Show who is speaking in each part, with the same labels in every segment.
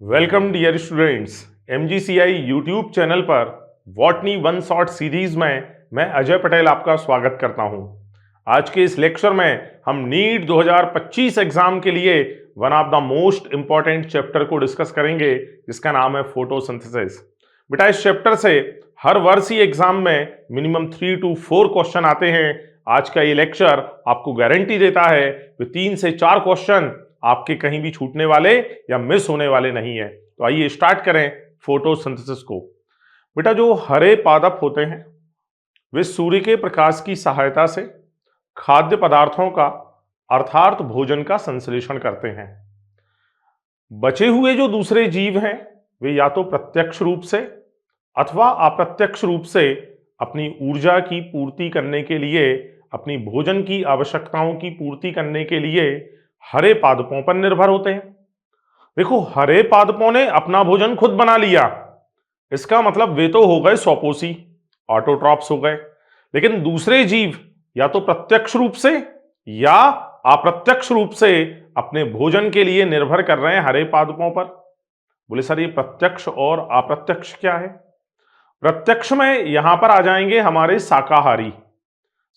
Speaker 1: Welcome dear students. MGCI YouTube channel पर botany one shot series में मैं अजय पटेल आपका स्वागत करता हूं। आज के इस लेक्चर में हम नीट 2025 एग्जाम के लिए one of the most important chapter को डिस्कस करेंगे, जिसका नाम है फोटोसिंथेसिस। बेटा, इस चैप्टर से हर वर्ष ही एग्जाम में मिनिमम 3 to 4 क्वेश्चन आते हैं। आज का ये लेक्चर आपको गारंटी देता है कि 3 से 4 क्वेश्चन आपके कहीं भी छूटने वाले या मिस होने वाले नहीं है। तो आइए स्टार्ट करें फोटोसिंथेसिस को। बेटा, जो हरे पादप होते हैं वे सूर्य के प्रकाश की सहायता से खाद्य पदार्थों का अर्थात भोजन का संश्लेषण करते हैं। बचे हुए जो दूसरे जीव हैं वे या तो प्रत्यक्ष रूप से अथवा अप्रत्यक्ष रूप से अपनी ऊर्जा की पूर्ति करने के लिए, अपनी भोजन की आवश्यकताओं की पूर्ति करने के लिए हरे पादपों पर निर्भर होते हैं। देखो, हरे पादपों ने अपना भोजन खुद बना लिया, इसका मतलब वे तो हो गए स्वपोषी, ऑटोट्रॉप्स हो गए। लेकिन दूसरे जीव या तो प्रत्यक्ष रूप से या अप्रत्यक्ष रूप से अपने भोजन के लिए निर्भर कर रहे हैं हरे पादपों पर। बोले सर, ये प्रत्यक्ष और अप्रत्यक्ष क्या है? प्रत्यक्ष में यहां पर आ जाएंगे हमारे शाकाहारी।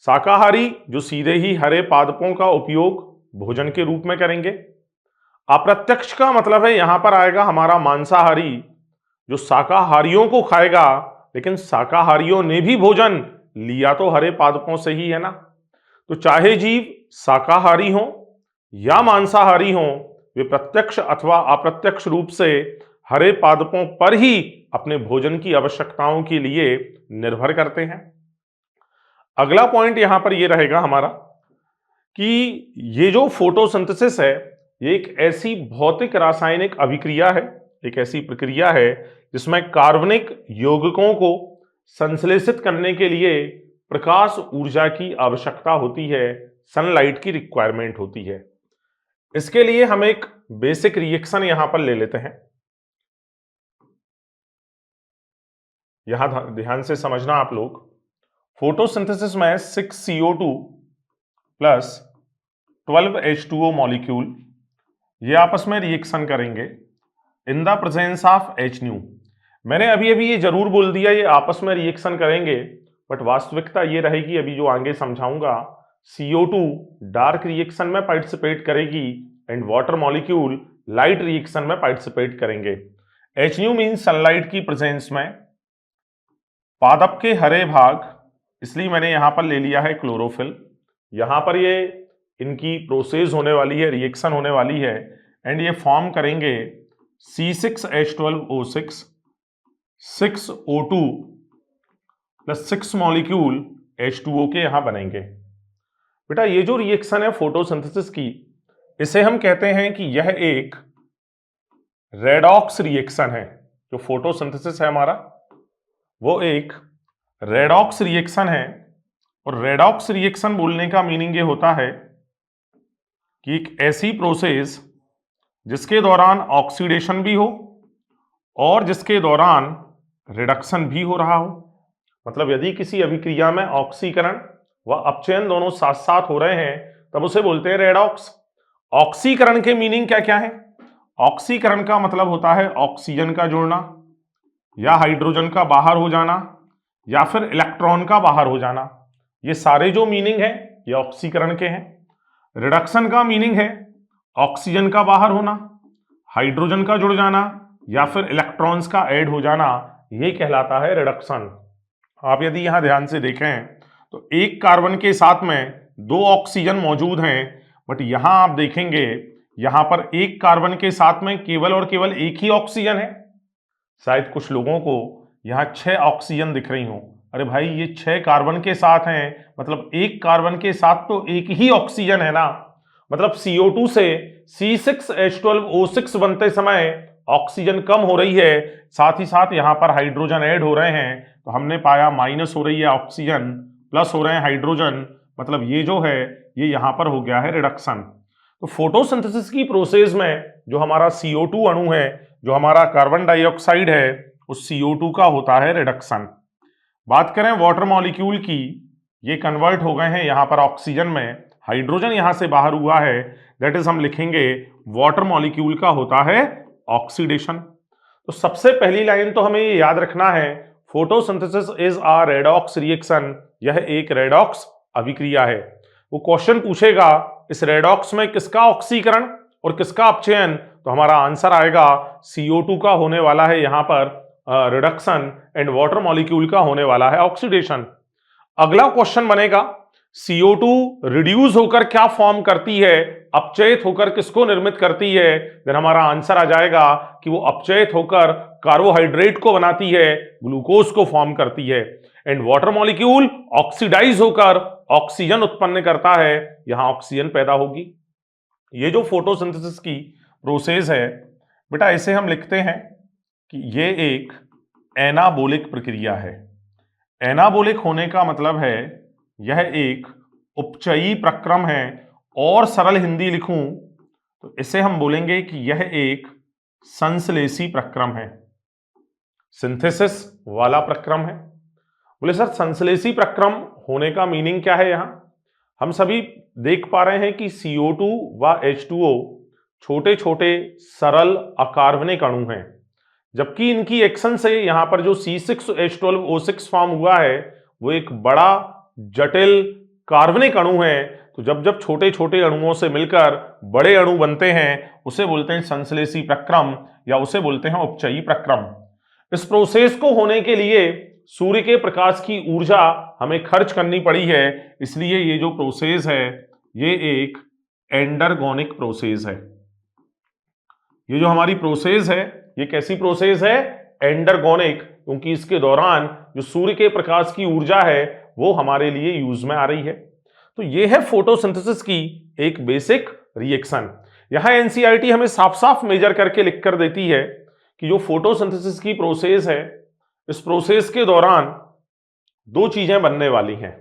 Speaker 1: शाकाहारी जो सीधे ही हरे पादपों का उपयोग भोजन के रूप में करेंगे। अप्रत्यक्ष का मतलब है यहां पर आएगा हमारा मांसाहारी, जो शाकाहारियों को खाएगा, लेकिन शाकाहारियों ने भी भोजन लिया तो हरे पादपों से ही है ना। तो चाहे जीव शाकाहारी हो या मांसाहारी हो, वे प्रत्यक्ष अथवा अप्रत्यक्ष रूप से हरे पादपों पर ही अपने भोजन की आवश्यकताओं के लिए निर्भर करते हैं। अगला पॉइंट यहां पर यह रहेगा हमारा कि ये जो फोटोसिंथेसिस है, ये एक ऐसी भौतिक रासायनिक अभिक्रिया है, एक ऐसी प्रक्रिया है जिसमें कार्बनिक यौगिकों को संश्लेषित करने के लिए प्रकाश ऊर्जा की आवश्यकता होती है, सनलाइट की रिक्वायरमेंट होती है। इसके लिए हम एक बेसिक रिएक्शन यहां पर ले लेते हैं। यहां ध्यान से समझना आप लोग। फोटोसिंथेसिस में 6CO2 प्लस 12H2O मॉलिक्यूल ये आपस में रिएक्शन करेंगे इन द प्रेजेंस ऑफ HNu। मैंने अभी अभी ये जरूर बोल दिया ये आपस में रिएक्शन करेंगे, बट वास्तविकता ये रहेगी, अभी जो आगे समझाऊंगा, CO2 डार्क रिएक्शन में पार्टिसिपेट करेगी and water molecule light reaction में पार्टिसिपेट करेंगे। HNu मीन्स सनलाइट की प्रेजेंस में पादप के हरे भाग, इसलिए मैंने यहां पर ले लिया है क्लोरोफिल। यहां पर ये इनकी प्रोसेस होने वाली है, रिएक्शन होने वाली है एंड ये फॉर्म करेंगे C6H12O6 6O2 plus 6 molecule H2O के यहां बनेंगे। बेटा, ये जो रिएक्शन है फोटोसिंथेसिस की, इसे हम कहते हैं कि यह एक रेडॉक्स रिएक्शन है। जो फोटोसिंथेसिस है हमारा, वो एक रेडॉक्स रिएक्शन है। और रेडॉक्स रिएक्शन बोलने का मीनिंग ये होता है कि एक ऐसी प्रोसेस जिसके दौरान ऑक्सीडेशन भी हो और जिसके दौरान रिडक्शन भी हो रहा हो। मतलब यदि किसी अभिक्रिया में ऑक्सीकरण व अपचयन दोनों साथ साथ हो रहे हैं, तब उसे बोलते हैं रेडॉक्स। ऑक्सीकरण के मीनिंग क्या क्या है? ऑक्सीकरण का मतलब होता है ऑक्सीजन का जुड़ना या हाइड्रोजन का बाहर हो जाना या फिर इलेक्ट्रॉन का बाहर हो जाना। ये सारे जो मीनिंग है ये ऑक्सीकरण के हैं। रिडक्शन का मीनिंग है ऑक्सीजन का बाहर होना, हाइड्रोजन का जुड़ जाना या फिर इलेक्ट्रॉन्स का ऐड हो जाना, ये कहलाता है रिडक्शन। आप यदि यहां ध्यान से देखें तो एक कार्बन के साथ में 2 ऑक्सीजन मौजूद हैं, बट यहां आप देखेंगे यहां पर एक कार्बन के साथ में केवल और केवल एक ही ऑक्सीजन है। शायद कुछ लोगों को यहां 6 ऑक्सीजन दिख रही हो। अरे भाई, ये 6 कार्बन के साथ हैं, मतलब एक कार्बन के साथ तो एक ही ऑक्सीजन है ना। मतलब CO2 से C6H12O6 बनते समय ऑक्सीजन कम हो रही है, साथ ही साथ यहां पर हाइड्रोजन ऐड हो रहे हैं। तो हमने पाया माइनस हो रही है ऑक्सीजन, प्लस हो रहे हैं हाइड्रोजन, मतलब ये जो है ये यहां पर हो गया है रिडक्शन। तो फोटोसिंथेसिस की प्रोसेस में जो हमारा CO2 अणु है, जो हमारा कार्बन डाइऑक्साइड है, उस CO2 का होता है रिडक्शन। बात करें वाटर मॉलिक्यूल की, ये कन्वर्ट हो गए हैं यहां पर ऑक्सीजन में, हाइड्रोजन यहां से बाहर हुआ है, दैट इज हम लिखेंगे वाटर मॉलिक्यूल का होता है ऑक्सीडेशन। तो सबसे पहली लाइन तो हमें ये याद रखना है, photosynthesis is a redox reaction, यह एक रेडॉक्स अभिक्रिया है। वो क्वेश्चन पूछेगा इस रेडॉक्स में किसका ऑक्सीकरण और किसका अपचयन, तो हमारा आंसर आएगा CO2 का होने वाला है यहां पर रिडक्शन, एंड वाटर मॉलिक्यूल का होने वाला है ऑक्सीडेशन। अगला क्वेश्चन बनेगा CO2 रिड्यूस होकर क्या फॉर्म करती है, अपचयित होकर किसको निर्मित करती है, देन हमारा आंसर आ जाएगा कि वो अपचयित होकर कार्बोहाइड्रेट को बनाती है, ग्लूकोज को फॉर्म करती है, एंड वाटर मॉलिक्यूल ऑक्सीडाइज होकर ऑक्सीजन उत्पन्न करता है, यहां ऑक्सीजन पैदा होगी। ये जो फोटोसिंथेसिस की प्रोसेस है बेटा, इसे हम लिखते हैं कि ये एक एनाबोलिक प्रक्रिया है। एनाबोलिक होने का मतलब है यह एक उपचयी प्रक्रम है, और सरल हिंदी लिखूं तो इसे हम बोलेंगे कि यह एक संश्लेषी प्रक्रम है, सिंथेसिस वाला प्रक्रम है। बोले सर संश्लेषी प्रक्रम होने का मीनिंग क्या है? यहां हम सभी देख पा रहे हैं कि CO2 व H2O छोटे छोटे सरल अकार्बनिक अणु हैं, जबकि इनकी एक्शन से यहां पर जो C6H12O6 फॉर्म हुआ है वो एक बड़ा जटिल कार्बनिक अणु है। तो जब जब छोटे छोटे अणुओं से मिलकर बड़े अणु बनते हैं उसे बोलते हैं संश्लेषी प्रक्रम, या उसे बोलते हैं उपचयी प्रक्रम। इस प्रोसेस को होने के लिए सूर्य के प्रकाश की ऊर्जा हमें खर्च करनी पड़ी है, इसलिए ये जो प्रोसेस है ये एक एंडरगोनिक प्रोसेस है। ये जो हमारी प्रोसेस है ये कैसी प्रोसेस है? एंडरगोनिक, क्योंकि इसके दौरान जो सूर्य के प्रकाश की ऊर्जा है वो हमारे लिए यूज में आ रही है। तो ये है फोटोसिंथेसिस की एक बेसिक रिएक्शन। यहां एनसीईआरटी हमें साफ साफ मेजर करके लिख कर देती है कि जो फोटोसिंथेसिस की प्रोसेस है, इस प्रोसेस के दौरान दो चीजें बनने वाली हैं।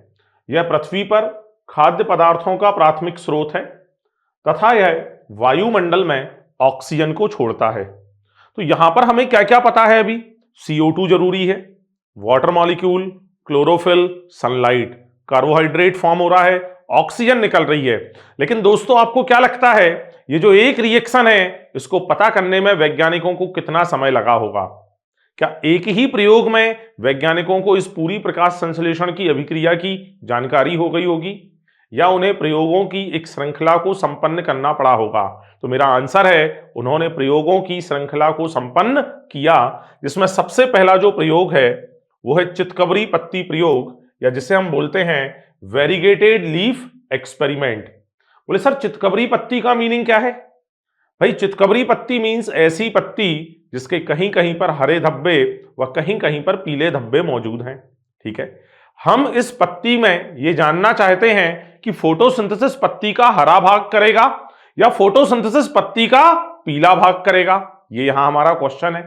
Speaker 1: यह पृथ्वी पर खाद्य पदार्थों का प्राथमिक स्रोत है तथा यह वायुमंडल में ऑक्सीजन को छोड़ता है। तो यहां पर हमें क्या क्या पता है? अभी CO2 जरूरी है, water molecule, chlorophyll, sunlight, carbohydrate form हो रहा है, ऑक्सीजन निकल रही है। लेकिन दोस्तों आपको क्या लगता है ये जो एक रिएक्शन है इसको पता करने में वैज्ञानिकों को कितना समय लगा होगा? क्या एक ही प्रयोग में वैज्ञानिकों को इस पूरी प्रकाश संश्लेषण की अभिक्रिया की जानकारी हो गई होगी, या उन्हें प्रयोगों की एक श्रृंखला को संपन्न करना पड़ा होगा? तो मेरा आंसर है उन्होंने प्रयोगों की श्रृंखला को संपन्न किया, जिसमें सबसे पहला जो प्रयोग है वो है चितकबरी पत्ती प्रयोग, या जिसे हम बोलते हैं वेरीगेटेड लीफ एक्सपेरिमेंट। बोले सर चितकबरी पत्ती का मीनिंग क्या है? भाई चितकबरी पत्ती मीन्स ऐसी पत्ती जिसके कहीं कहीं पर हरे धब्बे व कहीं कहीं पर पीले धब्बे मौजूद हैं। ठीक है, हम इस पत्ती में ये जानना चाहते हैं कि फोटोसिंथेसिस पत्ती का हरा भाग करेगा या फोटोसिंथेसिस पत्ती का पीला भाग करेगा। ये यहां हमारा क्वेश्चन है।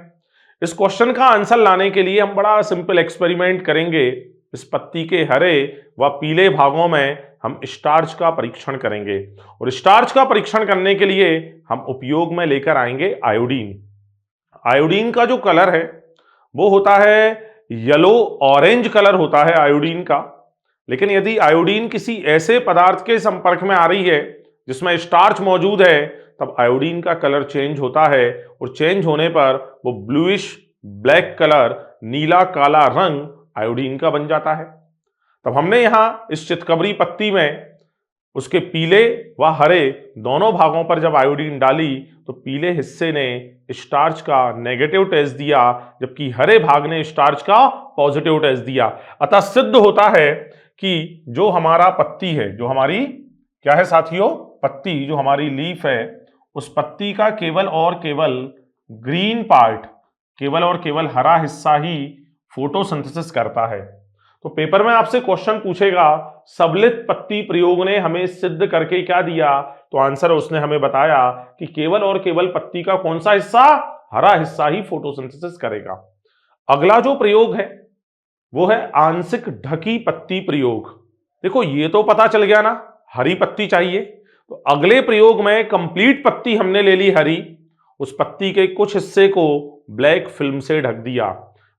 Speaker 1: इस क्वेश्चन का आंसर लाने के लिए हम बड़ा सिंपल एक्सपेरिमेंट करेंगे। इस पत्ती के हरे व पीले भागों में हम स्टार्च का परीक्षण करेंगे, और स्टार्च का परीक्षण करने के लिए हम उपयोग में लेकर आएंगे आयोडीन। आयोडीन का जो कलर है वो होता है येलो ऑरेंज कलर होता है आयोडीन का। लेकिन यदि आयोडीन किसी ऐसे पदार्थ के संपर्क में आ रही है जिसमें स्टार्च मौजूद है, तब आयोडीन का कलर चेंज होता है, और चेंज होने पर वो ब्लूइश ब्लैक कलर, नीला काला रंग आयोडीन का बन जाता है। तब हमने यहां इस चितकबरी पत्ती में उसके पीले व हरे दोनों भागों पर जब आयोडीन डाली तो पीले हिस्से ने स्टार्च का नेगेटिव टेस्ट दिया, जबकि हरे भाग ने स्टार्च का पॉजिटिव टेस्ट दिया। अतः सिद्ध होता है कि जो हमारा पत्ती है, जो हमारी क्या है साथियों, पत्ती, जो हमारी लीफ है, उस पत्ती का केवल और केवल ग्रीन पार्ट, केवल और केवल हरा हिस्सा ही फोटोसिंथेसिस करता है। तो पेपर में आपसे क्वेश्चन पूछेगा सबलित पत्ती प्रयोग ने हमें सिद्ध करके क्या दिया, तो आंसर उसने हमें बताया कि केवल और केवल पत्ती का कौन सा हिस्सा, हरा हिस्सा ही फोटोसिंथेसिस करेगा। अगला जो प्रयोग है वो है आंशिक ढकी पत्ती प्रयोग। देखो ये तो पता चल गया ना, हरी पत्ती चाहिए, तो अगले प्रयोग में कंप्लीट पत्ती हमने ले ली हरी, उस पत्ती के कुछ हिस्से को ब्लैक फिल्म से ढक दिया।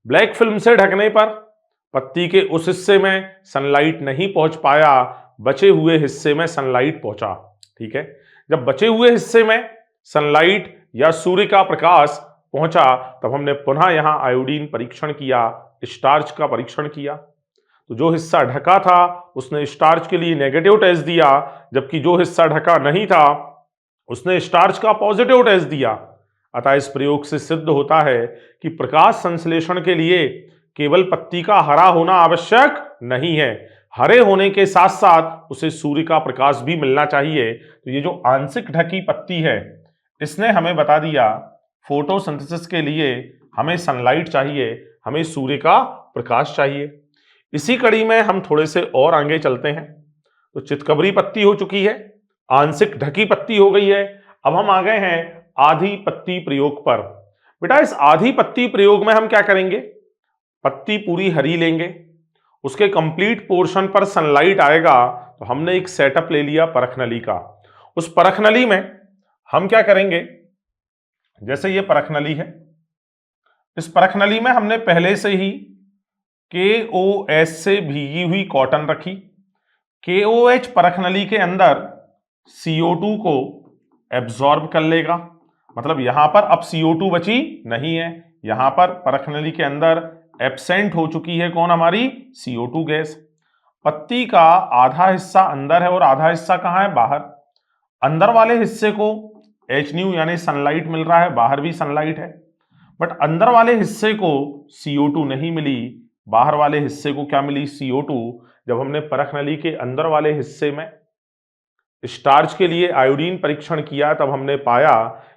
Speaker 1: ब्लैक फिल्म से ढकने पर पत्ती के उस हिस्से में सनलाइट नहीं पहुंच पाया, बचे हुए हिस्से में सनलाइट पहुंचा। ठीक है, जब बचे हुए हिस्से में सनलाइट या सूर्य का प्रकाश पहुंचा तब हमने पुनः यहां आयोडीन परीक्षण किया, स्टार्च का परीक्षण किया। तो जो हिस्सा ढका था उसने स्टार्च के लिए नेगेटिव टेस्ट दिया, जबकि जो हिस्सा ढका नहीं था उसने स्टार्च का पॉजिटिव टेस्ट दिया। अतः इस प्रयोग से सिद्ध होता है कि प्रकाश संश्लेषण के लिए केवल पत्ती का हरा होना आवश्यक नहीं है, हरे होने के साथ साथ उसे सूर्य का प्रकाश भी मिलना चाहिए। तो ये जो आंशिक ढकी पत्ती है इसने हमें बता दिया फोटोसिंथेसिस के लिए हमें सनलाइट चाहिए, हमें सूर्य का प्रकाश चाहिए। इसी कड़ी में हम थोड़े से और आगे चलते हैं। तो चितकबरी पत्ती हो चुकी है, आंशिक ढकी पत्ती हो गई है, अब हम आ गए हैं आधी पत्ती प्रयोग पर। बेटा इस आधी पत्ती प्रयोग में हम क्या करेंगे, पत्ती पूरी हरी लेंगे, उसके कंप्लीट पोर्शन पर सनलाइट आएगा तो हमने एक सेटअप ले लिया परख नली का। उस परख नली में हम क्या करेंगे, जैसे ये परख नली है, इस परख नली में हमने पहले से ही KOH से भीगी हुई कॉटन रखी। KOH परख नली के अंदर CO2 को एब्जॉर्ब कर लेगा, मतलब यहां पर अब CO2 बची नहीं है, यहां पर परख नली के अंदर एब्सेंट हो चुकी है कौन, हमारी CO2 गैस। पत्ती का आधा हिस्सा अंदर है और आधा हिस्सा कहां है, बाहर। अंदर वाले हिस्से को HNU यानी सनलाइट मिल रहा है, बाहर भी सनलाइट है, बट अंदर वाले हिस्से को CO2 नहीं मिली, बाहर वाले हिस्से को क्या मिली, CO2। जब हमने परख नली के अंदर वाले हिस्से में स्टार्च के लिए आयोडीन परीक्षण किया तब हमने पाया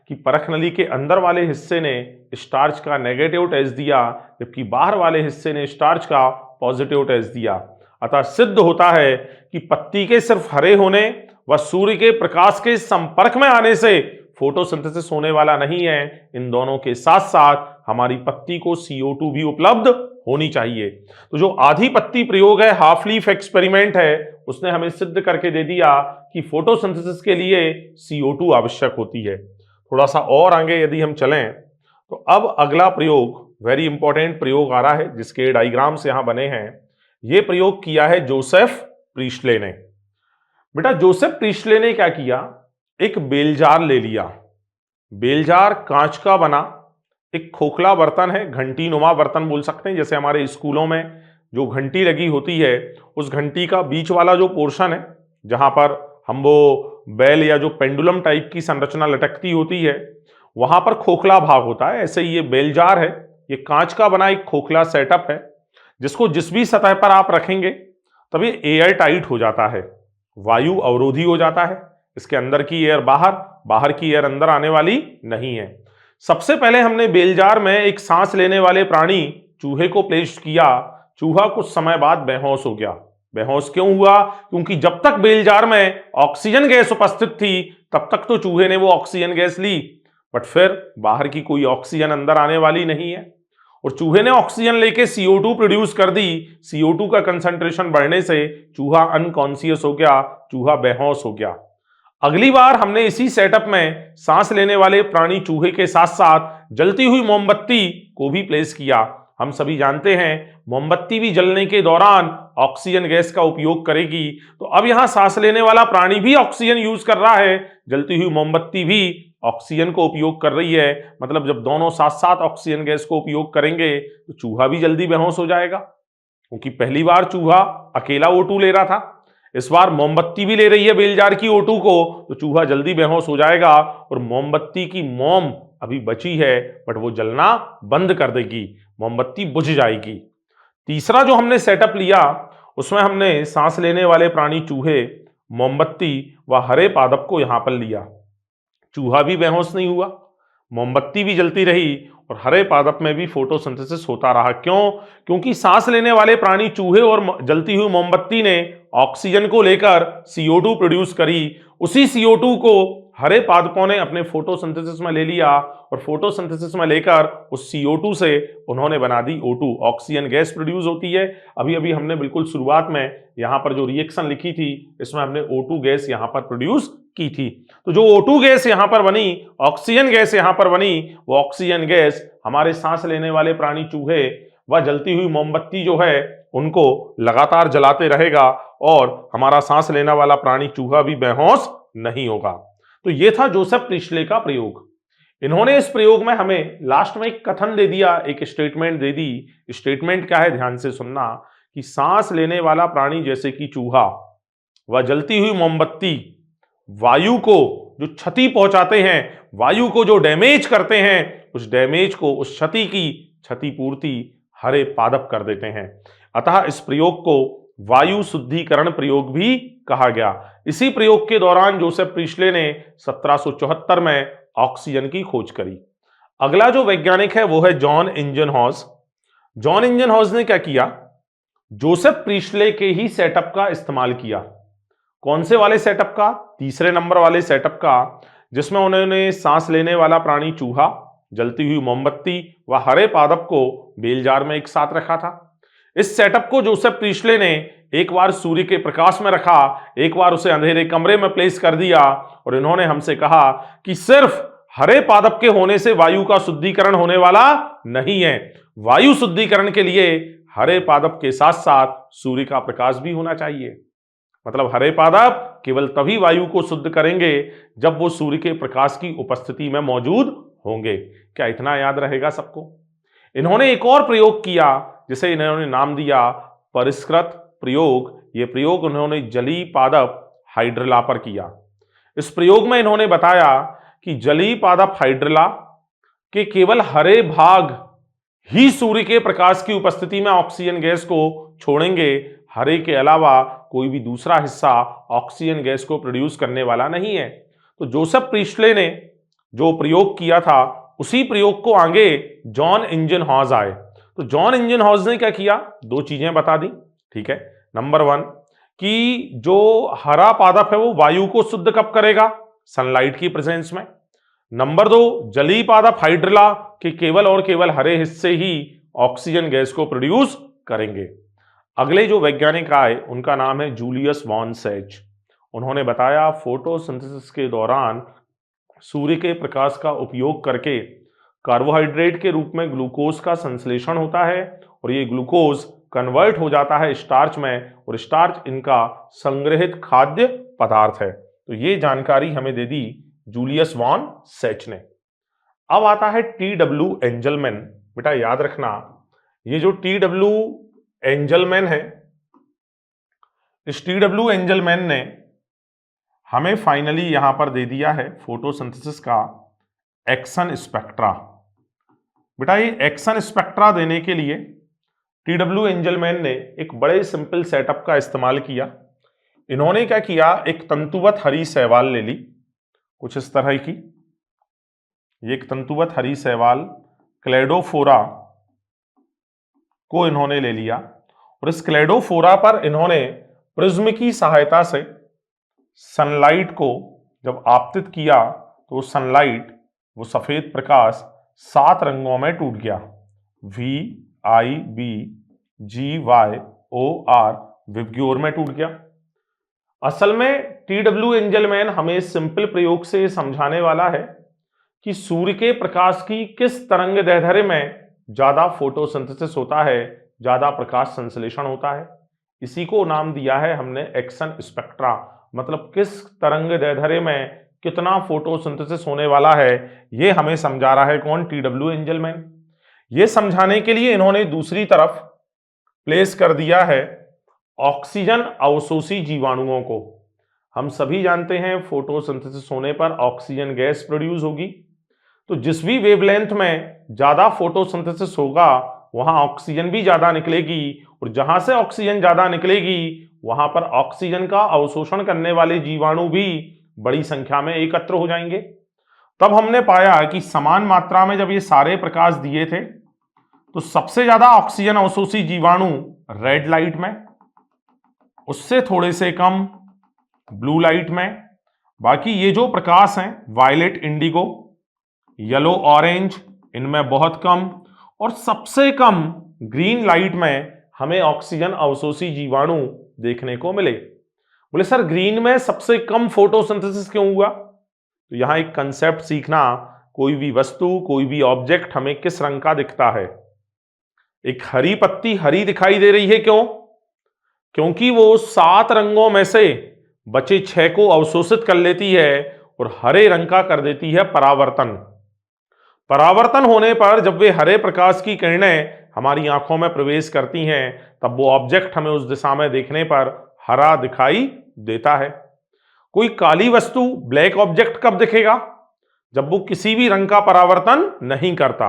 Speaker 1: कि परख नली के अंदर वाले हिस्से ने स्टार्च का नेगेटिव टेस्ट दिया, जबकि बाहर वाले हिस्से ने स्टार्च का पॉजिटिव टेस्ट दिया। अतः सिद्ध होता है कि पत्ती के सिर्फ हरे होने व सूर्य के प्रकाश के संपर्क में आने से फोटोसिंथेसिस होने वाला नहीं है, इन दोनों के साथ साथ हमारी पत्ती को CO2 भी उपलब्ध होनी चाहिए। तो जो आधी पत्ती प्रयोग है, हाफ लीफ एक्सपेरिमेंट है, उसने हमें सिद्ध करके दे दिया कि फोटोसिंथेसिस के लिए CO2 आवश्यक होती है। थोड़ा सा और आगे यदि हम चलें तो अब अगला प्रयोग वेरी इंपॉर्टेंट प्रयोग आ रहा है, जिसके डायग्राम्स यहां बने हैं। यह प्रयोग किया है जोसेफ प्रीस्टले ने। बेटा जोसेफ प्रीस्टले ने क्या किया, एक बेलजार ले लिया। बेलजार कांच का बना एक खोखला बर्तन है, घंटी नुमा बर्तन बोल सकते हैं, जैसे हमारे स्कूलों में जो घंटी लगी होती है उस घंटी का बीच वाला जो पोर्शन है जहां पर हम वो बेल या जो पेंडुलम टाइप की संरचना लटकती होती है वहां पर खोखला भाग होता है, ऐसे ही ये बेलजार है। ये कांच का बना एक खोखला सेटअप है जिसको जिस भी सतह पर आप रखेंगे तब ये एयर टाइट हो जाता है, वायु अवरोधी हो जाता है, इसके अंदर की एयर बाहर, बाहर की एयर अंदर आने वाली नहीं है। सबसे पहले हमने बेलजार में एक सांस लेने वाले प्राणी चूहे को प्लेस किया। चूहा कुछ समय बाद बेहोश हो गया। बेहोश क्यों हुआ, क्योंकि जब तक बेलजार में ऑक्सीजन गैस उपस्थित थी तब तक तो चूहे ने वो ऑक्सीजन गैस ली, बट फिर बाहर की कोई ऑक्सीजन अंदर आने वाली नहीं है और चूहे ने ऑक्सीजन लेके CO2 प्रोड्यूस कर दी। CO2 का कंसंट्रेशन बढ़ने से चूहा अनकॉन्शियस हो गया, चूहा बेहोश हो गया। अगली बार हमने इसी सेटअप में सांस लेने वाले प्राणी चूहे के साथ साथ जलती हुई मोमबत्ती को भी प्लेस किया। हम सभी जानते हैं मोमबत्ती भी जलने के दौरान ऑक्सीजन गैस का उपयोग करेगी, तो अब यहां सांस लेने वाला प्राणी भी ऑक्सीजन यूज कर रहा है, जलती हुई मोमबत्ती भी ऑक्सीजन को उपयोग कर रही है। मतलब जब दोनों साथ साथ ऑक्सीजन गैस को उपयोग करेंगे तो चूहा भी जल्दी बेहोश हो जाएगा, क्योंकि पहली बार चूहा अकेला O2 ले रहा था, इस बार मोमबत्ती भी ले रही है बेलजार की O2 को, तो चूहा जल्दी बेहोश हो जाएगा और मोमबत्ती की मोम अभी बची है बट वो जलना बंद कर देगी, मोमबत्ती बुझ जाएगी। तीसरा जो हमने सेटअप लिया उसमें हमने सांस लेने वाले प्राणी चूहे, मोमबत्ती व हरे पादप को यहां पर लिया। चूहा भी बेहोश नहीं हुआ, मोमबत्ती भी जलती रही और हरे पादप में भी फोटोसिंथेसिस होता रहा। क्यों, क्योंकि सांस लेने वाले प्राणी चूहे और जलती हुई मोमबत्ती ने ऑक्सीजन को लेकर CO2 प्रोड्यूस करी, उसी CO2 को हरे पादपों ने अपने फोटोसिंथेसिस में ले लिया और फोटोसिंथेसिस में लेकर उस CO2 से उन्होंने बना दी O2, ऑक्सीजन गैस प्रोड्यूस होती है। अभी अभी हमने बिल्कुल शुरुआत में यहां पर जो रिएक्शन लिखी थी इसमें हमने O2 गैस यहां पर प्रोड्यूस की थी। तो जो O2 गैस यहां पर बनी, ऑक्सीजन गैस यहां पर बनी, वो ऑक्सीजन गैस हमारे सांस लेने वाले प्राणी चूहे व जलती हुई मोमबत्ती जो है उनको लगातार जलाते रहेगा और हमारा सांस लेने वाला प्राणी चूहा भी बेहोश नहीं होगा। तो ये था जोसेफ प्रीस्टले का प्रयोग। इन्होंने इस प्रयोग में हमें लास्ट में एक कथन दे दिया, एक स्टेटमेंट दे दी। स्टेटमेंट क्या है, ध्यान से सुनना, कि सांस लेने वाला प्राणी जैसे कि चूहा व जलती हुई मोमबत्ती वायु को जो क्षति पहुंचाते हैं, वायु को जो डैमेज करते हैं, उस डैमेज को, उस क्षति की क्षतिपूर्ति हरे पादप कर देते हैं। अतः इस प्रयोग को वायु शुद्धिकरण प्रयोग भी कहा गया। इसी प्रयोग के दौरान जोसेफ प्रीस्ले ने 1774 में ऑक्सीजन की खोज करी। अगला जो वैज्ञानिक है वो है जॉन इंजनहॉस। जॉन इंजनहॉस ने क्या किया, जोसेफ प्रीस्ले के ही सेटअप का इस्तेमाल किया। कौन से वाले सेटअप का? तीसरे नंबर वाले सेटअप का, जिसमें उन्होंने सांस लेने वाला प्राणी चूहा, जलती हुई मोमबत्ती व हरे पादप को बेल जार में एक साथ रखा था। इस सेटअप को जोसेफ प्रीस्ले ने एक बार सूर्य के प्रकाश में रखा, एक बार उसे अंधेरे कमरे में प्लेस कर दिया, और इन्होंने हमसे कहा कि सिर्फ हरे पादप के होने से वायु का शुद्धिकरण होने वाला नहीं है। वायु शुद्धिकरण के लिए हरे पादप के साथ साथ सूर्य का प्रकाश भी होना चाहिए। मतलब हरे पादप केवल तभी वायु को शुद्ध करेंगे जब वो सूर्य के प्रकाश की उपस्थिति में मौजूद होंगे। क्या इतना याद रहेगा सबको? इन्होंने एक और प्रयोग किया जिसे इन्होंने नाम दिया परिष्कृत प्रयोग। ये प्रयोग उन्होंने जलीय पादप हाइड्रिला पर किया। इस प्रयोग में इन्होंने बताया कि जलीय पादप हाइड्रिला के केवल हरे भाग ही सूर्य के प्रकाश की उपस्थिति में ऑक्सीजन गैस को छोड़ेंगे, हरे के अलावा कोई भी दूसरा हिस्सा ऑक्सीजन गैस को प्रोड्यूस करने वाला नहीं है। तो जोसेफ प्रीस्ले ने जो प्रयोग किया था, उसी प्रयोग को आगे जॉन इंजनहॉस आए। तो जॉन इंजनहॉस ने क्या किया, दो चीजें बता दी, ठीक है। नंबर 1 कि जो हरा पादप है वो वायु को शुद्ध कब करेगा? सनलाइट की प्रेजेंस में। नंबर 2, जलीय पादप हाइड्रिला के केवल और केवल हरे हिस्से ही ऑक्सीजन गैस को प्रोड्यूस करेंगे। अगले जो वैज्ञानिक आए उनका नाम है जूलियस वॉन सेच। उन्होंने बताया फोटोसिंथेसिस के दौरान सूर्य के प्रकाश का उपयोग करके कार्बोहाइड्रेट के रूप में ग्लूकोज का संश्लेषण होता है, और ये ग्लूकोज कन्वर्ट हो जाता है स्टार्च में, और स्टार्च इनका संग्रहित खाद्य पदार्थ है। तो ये जानकारी हमें दे दी जूलियस वॉन सेच ने। अब आता है टी.डब्ल्यू. एंजलमैन। बेटा याद रखना, ये जो टी.डब्ल्यू. एंजलमैन है, इस टी.डब्ल्यू. एंजलमैन ने हमें फाइनली यहां पर दे दिया है फोटोसिंथेसिस का एक्शन स्पेक्ट्रा। बेटा ये एक्शन स्पेक्ट्रा देने के लिए टी.डब्ल्यू. एंजलमैन ने एक बड़े सिंपल सेटअप का इस्तेमाल किया। इन्होंने क्या किया, एक तंतुवत हरी शैवाल ले ली, कुछ इस तरह की। ये एक तंतुवत हरी शैवाल क्लेडोफोरा को इन्होंने ले लिया, और इस क्लेडोफोरा पर इन्होंने प्रिज्म की सहायता से सनलाइट को जब आपतित किया तो सनलाइट, वो सफेद प्रकाश 7 रंगों में टूट गया, VIBGYOR, विबग्योर में टूट गया। असल में टी.डब्ल्यू. एंजलमैन हमें सिंपल प्रयोग से समझाने वाला है कि सूर्य के प्रकाश की किस तरंग दैर्ध्य में ज्यादा फोटोसिंथेसिस होता है, ज्यादा प्रकाश संश्लेषण होता है। इसी को नाम दिया है हमने एक्शन स्पेक्ट्रा। मतलब किस तरंग दैर्ध्य में कितना फोटोसिंथेसिस होने वाला है, ये हमें समझा रहा है कौन? टी.डब्ल्यू. एंजलमैन। ये समझाने के लिए इन्होंने दूसरी तरफ प्लेस कर दिया है ऑक्सीजन अवशोषी जीवाणुओं को। हम सभी जानते हैं फोटोसिंथेसिस होने पर ऑक्सीजन गैस प्रोड्यूस होगी, तो जिस भी वेवलेंथ में ज्यादा फोटोसिंथेसिस होगा वहां ऑक्सीजन भी ज्यादा निकलेगी, और जहां से ऑक्सीजन ज्यादा निकलेगी वहां पर ऑक्सीजन का अवशोषण करने वाले जीवाणु भी बड़ी संख्या में एकत्र हो जाएंगे। तब हमने पाया कि समान मात्रा में जब ये सारे प्रकाश दिए थे तो सबसे ज्यादा ऑक्सीजन अवशोषी जीवाणु रेड लाइट में, उससे थोड़े से कम ब्लू लाइट में, बाकी ये जो प्रकाश हैं वायलेट, इंडिगो, येलो, ऑरेंज, इनमें बहुत कम, और सबसे कम ग्रीन लाइट में हमें ऑक्सीजन अवशोषी जीवाणु देखने को मिले। बोले सर ग्रीन में सबसे कम फोटोसिंथेसिस क्यों हुआ? तो यहां एक कंसेप्ट सीखना, कोई भी वस्तु, कोई भी ऑब्जेक्ट हमें किस रंग का दिखता है। एक हरी पत्ती हरी दिखाई दे रही है, क्यों? क्योंकि वो 7 रंगों में से बचे 6 को अवशोषित कर लेती है और हरे रंग का कर देती है परावर्तन। परावर्तन होने पर जब वे हरे प्रकाश की किरणें हमारी आंखों में प्रवेश करती हैं तब वो ऑब्जेक्ट हमें उस दिशा में देखने पर हरा दिखाई देता है। कोई काली वस्तु ब्लैक ऑब्जेक्ट कब दिखेगा? जब वो किसी भी रंग का परावर्तन नहीं करता।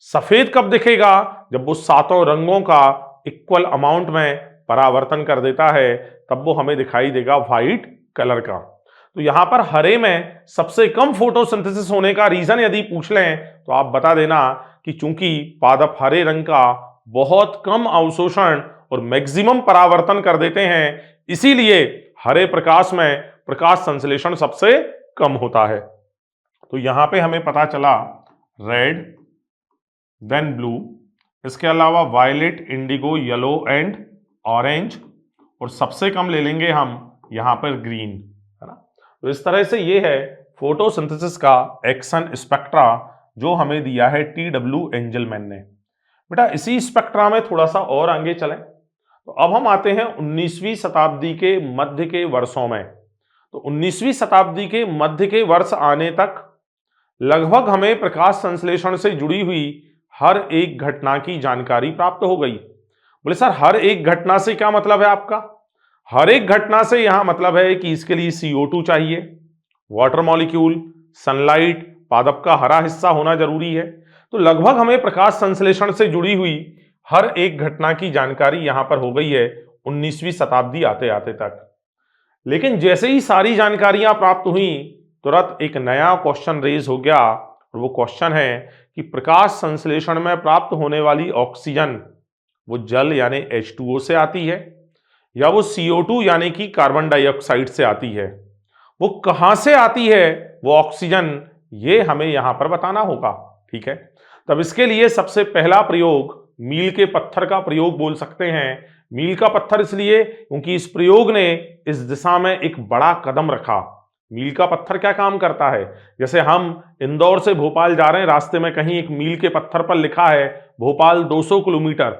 Speaker 1: सफेद कब दिखेगा? जब वो सातों रंगों का इक्वल अमाउंट में परावर्तन कर देता है, तब वो हमें दिखाई देगा व्हाइट कलर का। तो यहां पर हरे में सबसे कम फोटोसिंथेसिस होने का रीजन यदि पूछ लें तो आप बता देना कि चूंकि पादप हरे रंग का बहुत कम अवशोषण और मैक्सिमम परावर्तन कर देते हैं, इसीलिए हरे प्रकाश में प्रकाश संश्लेषण सबसे कम होता है। तो यहां पे हमें पता चला रेड, देन ब्लू, इसके अलावा violet, indigo, yellow and orange, और सबसे कम ले लेंगे हम यहां पर ग्रीन, है ना। तो इस तरह से ये है फोटोसिंथेसिस का एक्शन स्पेक्ट्रा जो हमें दिया है TW एंजलमैन ने। बेटा इसी स्पेक्ट्रा में थोड़ा सा और आगे चलें तो अब हम आते हैं 19वीं शताब्दी के मध्य के वर्षों में। तो 19वीं शताब्दी के मध्य के वर्ष आने तक लगभग हमें प्रकाश संश्लेषण से जुड़ी हुई हर एक घटना की जानकारी प्राप्त हो गई। बोले सर हर एक घटना से क्या मतलब है आपका? हर एक घटना से यहां मतलब है कि इसके लिए CO2 चाहिए, वाटर मॉलिक्यूल, सनलाइट, पादप का हरा हिस्सा होना जरूरी है। तो लगभग हमें प्रकाश संश्लेषण से जुड़ी हुई हर एक घटना की जानकारी यहां पर हो गई है 19वीं शताब्दी आते आते तक। लेकिन जैसे ही सारी जानकारियां प्राप्त हुई तुरंत एक नया क्वेश्चन रेज हो गया, और वो क्वेश्चन है कि प्रकाश संश्लेषण में प्राप्त होने वाली ऑक्सीजन वो जल यानी H2O से आती है या वो CO2 यानी कि कार्बन डाइऑक्साइड से आती है? वो कहां से आती है वो ऑक्सीजन, ये हमें यहां पर बताना होगा। ठीक है, तब इसके लिए सबसे पहला प्रयोग मील के पत्थर का प्रयोग बोल सकते हैं। मील का पत्थर इसलिए क्योंकि इस प्रयोग ने इस दिशा में एक बड़ा कदम रखा। मील का पत्थर क्या काम करता है? जैसे हम इंदौर से भोपाल जा रहे हैं, रास्ते में कहीं एक मील के पत्थर पर लिखा है भोपाल 200 किलोमीटर,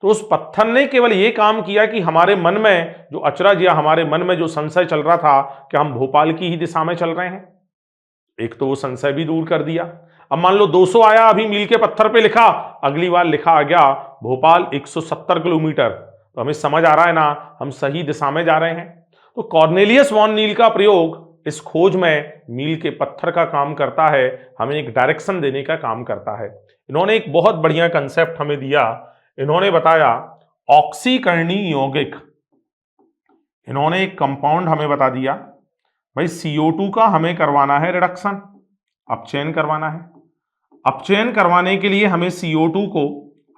Speaker 1: तो उस पत्थर ने केवल यह काम किया कि हमारे मन में जो अचरज या हमारे मन में जो संशय चल रहा था कि हम भोपाल की ही दिशा में चल रहे हैं, एक तो वो संशय भी दूर कर दिया। अब मान लो 200 आया, अभी मील के पत्थर पे लिखा, अगली बार लिखा आ गया भोपाल 170 किलोमीटर, तो हमें समझ आ रहा है ना हम सही दिशा में जा रहे हैं। तो कॉर्नेलियस वॉन नील का प्रयोग इस खोज में मील के पत्थर का काम करता है, हमें एक डायरेक्शन देने का काम करता है। इन्होंने एक बहुत बढ़िया कंसेप्ट हमें दिया, इन्होंने बताया ऑक्सीकरणीय यौगिक। इन्होंने एक कंपाउंड हमें बता दिया, भाई CO2 का हमें करवाना है रिडक्शन, अपचयन करवाना है। अपचयन करवाने के लिए हमें CO2 को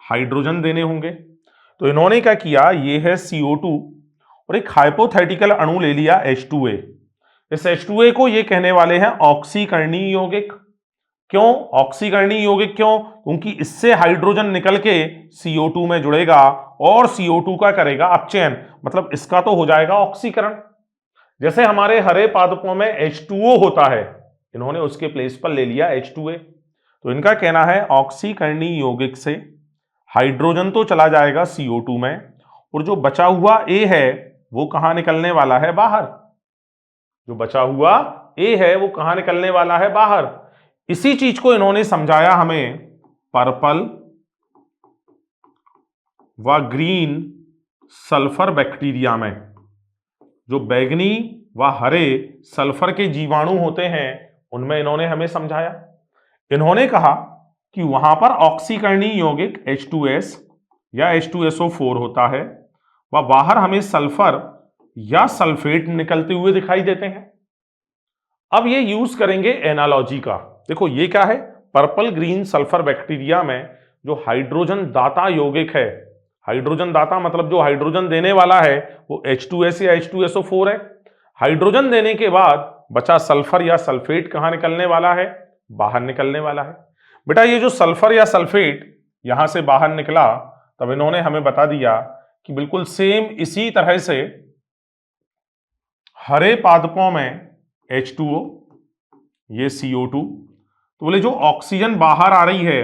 Speaker 1: हाइड्रोजन देने होंगे। तो इन्होंने क्या किया, ये है CO2 और एक हाइपोथेटिकल अणु ले लिया H2A। इस H2A को ये कहने वाले हैं ऑक्सीकरणीय यौगिक। क्यों ऑक्सीकरणीय यौगिक? क्यों? क्योंकि इससे हाइड्रोजन निकल के CO2 में जुड़ेगा और CO2 का करेगा अपचयन, मतलब इसका तो हो जाएगा ऑक्सीकरण। जैसे हमारे हरे पादपों में H2O होता है, इन्होंने उसके प्लेस पर ले लिया H2A। तो इनका कहना है ऑक्सीकरणीय यौगिक से हाइड्रोजन तो चला जाएगा CO2 में, और जो बचा हुआ A है वो कहां निकलने वाला है? बाहर। जो बचा हुआ A है वो कहां निकलने वाला है? बाहर। इसी चीज को इन्होंने समझाया हमें पर्पल व ग्रीन सल्फर बैक्टीरिया में। जो बैगनी व हरे सल्फर के जीवाणु होते हैं उनमें इन्होंने हमें समझाया। इन्होंने कहा कि वहां पर ऑक्सीकरणीय यौगिक H2S या H2SO4 होता है, व बाहर हमें सल्फर या सल्फेट निकलते हुए दिखाई देते हैं। अब ये यूज करेंगे एनालॉजी का। देखो ये क्या है, पर्पल ग्रीन सल्फर बैक्टीरिया में जो हाइड्रोजन दाता यौगिक है, हाइड्रोजन दाता मतलब जो हाइड्रोजन देने वाला है वो H2S या H2SO4 है। हाइड्रोजन देने के बाद बचा सल्फर या सल्फेट कहां निकलने वाला है? बाहर निकलने वाला है। बेटा ये जो सल्फर या सल्फेट यहां से बाहर निकला, तब इन्होंने हमें बता दिया कि बिल्कुल सेम इसी तरह से हरे पादपों में H2O, ये CO2, तो बोले जो ऑक्सीजन बाहर आ रही है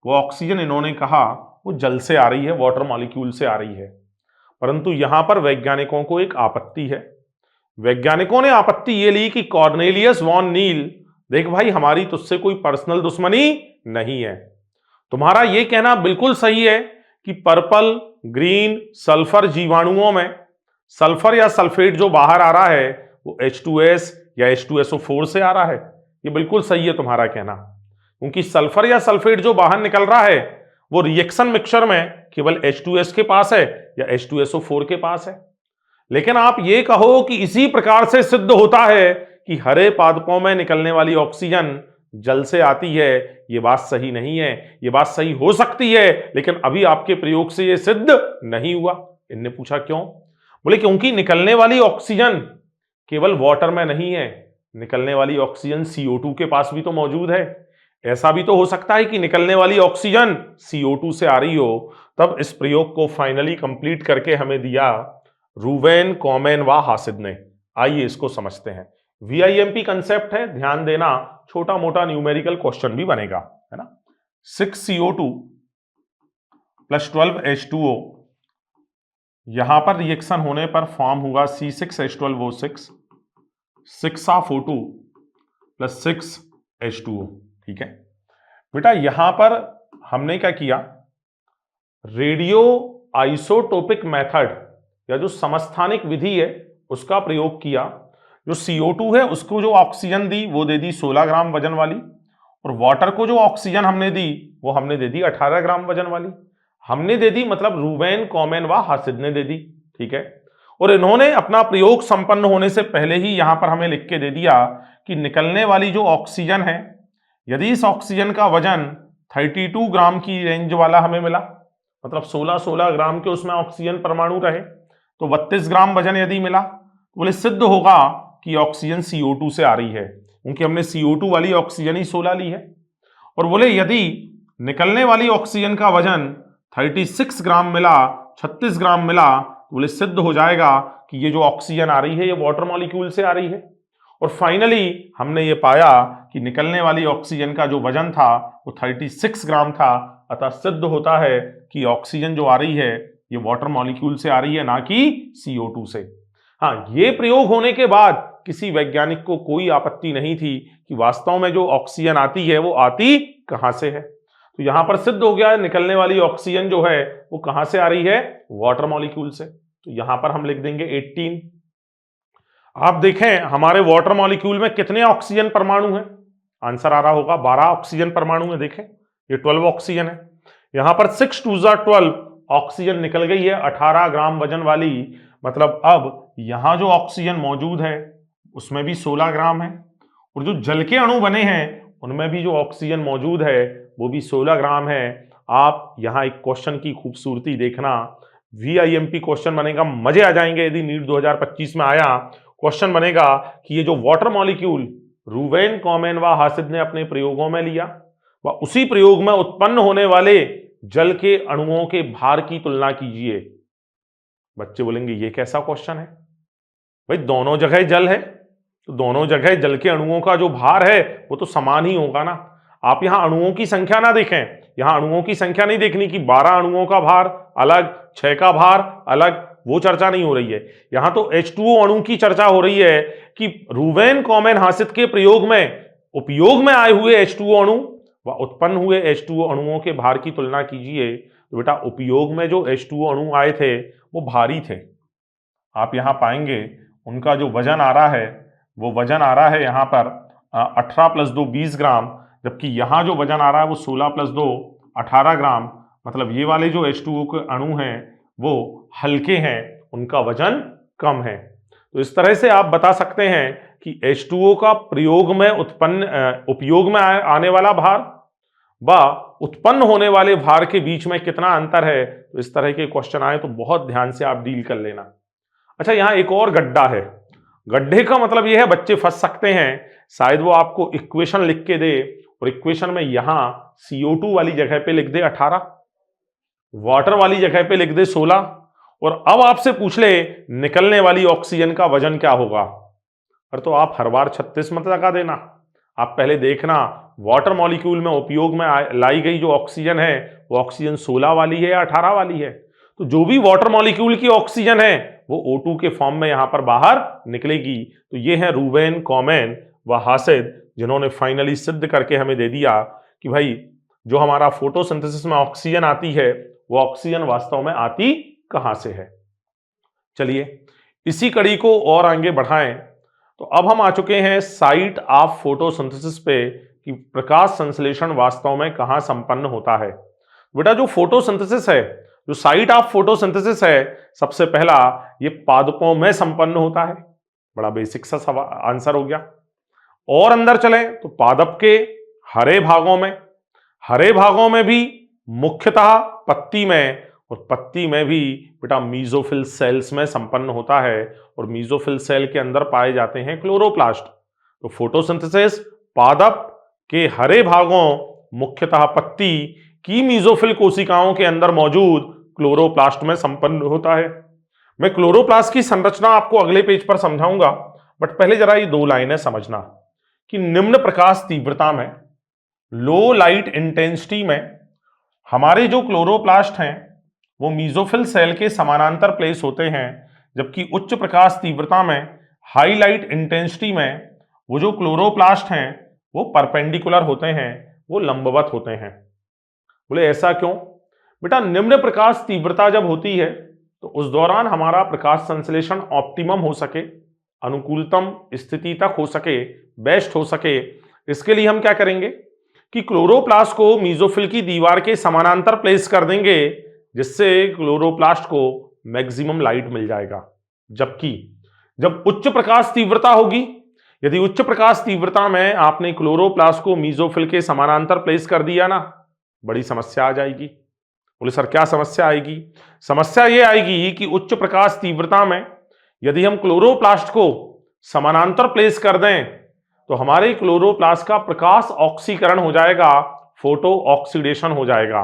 Speaker 1: वो ऑक्सीजन इन्होंने कहा वो जल से आ रही है, वाटर मॉलिक्यूल से आ रही है। परंतु यहां पर वैज्ञानिकों को एक आपत्ति है। वैज्ञानिकों ने आपत्ति ये ली कि कॉर्नेलियस वॉन नील देख भाई, हमारी तुझसे कोई पर्सनल दुश्मनी नहीं है। तुम्हारा यह कहना बिल्कुल सही है कि पर्पल, ग्रीन, सल्फर जीवाणुओं में सल्फर या सल्फेट जो बाहर आ रहा है वो H2S या H2SO4 से आ रहा है। ये बिल्कुल सही है तुम्हारा कहना, क्योंकि सल्फर या सल्फेट जो बाहर निकल रहा है वो रिएक्शन मिक्सचर में केवल H2S के पास है या H2SO4 के पास है। लेकिन आप ये कहो कि इसी प्रकार से सिद्ध होता है कि हरे पादपों में निकलने वाली ऑक्सीजन जल से आती है, ये बात सही नहीं है। ये बात सही हो सकती है, लेकिन अभी आपके प्रयोग से ये सिद्ध नहीं हुआ। इनने पूछा क्यों? बोले क्योंकि निकलने वाली ऑक्सीजन केवल वाटर में नहीं है, निकलने वाली ऑक्सीजन CO2 के पास भी तो मौजूद है। ऐसा भी तो हो सकता है कि निकलने वाली ऑक्सीजन CO2 से आ रही हो। तब इस प्रयोग को फाइनली कंप्लीट करके हमें दिया रूवेन, कॉमेन व हासिद ने। आइए इसको समझते हैं। VIMP कंसेप्ट है, ध्यान देना, छोटा मोटा न्यूमेरिकल क्वेश्चन भी बनेगा, है ना। 6CO2 प्लस 12H2O, यहां पर रिएक्शन होने पर फॉर्म होगा C6H12O6, 6O2 प्लस 6H2O। ठीक है बेटा, यहां पर हमने क्या किया, रेडियो आइसोटोपिक मेथड या जो समस्थानिक विधि है उसका प्रयोग किया। जो CO2 है उसको जो ऑक्सीजन दी वो दे दी 16 ग्राम वजन वाली, और वाटर को जो ऑक्सीजन हमने दी वो हमने दे दी 18 ग्राम वजन वाली। हमने दे दी मतलब रूवेन, कॉमेन व हासिद ने दे दी। ठीक है, और इन्होंने अपना प्रयोग संपन्न होने से पहले ही यहां पर हमें लिख के दे दिया कि निकलने वाली जो ऑक्सीजन है, यदि इस ऑक्सीजन का वजन 32 ग्राम की रेंज वाला हमें मिला, मतलब 16-16 ग्राम के उसमें ऑक्सीजन परमाणु रहे, तो 32 ग्राम वजन यदि मिला, तो बोले सिद्ध होगा कि ऑक्सीजन CO2 से आ रही है, क्योंकि हमने CO2 वाली ऑक्सीजन ही 16 ली है। और बोले यदि निकलने वाली ऑक्सीजन का वजन 36 ग्राम मिला, 36 ग्राम मिला, तो बोले सिद्ध हो जाएगा कि ये जो ऑक्सीजन आ रही है ये वाटर मॉलिक्यूल से आ रही है। और फाइनली हमने ये पाया कि निकलने वाली ऑक्सीजन का जो वजन था वो 36 ग्राम था, अतः सिद्ध होता है कि ऑक्सीजन जो आ रही है ये वाटर मॉलिक्यूल से आ रही है, ना कि CO2 से। हाँ, ये प्रयोग होने के बाद किसी वैज्ञानिक को कोई आपत्ति नहीं थी कि वास्तव में जो ऑक्सीजन आती है वो आती कहां से है। तो यहां पर सिद्ध हो गया निकलने वाली ऑक्सीजन जो है वो कहां से आ रही है, वाटर मॉलिक्यूल से। तो यहां पर हम लिख देंगे 18। आप देखें हमारे वाटर मॉलिक्यूल में कितने ऑक्सीजन परमाणु हैं, आंसर आ रहा होगा 12 ऑक्सीजन परमाणु है। देखें ये 12 ऑक्सीजन है, यहां पर 6 2 12 ऑक्सीजन निकल गई है 18 ग्राम वजन वाली, मतलब अब यहां जो ऑक्सीजन मौजूद है उसमें भी 16 ग्राम है, और जो जल के अणु बने हैं उनमें भी जो ऑक्सीजन मौजूद है वो भी 16 ग्राम है। आप यहां एक क्वेश्चन की खूबसूरती देखना, VIMP क्वेश्चन बनेगा, मजे आ जाएंगे यदि नीट 2025 में आया। क्वेश्चन बनेगा कि ये जो वाटर मॉलिक्यूल रूवेन, कॉमेन व हासिद ने अपने प्रयोगों में लिया, वह उसी प्रयोग में उत्पन्न होने वाले जल के अणुओं के भार की तुलना कीजिए। बच्चे बोलेंगे ये कैसा क्वेश्चन है भाई, दोनों जगह जल है तो दोनों जगह जल के अणुओं का जो भार है वो तो समान ही होगा ना। आप यहां अणुओं की संख्या ना देखें, यहां अणुओं की संख्या नहीं देखनी कि 12 अणुओं का भार अलग, 6 का भार अलग, वो चर्चा नहीं हो रही है। यहां तो H2O अणु की चर्चा हो रही है कि रूवेन, कॉमेन, हासिद के प्रयोग में उपयोग में आए हुए H2O अणु व उत्पन्न हुए H2O अणुओं के भार की तुलना कीजिए। तो बेटा उपयोग में जो H2O अणु आए थे वो भारी थे, आप यहां पाएंगे उनका जो वजन आ रहा है वो वजन आ रहा है यहां पर 18 + 2 20 ग्राम, जबकि यहां जो वजन आ रहा है वो 16 + 2 18 ग्राम, मतलब ये वाले जो H2O के अणु हैं वो हल्के हैं, उनका वजन कम है। तो इस तरह से आप बता सकते हैं कि H2O का प्रयोग में उपयोग में आने वाला भार व उत्पन्न होने वाले भार के बीच में कितना अंतर है। तो इस तरह के क्वेश्चन आए तो बहुत ध्यान से आप डील कर लेना। अच्छा, यहां एक और गड्ढा है, गड्ढे का मतलब यह है बच्चे फंस सकते हैं, शायद वो आपको इक्वेशन लिख के दे और इक्वेशन में यहां CO2 वाली जगह पे लिख दे 18, वाटर वाली जगह पे लिख दे 16, और अब आपसे पूछ ले निकलने वाली ऑक्सीजन का वजन क्या होगा। पर तो आप हर बार 36 मत लगा देना, आप पहले देखना वाटर मॉलिक्यूल में उपयोग में लाई गई जो ऑक्सीजन है वो ऑक्सीजन 16 वाली है या 18 वाली है। तो जो भी वाटर मॉलिक्यूल की ऑक्सीजन है वो O2 के फॉर्म में यहां पर बाहर निकलेगी। तो ये है रूवेन, कॉमेन व हासिद जिन्होंने फाइनली सिद्ध करके हमें दे दिया कि भाई जो हमारा फोटोसिंथेसिस में ऑक्सीजन आती है वो ऑक्सीजन वास्तव में आती कहां से है। चलिए इसी कड़ी को और आगे बढ़ाएं तो अब हम आ चुके हैं साइट ऑफ फोटोसिंथेसिस पे कि प्रकाश संश्लेषण वास्तव में कहां संपन्न होता है। बेटा जो फोटोसिंथेसिस है, जो साइट ऑफ फोटोसिंथेसिस है, सबसे पहला ये पादपों में संपन्न होता है। बड़ा बेसिक सा आंसर हो गया। और अंदर चले तो पादप के हरे भागों में भी मुख्यतः पत्ती में, और पत्ती में भी बेटा मीजोफिल सेल्स में संपन्न होता है, और मीजोफिल सेल के अंदर पाए जाते हैं क्लोरोप्लास्ट। तो फोटोसिंथेसिस पादप के हरे भागों मुख्यतः पत्ती की मीजोफिल कोशिकाओं के अंदर मौजूद क्लोरोप्लास्ट में संपन्न होता है। मैं क्लोरोप्लास्ट की संरचना आपको अगले पेज पर समझाऊंगा, बट पहले जरा ये दो लाइनें समझना कि निम्न प्रकाश तीव्रता में, लो लाइट इंटेंसिटी में हमारे जो क्लोरोप्लास्ट हैं वो मीजोफिल सेल के समानांतर प्लेस होते हैं, जबकि उच्च प्रकाश तीव्रता में, हाई लाइट इंटेंसिटी में वो जो क्लोरोप्लास्ट हैं वो परपेंडिकुलर होते हैं, वो लंबवत होते हैं। बोले ऐसा क्यों? बेटा निम्न प्रकाश तीव्रता जब होती है तो उस दौरान हमारा प्रकाश संश्लेषण ऑप्टिमम हो सके, अनुकूलतम स्थिति तक हो सके, बेस्ट हो सके, इसके लिए हम क्या करेंगे कि क्लोरोप्लास्ट को मीजोफिल की दीवार के समानांतर प्लेस कर देंगे, जिससे क्लोरोप्लास्ट को मैक्सिमम लाइट मिल जाएगा। जबकि जब उच्च प्रकाश तीव्रता होगी, यदि उच्च प्रकाश तीव्रता में आपने क्लोरोप्लास्ट को मीजोफिल के समानांतर प्लेस कर दिया ना, बड़ी समस्या आ जाएगी। बोले सर क्या समस्या आएगी? समस्या यह आएगी कि उच्च प्रकाश तीव्रता में यदि हम क्लोरोप्लास्ट को समानांतर प्लेस कर दें तो हमारे क्लोरोप्लास्ट का प्रकाश ऑक्सीकरण हो जाएगा, फोटो ऑक्सीडेशन हो जाएगा,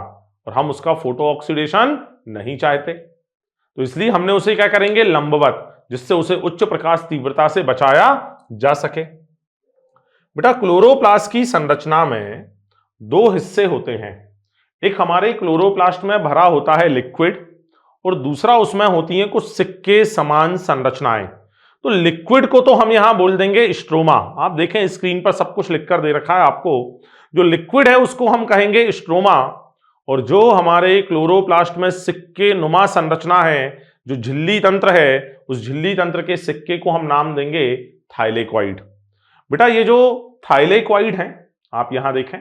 Speaker 1: और हम उसका फोटो ऑक्सीडेशन नहीं चाहते। तो इसलिए हमने उसे क्या करेंगे, लंबवत, जिससे उसे उच्च प्रकाश तीव्रता से बचाया जा सके। बेटा क्लोरोप्लास्ट की संरचना में दो हिस्से होते हैं, एक हमारे क्लोरोप्लास्ट में भरा होता है लिक्विड, और दूसरा उसमें होती हैं कुछ सिक्के समान संरचनाएं। तो लिक्विड को तो हम यहां बोल देंगे स्ट्रोमा। आप देखें स्क्रीन पर सब कुछ लिखकर दे रखा है आपको। जो लिक्विड है उसको हम कहेंगे स्ट्रोमा, और जो हमारे क्लोरोप्लास्ट में सिक्के नुमा संरचना है, जो झिल्ली तंत्र है, उस झिल्ली तंत्र के सिक्के को हम नाम देंगे थाइलेक्वाइड। बेटा ये जो थाइलेक्वाइड है, आप यहां देखें,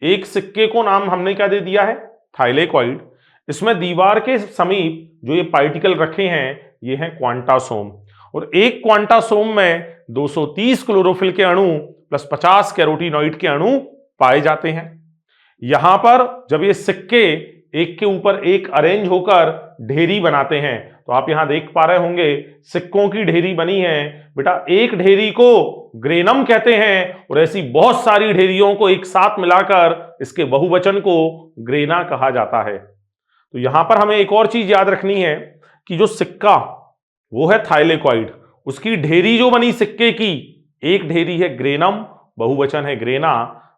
Speaker 1: एक सिक्के को नाम हमने क्या दे दिया है, थाइलेक्वाइड। इसमें दीवार के समीप जो ये पार्टिकल रखे हैं ये हैं क्वांटासोम, और एक क्वांटासोम में 230 क्लोरोफिल के अणु प्लस 50 कैरोटीनॉइड के अणु पाए जाते हैं। यहां पर जब ये सिक्के एक के ऊपर एक अरेंज होकर ढेरी बनाते हैं, तो आप यहां देख पा रहे होंगे सिक्कों की ढेरी बनी है। बेटा एक ढेरी को ग्रेनम कहते हैं, और ऐसी बहुत सारी ढेरियों को एक साथ मिलाकर इसके बहुवचन को ग्रेना कहा जाता है। तो यहां पर हमें एक और चीज याद रखनी है कि जो सिक्का वो है थाइलेक्वाइड, उसकी ढेरी जो बनी सिक्के की, एक ढेरी है ग्रेनम, बहुवचन है ग्रेना,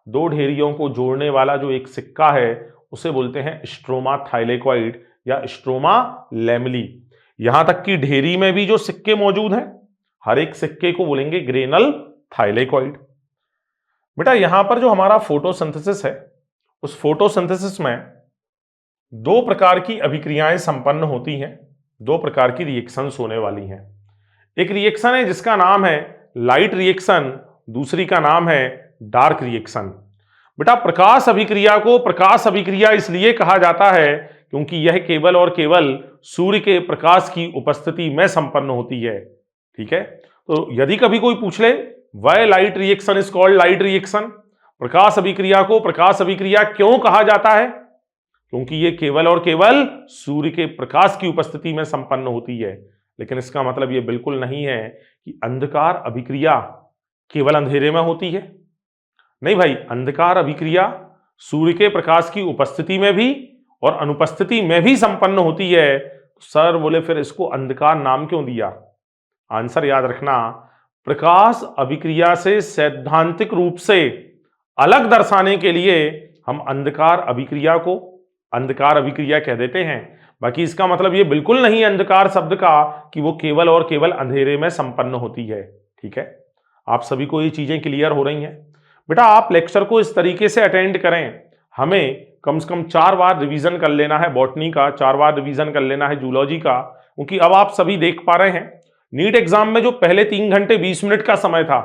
Speaker 1: दो ढेरियों को जोड़ने वाला जो एक सिक्का है उसे बोलते हैं स्ट्रोमा थाइलेक्वाइड या स्ट्रोमा लैमेली। यहां तक कि ढेरी में भी जो सिक्के मौजूद हैं, हर एक सिक्के को बोलेंगे ग्रेनल थाइलेक्वाइड। बेटा यहां पर जो हमारा फोटोसिंथेसिस है, उस फोटोसिंथेसिस में दो प्रकार की अभिक्रियाएं संपन्न होती हैं, दो प्रकार की रिएक्शंस होने वाली हैं। एक रिएक्शन है जिसका नाम है लाइट रिएक्शन, दूसरी का नाम है डार्क रिएक्शन। बेटा प्रकाश अभिक्रिया को प्रकाश अभिक्रिया इसलिए कहा जाता है क्योंकि यह केवल और केवल सूर्य के प्रकाश की उपस्थिति में संपन्न होती है। ठीक है, तो यदि कभी कोई पूछ ले why light reaction is called light reaction, प्रकाश अभिक्रिया को प्रकाश अभिक्रिया क्यों कहा जाता है, क्योंकि यह केवल और केवल सूर्य के प्रकाश की उपस्थिति में संपन्न होती है। लेकिन इसका मतलब यह बिल्कुल नहीं है कि अंधकार अभिक्रिया केवल अंधेरे में होती है। नहीं भाई, अंधकार अभिक्रिया सूर्य के प्रकाश की उपस्थिति में भी और अनुपस्थिति में भी संपन्न होती है। सर बोले फिर इसको अंधकार नाम क्यों दिया? आंसर याद रखना, प्रकाश अभिक्रिया से सैद्धांतिक रूप से अलग दर्शाने के लिए हम अंधकार अभिक्रिया को अंधकार अभिक्रिया कह देते हैं। बाकी इसका मतलब ये बिल्कुल नहीं अंधकार शब्द का कि वो केवल और केवल अंधेरे में संपन्न होती है। ठीक है, आप सभी को ये चीजें क्लियर हो रही हैं? बेटा आप लेक्चर को इस तरीके से अटेंड करें, हमें कम से कम 4 बार रिवीजन कर लेना है बॉटनी का, 4 बार रिवीजन कर लेना है जूलॉजी का, क्योंकि अब आप सभी देख पा रहे हैं नीट एग्जाम में जो पहले 3 घंटे 20 मिनट का समय था,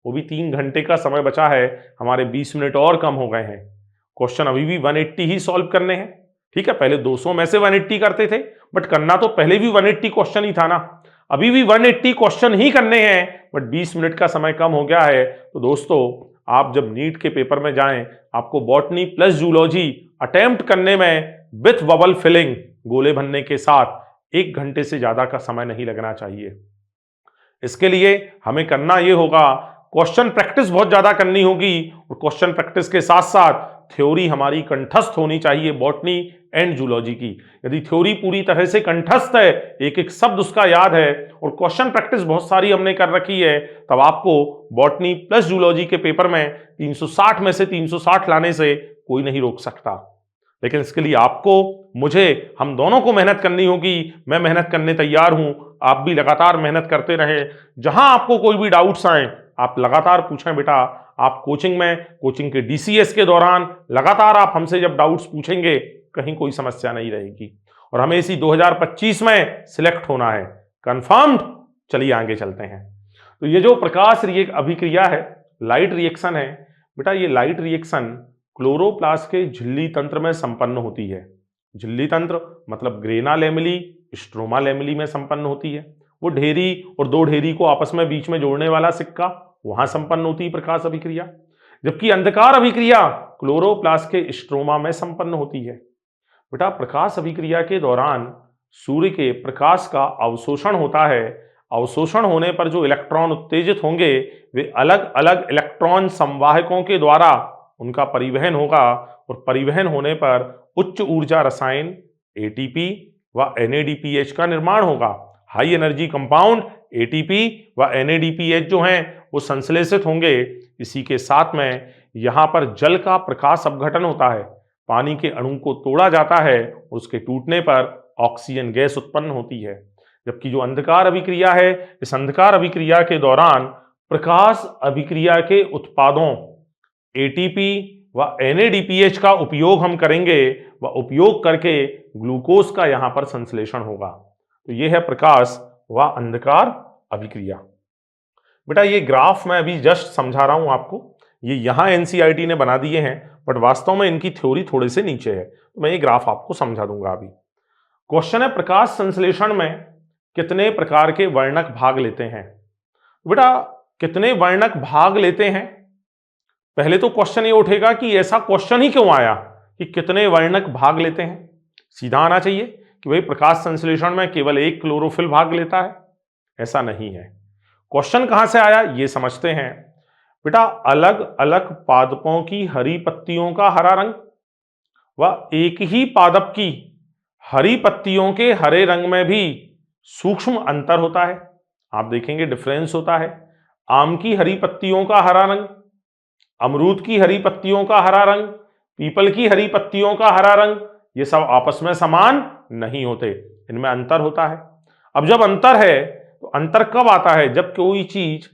Speaker 1: वो भी 3 घंटे का समय बचा है, हमारे 20 मिनट और कम हो गए हैं। क्वेश्चन अभी भी 180 ही सॉल्व करने हैं। ठीक है, पहले 200 में से 180 करते थे, बट करना तो पहले भी 180 क्वेश्चन ही था ना, अभी भी 180 क्वेश्चन ही करने हैं, बट 20 मिनट का समय कम हो गया है। तो दोस्तों आप जब नीट के पेपर में जाएं, आपको बॉटनी प्लस जूलॉजी अटेम्प्ट करने में विथ बबल फिलिंग, गोले भरने के साथ 1 घंटे से ज्यादा का समय नहीं लगना चाहिए। इसके लिए हमें करना यह होगा, क्वेश्चन प्रैक्टिस बहुत ज्यादा करनी होगी, और क्वेश्चन प्रैक्टिस के साथ साथ थ्योरी हमारी कंठस्थ होनी चाहिए बॉटनी एंड जूलॉजी की। यदि थ्योरी पूरी तरह से कंठस्थ है, एक एक शब्द उसका याद है, और क्वेश्चन प्रैक्टिस बहुत सारी हमने कर रखी है, तब आपको बॉटनी प्लस जूलॉजी के पेपर में 360 में से 360 लाने से कोई नहीं रोक सकता। लेकिन इसके लिए आपको, मुझे, हम दोनों को मेहनत करनी होगी। मैं मेहनत करने तैयार हूं, आप भी लगातार मेहनत करते रहें। जहां आपको कोई भी डाउट्स आए आप लगातार पूछें बेटा। आप कोचिंग में, कोचिंग के डीसीएस के दौरान लगातार आप हमसे जब डाउट्स पूछेंगे, कहीं कोई समस्या नहीं रहेगी, और हमें इसी 2025 में सिलेक्ट होना है, कंफर्म्ड। चलिए आगे चलते हैं। तो ये जो प्रकाश अभिक्रिया है, लाइट रिएक्शन है बेटा, ये लाइट रिएक्शन क्लोरोप्लास्ट के झिल्ली तंत्र में संपन्न होती है। झिल्ली तंत्र मतलब ग्रेना लेमिली, स्ट्रोमा लेमिली में संपन्न होती है। वो ढेरी और दो ढेरी को आपस में बीच में जोड़ने वाला सिक्का, वहां संपन्न होती है प्रकाश अभिक्रिया। जबकि अंधकार अभिक्रिया क्लोरोप्लास्ट के स्ट्रोमा में संपन्न होती है। बेटा प्रकाश अभिक्रिया के दौरान सूर्य के प्रकाश का अवशोषण होता है। अवशोषण होने पर जो इलेक्ट्रॉन उत्तेजित होंगे, वे अलग अलग इलेक्ट्रॉन संवाहकों के द्वारा उनका परिवहन होगा, और परिवहन होने पर उच्च ऊर्जा रसायन एटीपी व एनएडीपीएच का निर्माण होगा। हाई एनर्जी कंपाउंड एटीपी व एनएडीपीएच जो हैं वो संश्लेषित होंगे। इसी के साथ में यहाँ पर जल का प्रकाश अपघटन होता है, पानी के अणु को तोड़ा जाता है, और उसके टूटने पर ऑक्सीजन गैस उत्पन्न होती है। जबकि जो अंधकार अभिक्रिया है, इस अंधकार अभिक्रिया के दौरान प्रकाश अभिक्रिया के उत्पादों एटीपी व एनएडीपीएच का उपयोग हम करेंगे, व उपयोग करके ग्लूकोज का यहां पर संश्लेषण होगा। तो यह है प्रकाश व अंधकार अभिक्रिया। बेटा ये ग्राफ मैं अभी जस्ट समझा रहा हूं आपको, ये यहां एनसीईआरटी ने बना दिए हैं, बट वास्तव में इनकी थ्योरी थोड़े से नीचे है, तो मैं ये ग्राफ आपको समझा दूंगा अभी। क्वेश्चन है, प्रकाश संश्लेषण में कितने प्रकार के वर्णक भाग लेते हैं? बेटा कितने वर्णक भाग लेते हैं, पहले तो क्वेश्चन ये उठेगा कि ऐसा क्वेश्चन ही क्यों आया कि कितने वर्णक भाग लेते हैं। सीधा आना चाहिए कि भाई प्रकाश संश्लेषण में केवल एक क्लोरोफिल भाग लेता है, ऐसा नहीं है। क्वेश्चन कहां से आया ये समझते हैं। बेटा अलग अलग पादपों की हरी पत्तियों का हरा रंग व एक ही पादप की हरी पत्तियों के हरे रंग में भी सूक्ष्म अंतर होता है। आप देखेंगे डिफरेंस होता है। आम की हरी पत्तियों का हरा रंग, अमरूद की हरी पत्तियों का हरा रंग, पीपल की हरी पत्तियों का हरा रंग, ये सब आपस में समान नहीं होते, इनमें अंतर होता है। अब जब अंतर है तो अंतर कब आता है? जब कोई चीज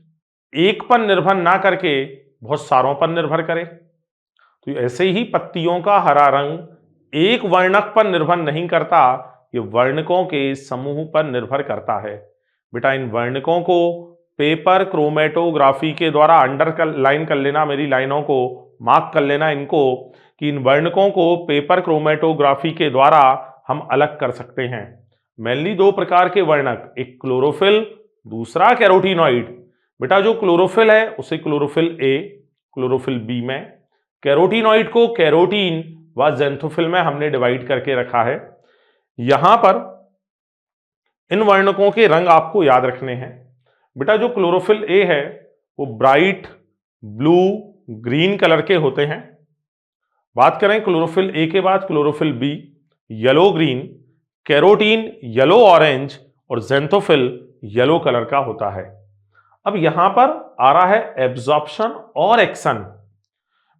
Speaker 1: एक पर निर्भर ना करके बहुत सारों पर निर्भर करे। तो ऐसे ही पत्तियों का हरा रंग एक वर्णक पर निर्भर नहीं करता, ये वर्णकों के समूह पर निर्भर करता है। बेटा इन वर्णकों को पेपर क्रोमेटोग्राफी के द्वारा अंडरलाइन कर लेना, मेरी लाइनों को मार्क कर लेना इनको, कि इन वर्णकों को पेपर क्रोमेटोग्राफी के द्वारा हम अलग कर सकते हैं। मेनली 2 प्रकार के वर्णक, एक क्लोरोफिल, दूसरा कैरोटीनॉइड। बेटा जो क्लोरोफिल है उसे क्लोरोफिल ए, क्लोरोफिल बी में, कैरोटीनॉइड को कैरोटीन व ज़ैंथोफिल में हमने डिवाइड करके रखा है। यहां पर इन वर्णकों के रंग आपको याद रखने हैं। बेटा जो क्लोरोफिल ए है वो ब्राइट ब्लू ग्रीन कलर के होते हैं। बात करें क्लोरोफिल ए के बाद chlorophyll b yellow green, carotene yellow orange और ज़ैंथोफिल येलो कलर का होता है। अब यहां पर आ रहा है एब्जॉर्प्शन और एक्शन।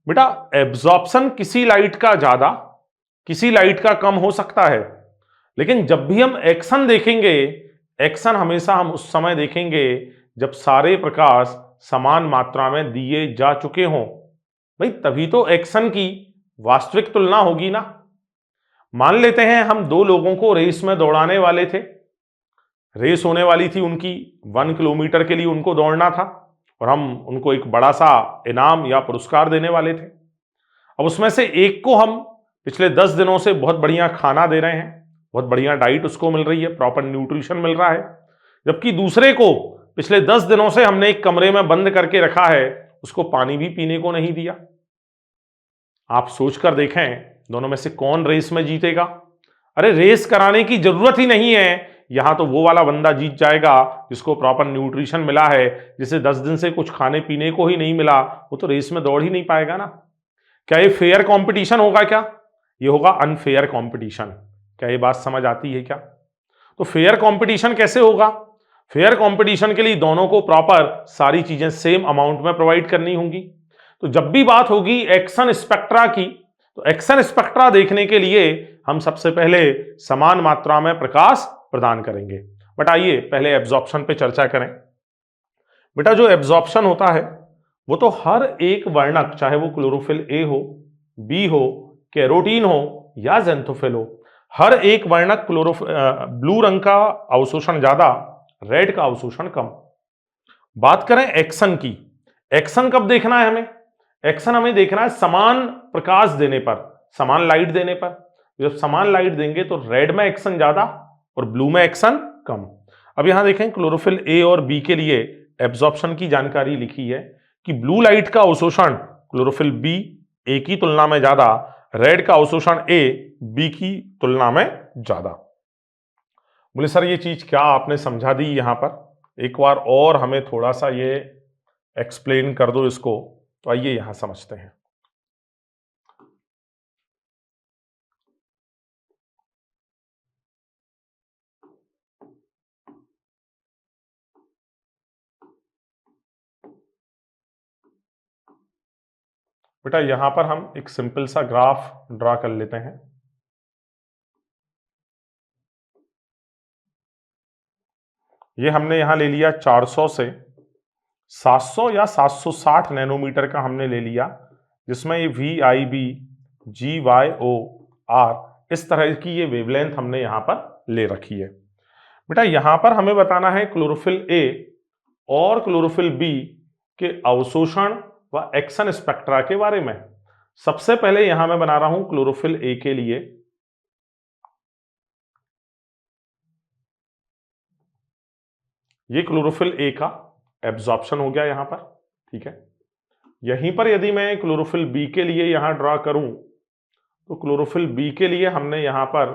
Speaker 1: बेटा एब्जॉर्प्शन किसी लाइट का ज्यादा, किसी लाइट का कम हो सकता है, लेकिन जब भी हम एक्शन देखेंगे, एक्शन हमेशा हम उस समय देखेंगे जब सारे प्रकाश समान मात्रा में दिए जा चुके हों। भाई तभी तो एक्शन की वास्तविक तुलना होगी ना। मान लेते हैं हम दो लोगों को रेस में दौड़ाने वाले थे, रेस होने वाली थी उनकी, 1 किलोमीटर के लिए उनको दौड़ना था और हम उनको एक बड़ा सा इनाम या पुरस्कार देने वाले थे। अब उसमें से एक को हम पिछले 10 दिनों से बहुत बढ़िया खाना दे रहे हैं, बहुत बढ़िया डाइट उसको मिल रही है, प्रॉपर न्यूट्रिशन मिल रहा है, जबकि दूसरे को पिछले 10 दिनों से हमने एक कमरे में बंद करके रखा है, उसको पानी भी पीने को नहीं दिया। आप सोचकर देखें दोनों में से कौन रेस में जीतेगा। अरे रेस कराने की जरूरत ही नहीं है, यहां तो वो वाला बंदा जीत जाएगा जिसको प्रॉपर न्यूट्रिशन मिला है, जिसे 10 दिन से कुछ खाने पीने को ही नहीं मिला, वो तो रेस में दौड़ ही नहीं पाएगा ना। क्या ये फेयर कंपटीशन होगा? क्या ये होगा अनफेयर कंपटीशन? क्या ये बात समझ आती है क्या? तो फेयर कंपटीशन कैसे होगा? फेयर कंपटीशन के लिए दोनों को प्रॉपर सारी चीजें सेम अमाउंट में प्रोवाइड करनी होंगी। तो जब भी बात होगी एक्शन स्पेक्ट्रा की, तो एक्शन स्पेक्ट्रा देखने के लिए हम सबसे पहले समान मात्रा में प्रकाश प्रदान करेंगे। बट आइए पहले एब्जॉर्प्शन पे चर्चा करें। बेटा जो एब्जॉर्प्शन होता है वो तो हर एक वर्णक, चाहे वो क्लोरोफिल ए हो, बी हो, कैरोटीन हो या ज़ैंथोफिल हो, हर एक वर्णक ब्लू रंग का अवशोषण ज्यादा, रेड का अवशोषण कम। बात करें एक्शन की, एक्शन कब देखना है हमें? एक्शन हमें देखना है समान प्रकाश देने पर, समान लाइट देने पर। जब समान लाइट देंगे तो रेड में एक्शन ज्यादा और ब्लू में एक्शन कम। अब यहां देखें क्लोरोफिल ए और बी के लिए एब्जॉर्प्शन की जानकारी लिखी है कि ब्लू लाइट का अवशोषण क्लोरोफिल बी ए की तुलना में ज्यादा, रेड का अवशोषण ए बी की तुलना में ज्यादा। बोले सर ये चीज क्या आपने समझा दी यहां पर, एक बार और हमें थोड़ा सा ये एक्सप्लेन कर दो इसको। तो आइए यहां समझते हैं। बेटा यहां पर हम एक सिंपल सा ग्राफ ड्रा कर लेते हैं। ये हमने यहां ले लिया 400 से 700 या 760 नैनोमीटर का हमने ले लिया, जिसमें ये VIB GYOR इस तरह की ये वेवलेंथ हमने यहां पर ले रखी है। बेटा यहां पर हमें बताना है क्लोरोफिल ए और क्लोरोफिल बी के अवशोषण व एक्शन स्पेक्ट्रा के बारे में। सबसे पहले यहां मैं बना रहा हूं क्लोरोफिल ए के लिए। ये क्लोरोफिल ए का एब्जॉर्प्शन हो गया यहां पर, ठीक है। यहीं पर यदि मैं क्लोरोफिल बी के लिए यहां ड्रा करूं तो क्लोरोफिल बी के लिए हमने यहां पर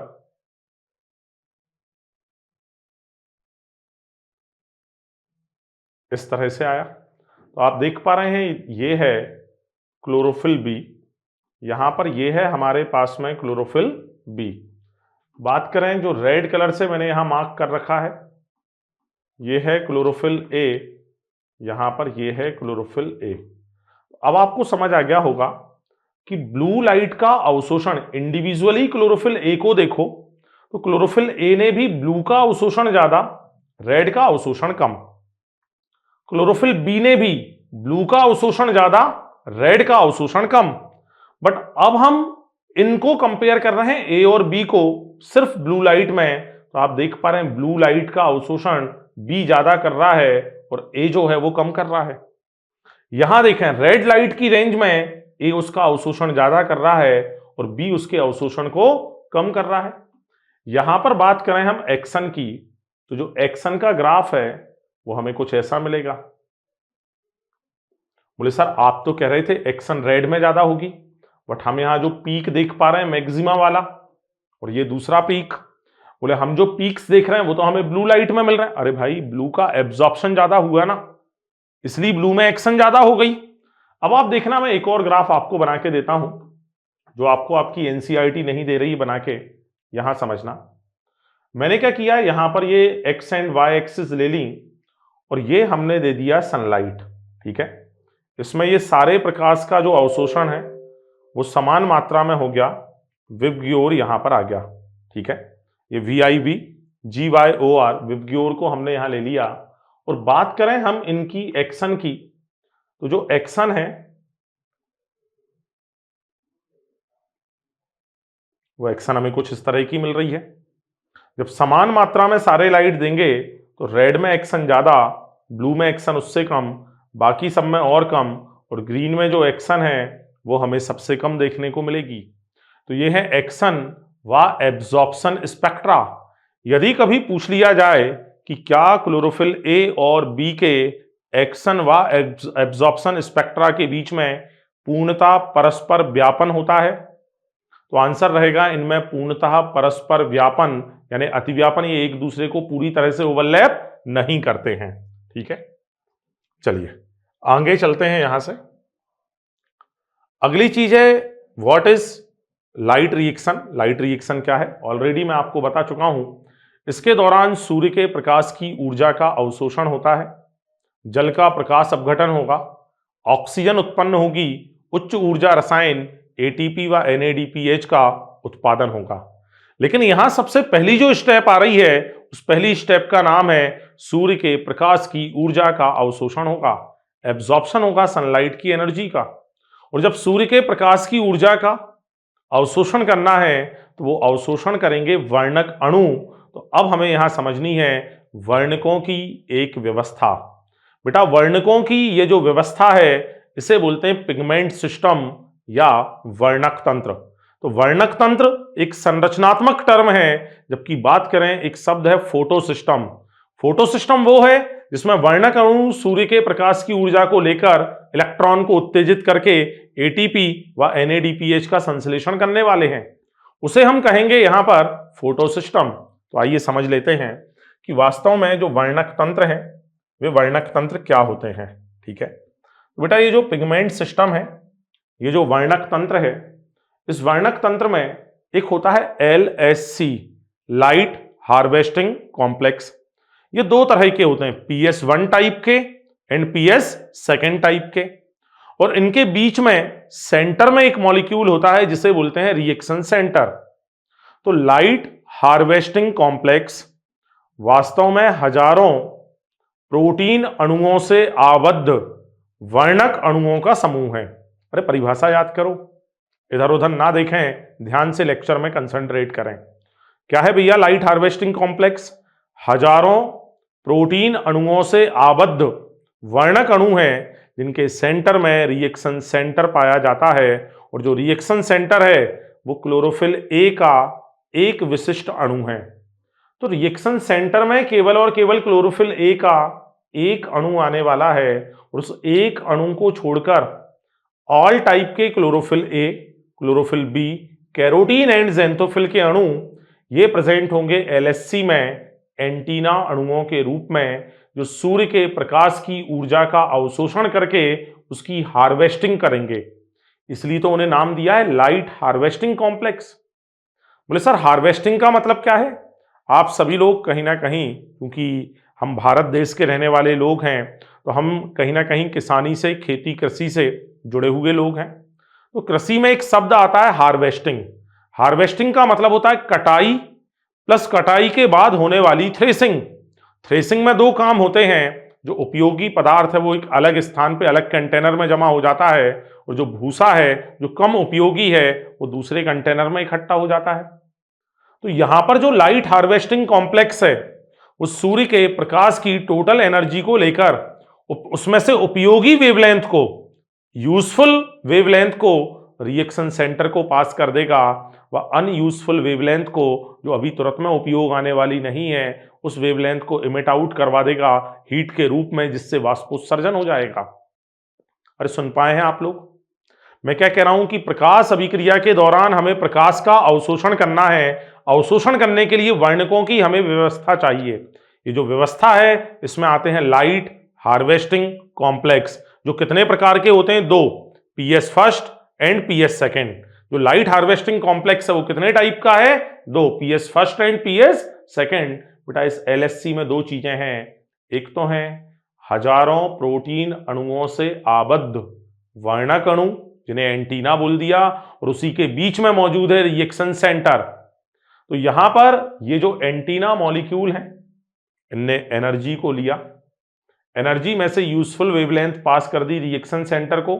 Speaker 1: इस तरह से आया। तो आप देख पा रहे हैं ये है क्लोरोफिल बी, यहां पर ये है हमारे पास में क्लोरोफिल बी। बात करें जो रेड कलर से मैंने यहां मार्क कर रखा है, ये है क्लोरोफिल ए, यहां पर ये है क्लोरोफिल ए। अब आपको समझ आ गया होगा कि ब्लू लाइट का अवशोषण इंडिविजुअली क्लोरोफिल ए को देखो तो क्लोरोफिल ए ने भी ब्लू का अवशोषण ज्यादा, रेड का अवशोषण कम। क्लोरोफिल बी ने भी ब्लू का अवशोषण ज्यादा, रेड का अवशोषण कम। बट अब हम इनको कंपेयर कर रहे हैं ए और बी को सिर्फ ब्लू लाइट में, तो आप देख पा रहे हैं ब्लू लाइट का अवशोषण बी ज्यादा कर रहा है और ए जो है वो कम कर रहा है। यहां देखें रेड लाइट की रेंज में ए उसका अवशोषण ज्यादा कर रहा है और बी उसके अवशोषण को कम कर रहा है। यहां पर बात करें हम एक्शन की, तो जो एक्शन का ग्राफ है वो हमें कुछ ऐसा मिलेगा। बोले सर आप तो कह रहे थे एक्शन रेड में ज्यादा होगी, बट हम यहां जो पीक देख पा रहे हैं मैक्सिमा वाला, और ये दूसरा पीक, बोले हम जो पीक्स देख रहे हैं वो तो हमें ब्लू लाइट में मिल रहे हैं। अरे भाई ब्लू का एब्जॉर्प्शन ज्यादा हुआ ना, इसलिए ब्लू में एक्शन ज्यादा हो गई। अब आप देखना मैं एक और ग्राफ आपको बना के देता हूं जो आपको आपकी एनसीईआरटी नहीं दे रही बना के, यहां समझना। मैंने क्या किया, यहां पर ये एक्स एंड वाई एक्सिस ले ली और ये हमने दे दिया सनलाइट, ठीक है। इसमें ये सारे प्रकाश का जो अवशोषण है वो समान मात्रा में हो गया, विबग्योर यहां पर आ गया, ठीक है। ये VIB GYOR विबग्योर को हमने यहां ले लिया। और बात करें हम इनकी एक्शन की, तो जो एक्शन है वो एक्शन हमें कुछ इस तरह की मिल रही है। जब समान मात्रा में सारे लाइट देंगे तो रेड में एक्शन ज़्यादा, ब्लू में एक्शन उससे कम, बाकी सब में और कम, और ग्रीन में जो एक्शन है वो हमें सबसे कम देखने को मिलेगी। तो ये है एक्शन व एब्जॉर्प्शन स्पेक्ट्रा। यदि कभी पूछ लिया जाए कि क्या क्लोरोफिल ए और बी के एक्शन व एब्जॉर्प्शन स्पेक्ट्रा के बीच में पूर्णतः परस्पर व्यापन होता है, तो आंसर रहेगा इनमें पूर्णतः परस्पर व्यापन यानी अतिव्यापन, ये एक दूसरे को पूरी तरह से ओवरलैप नहीं करते हैं। ठीक है, चलिए आगे चलते हैं यहां से। अगली चीज है what is light reaction. Light reaction क्या है, ऑलरेडी मैं आपको बता चुका हूं। इसके दौरान सूर्य के प्रकाश की ऊर्जा का अवशोषण होता है, जल का प्रकाश अपघटन होगा, ऑक्सीजन उत्पन्न होगी, उच्च ऊर्जा रसायन एटीपी व एनएडीपीएच का उत्पादन होगा। लेकिन यहां सबसे पहली जो स्टेप आ रही है उस पहली स्टेप का नाम है सूर्य के प्रकाश की ऊर्जा का अवशोषण होगा, एब्जॉर्प्शन होगा सनलाइट की एनर्जी का। और जब सूर्य के प्रकाश की ऊर्जा का अवशोषण करना है तो वो अवशोषण करेंगे वर्णक अणु। तो अब हमें यहां समझनी है वर्णकों की एक व्यवस्था। बेटा वर्णकों की ये जो व्यवस्था है इसे बोलते हैं पिगमेंट सिस्टम या वर्णक तंत्र। तो वर्णक तंत्र एक संरचनात्मक टर्म है, जबकि बात करें एक शब्द है फोटो सिस्टम। फोटो सिस्टम वो है जिसमें वर्णक अणु सूर्य के प्रकाश की ऊर्जा को लेकर इलेक्ट्रॉन को उत्तेजित करके एटीपी व एनएडीपीएच का संश्लेषण करने वाले हैं, उसे हम कहेंगे यहां पर फोटो सिस्टम। तो आइए समझ लेते हैं कि वास्तव में जो वर्णक तंत्र है वे वर्णक तंत्र क्या होते हैं। ठीक है, तो बेटा ये जो पिगमेंट सिस्टम है, ये जो वर्णक तंत्र है, इस वर्णक तंत्र में एक होता है LHC लाइट हार्वेस्टिंग कॉम्प्लेक्स। ये दो तरह के होते हैं, PS1 टाइप के एंड PS2 टाइप के। और इनके बीच में सेंटर में एक मॉलिक्यूल होता है जिसे बोलते हैं रिएक्शन सेंटर। तो लाइट हार्वेस्टिंग कॉम्प्लेक्स वास्तव में हजारों प्रोटीन अणुओं से आबद्ध वर्णक अणुओं का समूह है। अरे परिभाषा याद करो, इधर उधर ना देखें, ध्यान से लेक्चर में कंसंट्रेट करें। क्या है भैया लाइट हार्वेस्टिंग कॉम्प्लेक्स? हजारों प्रोटीन अणुओं से आबद्ध वर्णक अणु हैं जिनके सेंटर में रिएक्शन सेंटर पाया जाता है। और जो रिएक्शन सेंटर है वो क्लोरोफिल ए का एक विशिष्ट अणु है। तो रिएक्शन सेंटर में केवल और केवल क्लोरोफिल ए का एक अणु आने वाला है, और उस एक अणु को छोड़कर ऑल टाइप के chlorophyll a, chlorophyll b, carotene and xanthophyll के अणु ये प्रेजेंट होंगे LHC में एंटीना अणुओं के रूप में, जो सूर्य के प्रकाश की ऊर्जा का अवशोषण करके उसकी हार्वेस्टिंग करेंगे। इसलिए तो उन्हें नाम दिया है लाइट हार्वेस्टिंग कॉम्प्लेक्स। बोले सर हार्वेस्टिंग का मतलब क्या है? आप सभी लोग कहीं ना कहीं, क्योंकि हम भारत देश के रहने वाले लोग हैं, तो हम कहीं ना कहीं किसानी से, खेती कृषि से जुड़े हुए लोग हैं। तो कृषि में एक शब्द आता है हार्वेस्टिंग। हार्वेस्टिंग का मतलब होता है कटाई प्लस कटाई के बाद होने वाली थ्रेसिंग। थ्रेसिंग में दो काम होते हैं, जो उपयोगी पदार्थ है वो एक अलग स्थान पे अलग कंटेनर में जमा हो जाता है, और जो भूसा है जो कम उपयोगी है वो दूसरे कंटेनर में इकट्ठा हो जाता है। तो यहां पर जो लाइट हार्वेस्टिंग कॉम्प्लेक्स है वो सूर्य के प्रकाश की टोटल एनर्जी को लेकर उसमें से उपयोगी वेवलेंथ को, यूजफुल वेवलेंथ को रिएक्शन सेंटर को पास कर देगा, व अनयूजफुल वेवलेंथ को, जो अभी तुरंत में उपयोग आने वाली नहीं है, उस वेवलेंथ को इमिट आउट करवा देगा हीट के रूप में, जिससे वाष्पोत्सर्जन हो जाएगा। अरे सुन पाए हैं आप लोग? मैं क्या कह रहा हूं कि प्रकाश अभिक्रिया के दौरान हमें प्रकाश का अवशोषण करना है। अवशोषण करने के लिए वर्णकों की हमें व्यवस्था चाहिए। ये जो व्यवस्था है इसमें आते हैं लाइट हार्वेस्टिंग कॉम्प्लेक्स, जो कितने प्रकार के होते हैं? दो, PS1 एंड PS2। जो लाइट हार्वेस्टिंग कॉम्प्लेक्स है वो कितने टाइप का है? दो, PS1 एंड PS2। बेटा इस LHC में दो चीजें हैं, एक तो है हजारों प्रोटीन अणुओं से आबद्ध वर्णक अणु जिन्हें एंटीना बोल दिया, और उसी के बीच में मौजूद है रिएक्शन सेंटर। तो यहां पर ये जो एंटीना मॉलिक्यूल हैं इनने एनर्जी को लिया, एनर्जी में से यूजफुल वेवलेंथ पास कर दी रिएक्शन सेंटर को,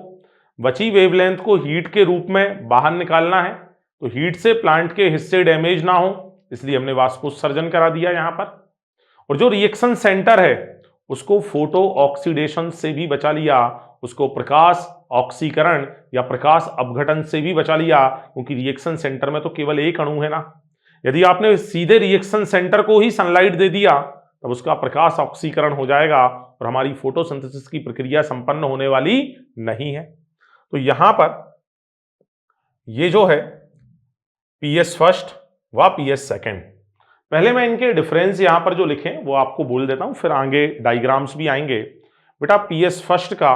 Speaker 1: बची वेवलेंथ को हीट के रूप में बाहर निकालना है। तो हीट से प्लांट के हिस्से डैमेज ना हो, इसलिए हमने वाष्पोत्सर्जन करा दिया यहां पर। और जो रिएक्शन सेंटर है उसको फोटो ऑक्सीडेशन से भी बचा लिया, उसको प्रकाश ऑक्सीकरण या प्रकाश अपघटन से भी बचा लिया, क्योंकि रिएक्शन सेंटर में तो केवल एक अणु है ना। यदि आपने सीधे रिएक्शन सेंटर को ही सनलाइट दे दिया तब उसका प्रकाश ऑक्सीकरण हो जाएगा और हमारी फोटोसिंथेसिस की प्रक्रिया संपन्न होने वाली नहीं है। तो यहां पर ये जो है पीएस फर्स्ट व पीएस सेकेंड, पहले मैं इनके डिफरेंस यहां पर जो लिखे वो आपको बोल देता हूं, फिर आगे डायग्राम्स भी आएंगे। बेटा पीएस फर्स्ट का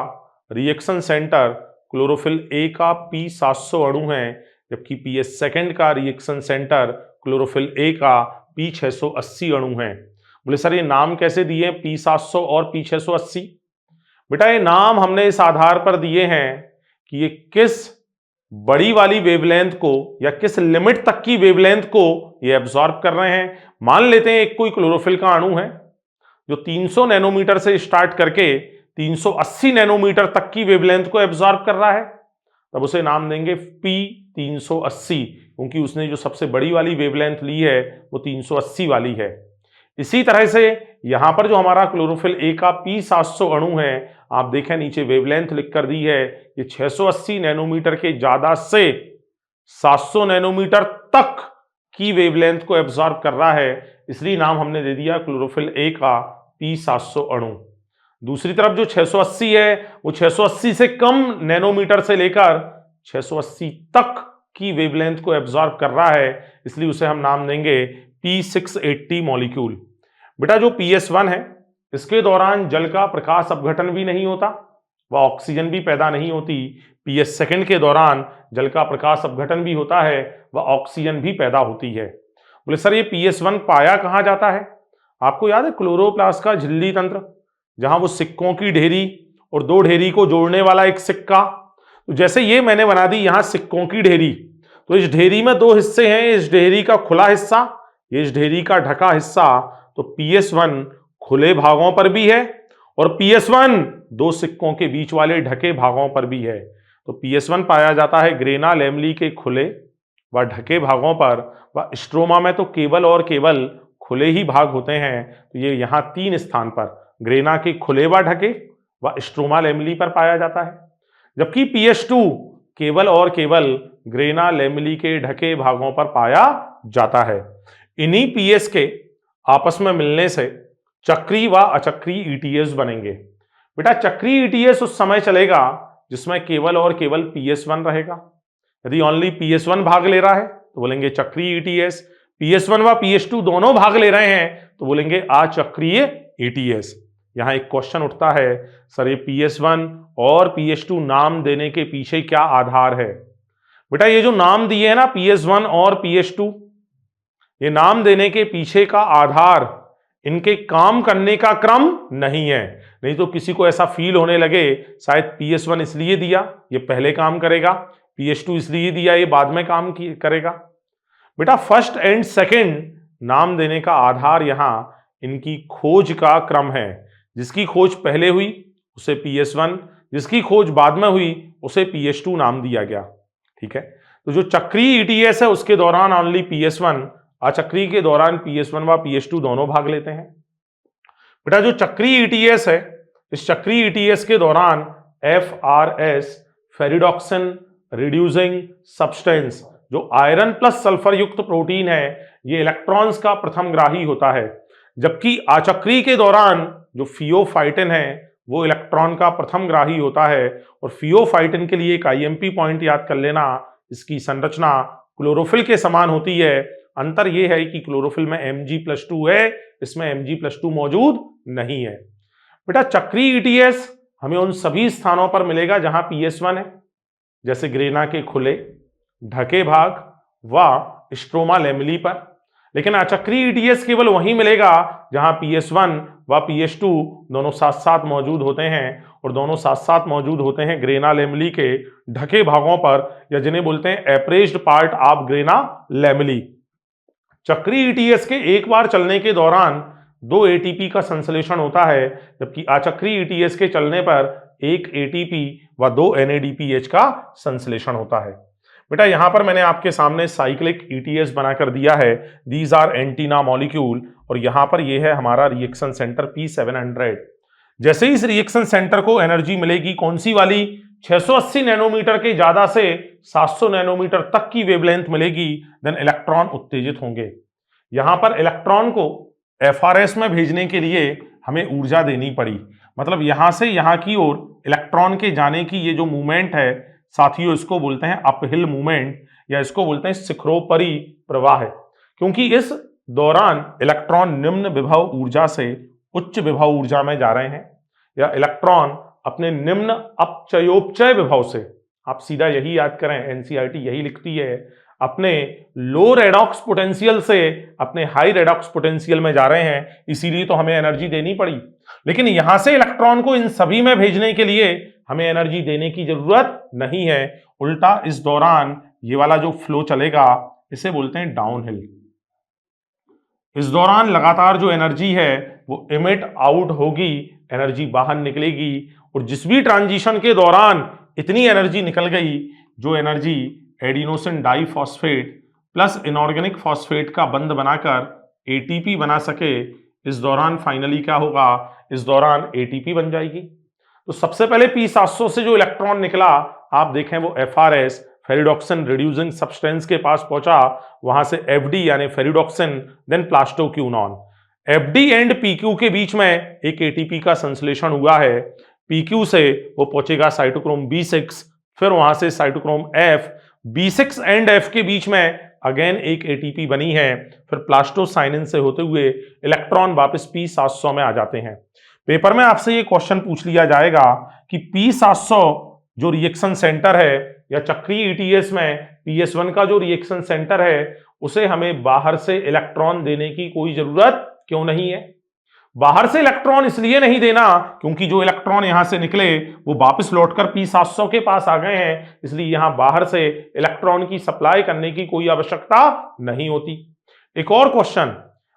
Speaker 1: रिएक्शन सेंटर क्लोरोफिल ए का P700 अणु है, जबकि पीएस सेकेंड का रिएक्शन सेंटर क्लोरोफिल ए का P680 अणु है। बोले सर ये नाम कैसे दिए P700 और P680? बेटा ये नाम हमने इस आधार पर दिए हैं कि ये किस बड़ी वाली वेवलेंथ को या किस लिमिट तक की वेवलेंथ को ये एब्जॉर्ब कर रहे हैं। मान लेते हैं एक कोई क्लोरोफिल का अणु है जो 300 नैनोमीटर से स्टार्ट करके 380 नैनोमीटर तक की वेवलेंथ को एब्जॉर्ब कर रहा है, तब उसे नाम देंगे P380, क्योंकि उसने जो सबसे बड़ी वाली वेवलेंथ ली है वो 380 वाली है। इसी तरह से यहां पर जो हमारा क्लोरोफिल ए का P700 अणु है, आप देखें नीचे वेवलेंथ लिख कर दी है, ये 680 नैनोमीटर के ज्यादा से 700 नैनोमीटर तक की वेवलेंथ को एब्जॉर्ब कर रहा है, इसलिए नाम हमने दे दिया क्लोरोफिल ए का P700 अणु। दूसरी तरफ जो 680 है वो 680 से कम नैनोमीटर से लेकर 680 तक की वेवलेंथ को एब्जॉर्ब कर रहा है, इसलिए उसे हम नाम देंगे P680 मॉलिक्यूल। बेटा जो PS1 है इसके दौरान जल का प्रकाश अपघटन भी नहीं होता व ऑक्सीजन भी पैदा नहीं होती। PS सेकेंड के दौरान जल का प्रकाश अपघटन भी होता है व ऑक्सीजन भी पैदा होती है। बोले सर ये PS1 पाया कहाँ जाता है? आपको याद है क्लोरोप्लास्ट का झिल्ली तंत्र, जहां वो सिक्कों की ढेरी और दो ढेरी को जोड़ने वाला एक सिक्का। तो जैसे ये मैंने बना दी यहां सिक्कों की ढेरी, तो इस ढेरी में दो हिस्से हैं, इस ढेरी का खुला हिस्सा, ये इस ढेरी का ढका हिस्सा। तो PS1 खुले भागों पर भी है और PS1 दो सिक्कों के बीच वाले ढके भागों पर भी है। तो PS1 पाया जाता है ग्रेना लैमली के खुले व ढके भागों पर, व स्ट्रोमा में तो केवल और केवल खुले ही भाग होते हैं। तो ये यहाँ 3 स्थान पर ग्रेना के खुले व ढके व स्ट्रोमा लैमली पर पाया जाता है, जबकि PS2 केवल और केवल ग्रेना लैमली के ढके भागों पर पाया जाता है। इन्हीं PS के आपस में मिलने से चक्री व अचक्री ETS बनेंगे। बेटा चक्री ETS उस समय चलेगा जिसमें केवल और केवल PS1 रहेगा। यदि ओनली PS1 भाग ले रहा है तो बोलेंगे चक्री ETS, PS1 व PS2 दोनों भाग ले रहे हैं तो बोलेंगे अचक्रीय ETS। यहां एक क्वेश्चन उठता है, सर ये PS1 और PS2 नाम देने के पीछे क्या आधार है? बेटा ये जो नाम दिए हैं ना PS1 और PS2, ये नाम देने के पीछे का आधार इनके काम करने का क्रम नहीं है। नहीं तो किसी को ऐसा फील होने लगे शायद PS1 इसलिए दिया ये पहले काम करेगा, PS2 इसलिए दिया ये बाद में काम करेगा। बेटा फर्स्ट एंड सेकंड नाम देने का आधार यहां इनकी खोज का क्रम है। जिसकी खोज पहले हुई उसे PS1, जिसकी खोज बाद में हुई उसे PS2 नाम दिया गया। ठीक है, तो जो चक्रीय ETS है उसके दौरान ओनली PS1, अचक्रीय के दौरान PS1 व PS2 दोनों भाग लेते हैं। बेटा जो चक्रीय ETS है, इस चक्रीय ETS के दौरान FRS फेरिडॉक्सिन रिड्यूसिंग सब्सटेंस, जो आयरन प्लस सल्फर युक्त प्रोटीन है, ये इलेक्ट्रॉन्स का प्रथम ग्राही होता है, जबकि अचक्रीय के दौरान जो फियोफाइटिन है वो इलेक्ट्रॉन का प्रथम ग्राही होता है। और फियोफाइटिन के लिए एक IMP पॉइंट याद कर लेना, इसकी संरचना क्लोरोफिल के समान होती है। अंतर यह है कि क्लोरोफिल में Mg+2 है, इसमें Mg+2 मौजूद नहीं है। बेटा चक्रीय ETS हमें उन सभी स्थानों पर मिलेगा जहां PS1 है, जैसे ग्रेना के खुले ढके भाग व स्ट्रोमा लैमेली पर। लेकिन अचक्रीय ETS केवल वहीं मिलेगा जहां PS1 व PS2 दोनों साथ साथ मौजूद होते हैं, और दोनों साथ साथ मौजूद होते हैं ग्रेना लैमेली के ढके भागों पर, या जिन्हें बोलते हैं एप्रेज्ड पार्ट ऑफ ग्रेना लैमेली। चक्रीय ETS के एक बार चलने के दौरान 2 ATP का संश्लेषण होता है, जबकि अचक्रीय ETS के चलने पर 1 ATP व 2 NADPH का संश्लेषण होता है। बेटा यहां पर मैंने आपके सामने साइक्लिक ईटीएस बनाकर दिया है, दीज आर एंटीना मॉलिक्यूल, और यहां पर ये है हमारा रिएक्शन सेंटर P700। जैसे ही इस रिएक्शन सेंटर को एनर्जी मिलेगी, कौन सी वाली, 680 नैनोमीटर के ज्यादा से 700 नैनोमीटर तक की वेवलेंथ मिलेगी, देन इलेक्ट्रॉन उत्तेजित होंगे। यहां पर इलेक्ट्रॉन को एफआरएस में भेजने के लिए हमें ऊर्जा देनी पड़ी, मतलब यहां से यहां की ओर इलेक्ट्रॉन के जाने की ये जो मूवमेंट है साथियों, इसको बोलते हैं अपहिल मूवमेंट, या इसको बोलते हैं शिखरोपरि प्रवाह, क्योंकि इस दौरान इलेक्ट्रॉन निम्न विभव ऊर्जा से उच्च विभव ऊर्जा में जा रहे हैं, या इलेक्ट्रॉन अपने निम्न अपचयोपचय विभव से, आप सीधा यही याद करें, एनसीईआरटी यही लिखती है, अपने लो रेडॉक्स पोटेंशियल से अपने हाई रेडॉक्स पोटेंशियल में जा रहे हैं, इसीलिए तो हमें एनर्जी देनी पड़ी। लेकिन यहां से इलेक्ट्रॉन को इन सभी में भेजने के लिए हमें एनर्जी देने की जरूरत नहीं है, उल्टा इस दौरान ये वाला जो फ्लो चलेगा इसे बोलते हैं डाउनहिल। इस दौरान लगातार जो एनर्जी है वो इमिट आउट होगी, एनर्जी बाहर निकलेगी, और जिस भी ट्रांजिशन के दौरान इतनी एनर्जी निकल गई, जो energy adenosine diphosphate plus inorganic phosphate का बंध बनाकर एटीपी बना सके, इस दौरान फाइनली क्या होगा, इस दौरान एटीपी बन जाएगी। तो सबसे पहले P700 से जो इलेक्ट्रॉन निकला, आप देखें वो एफआरएस फेरिडॉक्सिन रिड्यूसिंग सब्सटेंस के पास पहुंचा, वहां से एफडी यानी ferredoxin, then plastoquinone. FD and PQ के बीच में एक एटीपी का संश्लेषण हुआ है, पीक्यू से वो पहुंचेगा साइटोक्रोम B6, फिर वहां से cytochrome F, B6 and F के बीच में अगेन एक एटीपी बनी है, फिर प्लास्टोसाइनिन से होते हुए इलेक्ट्रॉन वापस P700 में आ जाते हैं। पेपर में आपसे ये क्वेश्चन पूछ लिया जाएगा कि P700 जो रिएक्शन सेंटर है, या चक्रीय ईटीएस में PS1 का जो रिएक्शन सेंटर है, उसे हमें बाहर से इलेक्ट्रॉन देने की कोई जरूरत क्यों नहीं है। बाहर से इलेक्ट्रॉन इसलिए नहीं देना क्योंकि जो इलेक्ट्रॉन यहां से निकले वो वापस लौटकर P700 के पास आ गए हैं, इसलिए यहां बाहर से इलेक्ट्रॉन की सप्लाई करने की कोई आवश्यकता नहीं होती। एक और क्वेश्चन,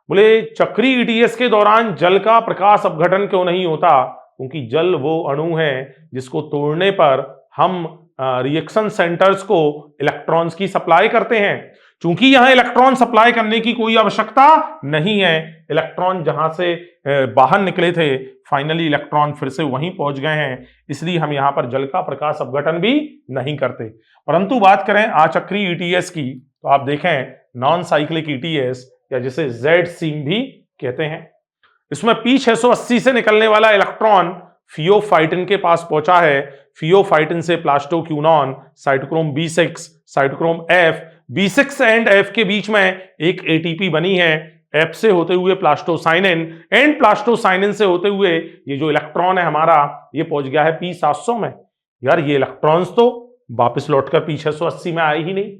Speaker 1: बोले चक्रीय ईटीएस के दौरान जल का प्रकाश अपघटन क्यों नहीं होता, क्योंकि जल वो अणु है जिसको तोड़ने पर हम रिएक्शन सेंटर्स को इलेक्ट्रॉन्स की सप्लाई करते हैं। चूंकि यहां इलेक्ट्रॉन सप्लाई करने की कोई आवश्यकता नहीं है, इलेक्ट्रॉन जहां से बाहर निकले थे फाइनली इलेक्ट्रॉन फिर से वहीं पहुंच गए हैं, इसलिए हम यहां पर जल का प्रकाश अपघटन भी नहीं करते। परंतु बात करें अचक्रीय ईटीएस की, तो आप देखें नॉन साइक्लिक ईटीएस, या जिसे जेड सीम भी कहते हैं, इसमें P680 से निकलने वाला इलेक्ट्रॉन फियोफाइटिन के पास पहुंचा है, फियोफाइटिन से plastoquinone, cytochrome B6, cytochrome F, B6 and F के बीच में एक एटीपी बनी है, F से होते हुए प्लास्टोसाइनिन, एंड प्लास्टोसाइनिन से होते हुए ये जो इलेक्ट्रॉन है हमारा, ये पहुंच गया है P700 में। यार ये इलेक्ट्रॉन्स तो वापस लौटकर P680 में आए ही नहीं।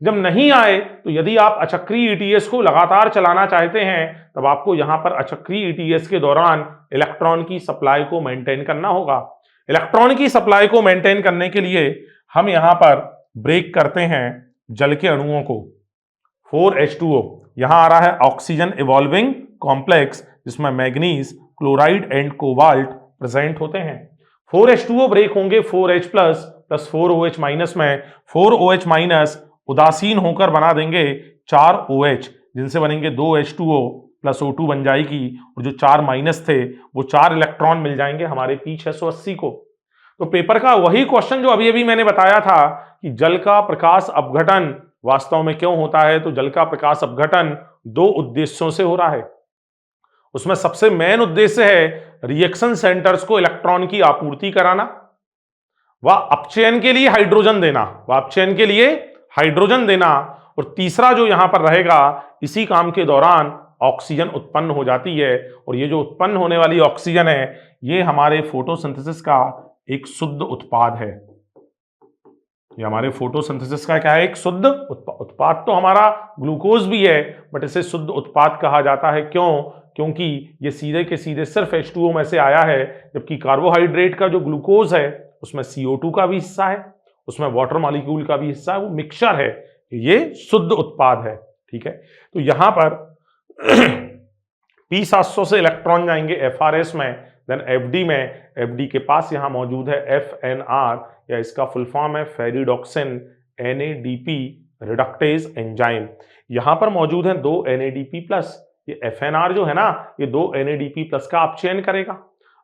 Speaker 1: जब नहीं आए तो यदि आप अचक्रीय ईटीएस को लगातार चलाना चाहते हैं, तब आपको यहां पर अचक्रीय ईटीएस के दौरान इलेक्ट्रॉन की सप्लाई को मेंटेन करना होगा। इलेक्ट्रॉन की सप्लाई को मेंटेन करने के लिए हम यहां पर ब्रेक करते हैं जल के अणुओं को। 4H2O, यहां आ रहा है ऑक्सीजन इवॉल्विंग कॉम्प्लेक्स, जिसमें manganese, chloride and cobalt present होते हैं। 4H2O ब्रेक होंगे 4H प्लस 4OH माइनस में, 4OH माइनस उदासीन होकर बना देंगे 4OH, जिनसे बनेंगे 2H2O प्लस O2 बन जाएगी, और जो 4 माइनस थे वो 4 इलेक्ट्रॉन मिल जाएंगे हमारे P680 को। तो पेपर का वही क्वेश्चन जो अभी अभी मैंने बताया था कि जल का प्रकाश अपघटन वास्तव में क्यों होता है, तो जल का प्रकाश अपघटन 2 उद्देश्यों से हो रहा है। उसमें सबसे मेन उद्देश्य है रिएक्शन सेंटर्स को इलेक्ट्रॉन की आपूर्ति कराना, व अपचयन के लिए हाइड्रोजन देना, और तीसरा जो यहां पर रहेगा, इसी काम के दौरान ऑक्सीजन उत्पन्न हो जाती है, और ये जो उत्पन्न होने वाली ऑक्सीजन है ये हमारे फोटोसिंथेसिस का एक शुद्ध उत्पाद है। ये हमारे फोटोसिंथेसिस का क्या है, एक शुद्ध उत्पाद। तो हमारा ग्लूकोज भी है, बट इसे शुद्ध उत्पाद कहा जाता है। क्यों? क्योंकि ये सीधे के सीधे सिर्फ H2O में से आया है, जबकि कार्बोहाइड्रेट का जो ग्लूकोज है उसमें CO2 का भी हिस्सा है, उसमें वाटर मॉलिक्यूल का भी हिस्सा है, वो मिक्सचर है, ये शुद्ध उत्पाद है। ठीक है, तो यहां पर P700 से इलेक्ट्रॉन जाएंगे FRS में, देन FD में, FD के पास यहां मौजूद है FNR, या इसका फुल फॉर्म है फेरिडॉक्सिन NADP रिडक्टेज एंजाइम। यहां पर मौजूद है 2 NADP प्लस। ये FNR जो है ना, ये 2 NADP प्लस का अपचयन करेगा।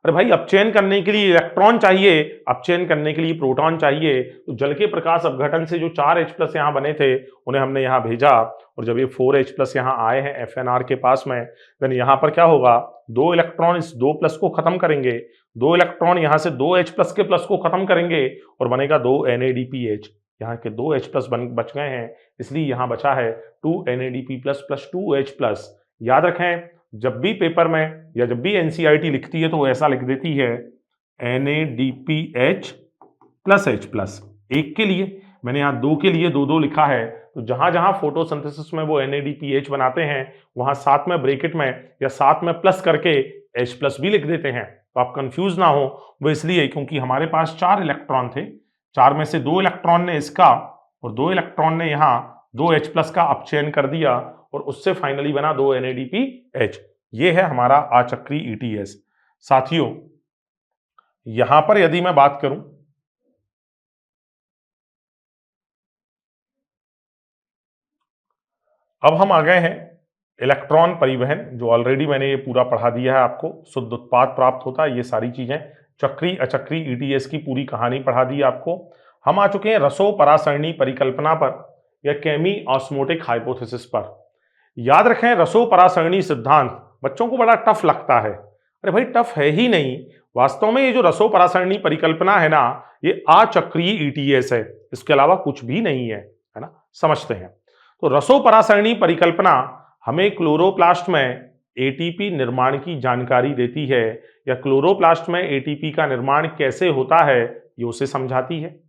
Speaker 1: अरे भाई, अपचयन करने के लिए इलेक्ट्रॉन चाहिए, अपचयन करने के लिए प्रोटॉन चाहिए। तो जल के प्रकाश अपघटन से जो 4 H प्लस यहाँ बने थे, उन्हें हमने यहाँ भेजा, और जब ये 4 H प्लस यहाँ आए हैं FNR के पास में, देन यहाँ पर क्या होगा, 2 इलेक्ट्रॉन इस 2 प्लस को खत्म करेंगे, 2 इलेक्ट्रॉन यहाँ से 2 H प्लस के प्लस को खत्म करेंगे, और बनेगा 2 NADPH। यहाँ के 2 H प्लस बच गए हैं, इसलिए यहाँ बचा है 2 NADP plus plus 2 H plus. याद रखें, जब भी पेपर में या जब भी NCERT लिखती है तो वो ऐसा लिख देती है NADPH प्लस H प्लस। एक के लिए मैंने यहाँ 2 के लिए 2 लिखा है, तो जहां जहां फोटोसिंथेसिस में वो NADPH बनाते हैं, वहां साथ में ब्रैकेट में या साथ में प्लस करके H प्लस भी लिख देते हैं। तो आप कंफ्यूज ना हो, वो इसलिए क्योंकि हमारे पास 4 इलेक्ट्रॉन थे, 4 में से 2 इलेक्ट्रॉन ने इसका और 2 इलेक्ट्रॉन ने यहाँ 2 H प्लस का अपचयन कर दिया, और उससे फाइनली बना 2 NADPH। ये है हमारा आचक्री ETS। साथियों, यहां पर यदि मैं बात करूं, अब हम आ गए हैं इलेक्ट्रॉन परिवहन, जो ऑलरेडी मैंने ये पूरा पढ़ा दिया है आपको। शुद्ध उत्पाद प्राप्त होता है, ये सारी चीजें चक्री अचक्री ETS की पूरी कहानी पढ़ा दी आपको। हम आ चुके हैं रसो परासरणी परिकल्पना पर या केमी ऑस्मोटिक हाइपोथेसिस पर। याद रखें, रसो परासरणी सिद्धांत बच्चों को बड़ा टफ लगता है। अरे भाई, टफ है ही नहीं। वास्तव में ये जो रसो परासरणी परिकल्पना है ना, ये अचक्रीय ETS है, इसके अलावा कुछ भी नहीं है ना। समझते हैं। तो रसो परासरणी परिकल्पना हमें क्लोरोप्लास्ट में ATP निर्माण की जानकारी देती है, या क्लोरोप्लास्ट में ATP का निर्माण कैसे होता है ये उसे समझाती है।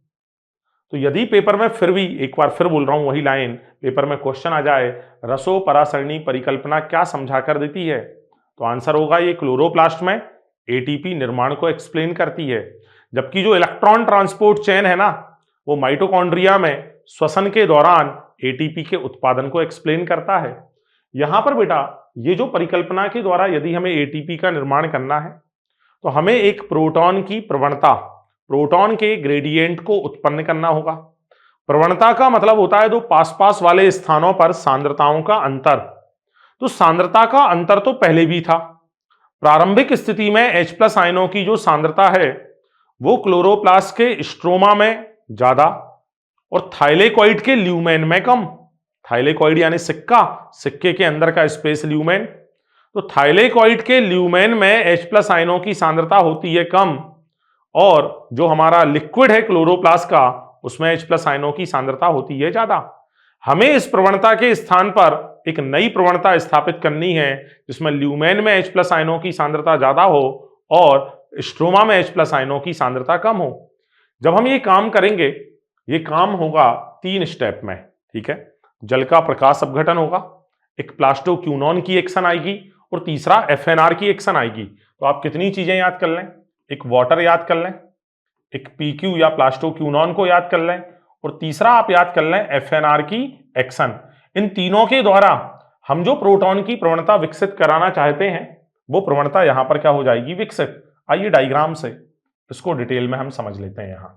Speaker 1: तो यदि पेपर में फिर भी एक बार फिर बोल रहा हूं वही लाइन, पेपर में क्वेश्चन आ जाए रसो परासरणी परिकल्पना क्या समझा कर देती है, तो आंसर होगा ये क्लोरोप्लास्ट में ATP निर्माण को एक्सप्लेन करती है। जबकि जो इलेक्ट्रॉन ट्रांसपोर्ट चेन है ना, वो माइटोकॉन्ड्रिया में श्वसन के दौरान ATP के उत्पादन को एक्सप्लेन करता है। यहां पर बेटा, ये जो परिकल्पना के द्वारा यदि हमें ATP का निर्माण करना है, तो हमें एक प्रोटॉन की प्रवणता, प्रोटॉन के ग्रेडियंट को उत्पन्न करना होगा। प्रवणता का मतलब होता है दो पास पास वाले स्थानों पर सांद्रताओं का अंतर। तो सांद्रता का अंतर तो पहले भी था। प्रारंभिक स्थिति में H प्लस आयनों की जो सांद्रता है वो क्लोरोप्लास्ट के स्ट्रोमा में ज्यादा और थाइलेकॉइड के ल्यूमेन में कम। थाइलेकॉइड यानी सिक्का, सिक्के के अंदर का स्पेस ल्यूमेन। तो थाइलेकॉइड के ल्यूमेन में H प्लस आयनों की सांद्रता होती है कम, और जो हमारा लिक्विड है क्लोरोप्लास्ट का, उसमें H प्लस आयनों की सांद्रता होती है ज्यादा। हमें इस प्रवणता के स्थान पर एक नई प्रवणता स्थापित करनी है जिसमें ल्यूमेन में H प्लस आयनों की सांद्रता ज्यादा हो और स्ट्रोमा में H प्लस आयनों की सांद्रता कम हो। जब हम ये काम करेंगे, ये काम होगा 3 स्टेप में, ठीक है। जल का प्रकाश अपघटन होगा, एक प्लास्टोक्यूनॉन की एक्शन आएगी, और तीसरा FNR की एक्शन आएगी। तो आप कितनी चीजें याद कर लें, एक वाटर याद कर लें, एक PQ या प्लास्टोक्यूनॉन को याद कर लें, और तीसरा आप याद कर लें FNR की एक्शन। इन तीनों के द्वारा हम जो प्रोटॉन की प्रवणता विकसित कराना चाहते हैं, वो प्रवणता यहां पर क्या हो जाएगी, विकसित। आइए डायग्राम से इसको डिटेल में हम समझ लेते हैं। यहां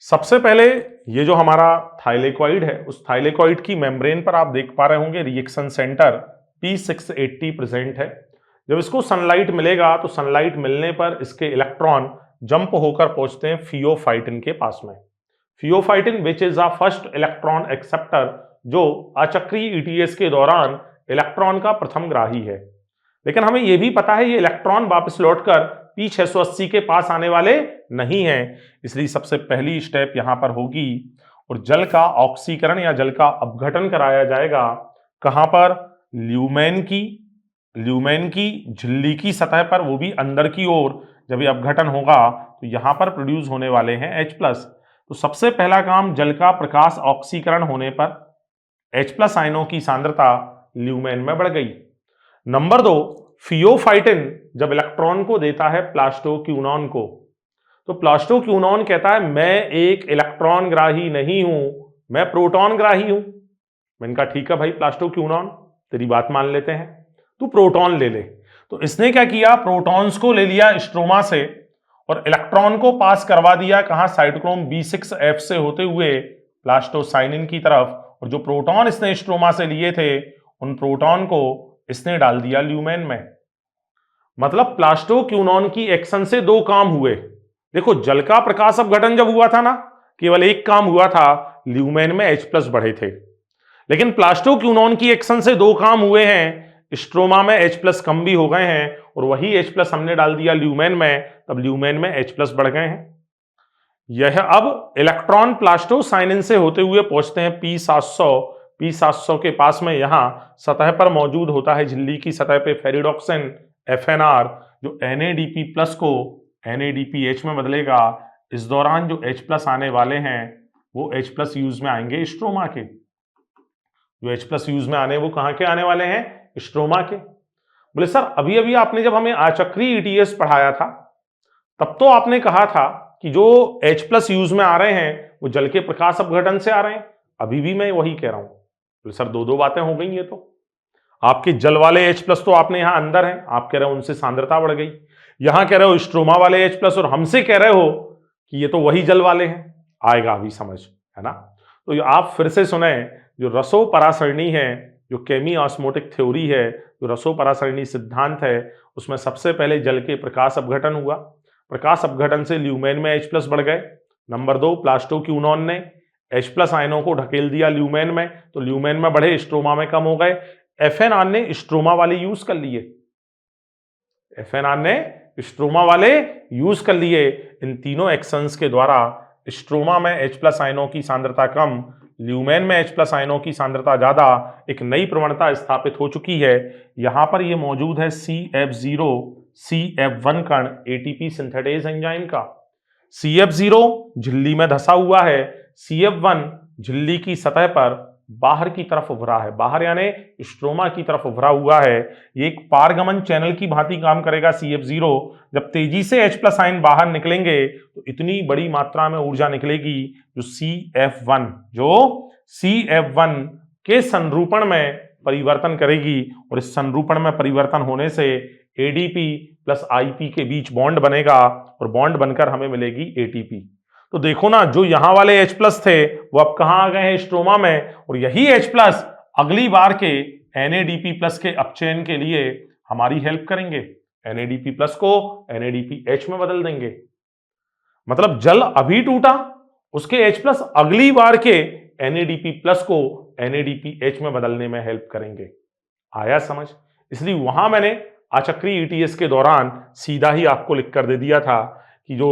Speaker 1: सबसे पहले ये जो हमारा थाइलेकॉइड है, उस थाइलेकॉइड की मेम्ब्रेन पर आप देख पा रहे होंगे रिएक्शन सेंटर P680 प्रेजेंट है। जब इसको सनलाइट मिलेगा तो सनलाइट मिलने पर इसके इलेक्ट्रॉन जंप होकर पहुंचते हैं फियोफाइटिन के पास में। Pheophytin which is a first electron acceptor, जो अचक्रीय ETS के दौरान इलेक्ट्रॉन का प्रथम ग्राही है। लेकिन हमें यह भी पता है ये इलेक्ट्रॉन वापस लौटकर P680 के पास आने वाले नहीं हैं, इसलिए सबसे पहली स्टेप यहां पर होगी और जल का ऑक्सीकरण या जल का अपघटन कराया जाएगा। कहां पर, ल्यूमेन की झिल्ली की सतह पर, वो भी अंदर की ओर। जब ये अपघटन होगा तो यहां पर प्रोड्यूस होने वाले हैं H प्लस। तो सबसे पहला काम, जल का प्रकाश ऑक्सीकरण होने पर H प्लस आयनों की सांद्रता ल्यूमेन में बढ़ गई। नंबर 2, फियोफाइटिन जब इलेक्ट्रॉन को देता है प्लास्टोक्यूनॉन को, तो प्लास्टोक्यूनॉन कहता है मैं एक इलेक्ट्रॉन ग्राही नहीं हूं, मैं प्रोटॉन ग्राही हूं। मैंने कहा ठीक है भाई प्लास्टोक्यूनॉन, तेरी बात मान लेते हैं, तू प्रोटॉन ले ले। तो इसने क्या किया, प्रोटॉन्स को ले लिया स्ट्रोमा से और इलेक्ट्रॉन को पास करवा दिया कहां, साइटोक्रोम B6F से होते हुए प्लास्टोसाइनिन की तरफ, और जो प्रोटॉन इसने स्ट्रोमा से लिए थे उन प्रोटॉन को इसने डाल दिया ल्यूमेन में। मतलब प्लास्टोक्यूनॉन की एक्शन से दो काम हुए। देखो, जल का प्रकाश अपघटन जब हुआ था ना, केवल एक काम हुआ था, ल्यूमेन में H+ बढ़े थे। लेकिन प्लास्टोक्यूनॉन की एक्शन से दो काम हुए हैं, स्ट्रोमा में H+ कम भी हो गए हैं और वही H+ हमने डाल दिया ल्यूमेन में, तब ल्यूमेन में H+ बढ़ गए हैं। यह अब इलेक्ट्रॉन प्लास्टोसाइनिन से होते हुए पहुंचते हैं P700 के पास में, यहां सतह पर मौजूद होता है झिल्ली की सतह पे फेरिडोक्सिन FNR, जो NADP+ को NADPH में बदलेगा। इस दौरान जो H+ आने वाले हैं वो H+ यूज में आएंगे स्ट्रोमा के। जो H+ यूज में आने वो कहां के आने वाले हैं, स्ट्रोमा के। बोले सर, अभी अभी आपने जब हमें आचक्री ETS पढ़ाया था तब तो आपने कहा था कि जो H+ यूज में आ रहे हैं वो जल के प्रकाश अपघटन से आ रहे हैं। अभी भी मैं वही कह रहा हूं। बोले सर, दो बातें हो गई। ये तो आपके जल वाले H+ तो आपने यहां अंदर है, आप कह रहे हो उनसे सांद्रता बढ़ गई, यहां कह रहे हो स्ट्रोमा वाले H+ और हमसे कह रहे हो कि ये तो वही जल वाले हैं। आएगा अभी समझ, है ना। तो आप फिर से सुने, जो रसो परासरणी है, जो केमी ऑस्मोटिक थ्योरी है, जो रसो परासरणी सिद्धांत है, उसमें सबसे पहले जल के प्रकाश अपघटन हुआ। प्रकाश अपघटन से ल्यूमेन में H+ बढ़ गए। नंबर 2, प्लास्टोक्यूनॉन ने H+ आयनों को ढकेल दिया ल्यूमेन में, तो ल्यूमेन में बढ़े, स्ट्रोमा में कम हो गए। FNR ने स्ट्रोमा वाले यूज कर लिए, FNR ने स्ट्रोमा वाले यूज कर लिए। इन तीनों एक्शंस के द्वारा स्ट्रोमा में H+ आयनों की सांद्रता कम, ल्यूमेन में H+ आयनों की सांद्रता ज्यादा, एक नई प्रवणता स्थापित हो चुकी है। यहां पर ये मौजूद है CF0 CF1 कण ATP सिंथेटेज एंजाइम का। CF0 झिल्ली में धसा हुआ है, CF1 झिल्ली की सतह पर बाहर की तरफ उभरा है, बाहर यानी स्ट्रोमा की तरफ उभरा हुआ है। ये एक पारगमन चैनल की भांति काम करेगा CF0। जब तेजी से H+ आयन बाहर निकलेंगे तो इतनी बड़ी मात्रा में ऊर्जा निकलेगी जो CF1 के संरूपण में परिवर्तन करेगी, और इस संरूपण में परिवर्तन होने से ADP प्लस IP के बीच बॉन्ड बनेगा और बॉन्ड बनकर हमें मिलेगी ATP। तो देखो ना, जो यहां वाले H+ थे वो अब कहां आ गए हैं, स्ट्रोमा में, और यही H+ अगली बार के NADP+ के अपचयन के लिए हमारी हेल्प करेंगे। NADP+ को NADPH में बदल देंगे। मतलब जल अभी टूटा, उसके H+ अगली बार के NADP+ को NADPH में बदलने में हेल्प करेंगे। आया समझ? इसलिए वहां मैंने आचक्री ETS के दौरान सीधा ही आपको लिख कर दे दिया था कि जो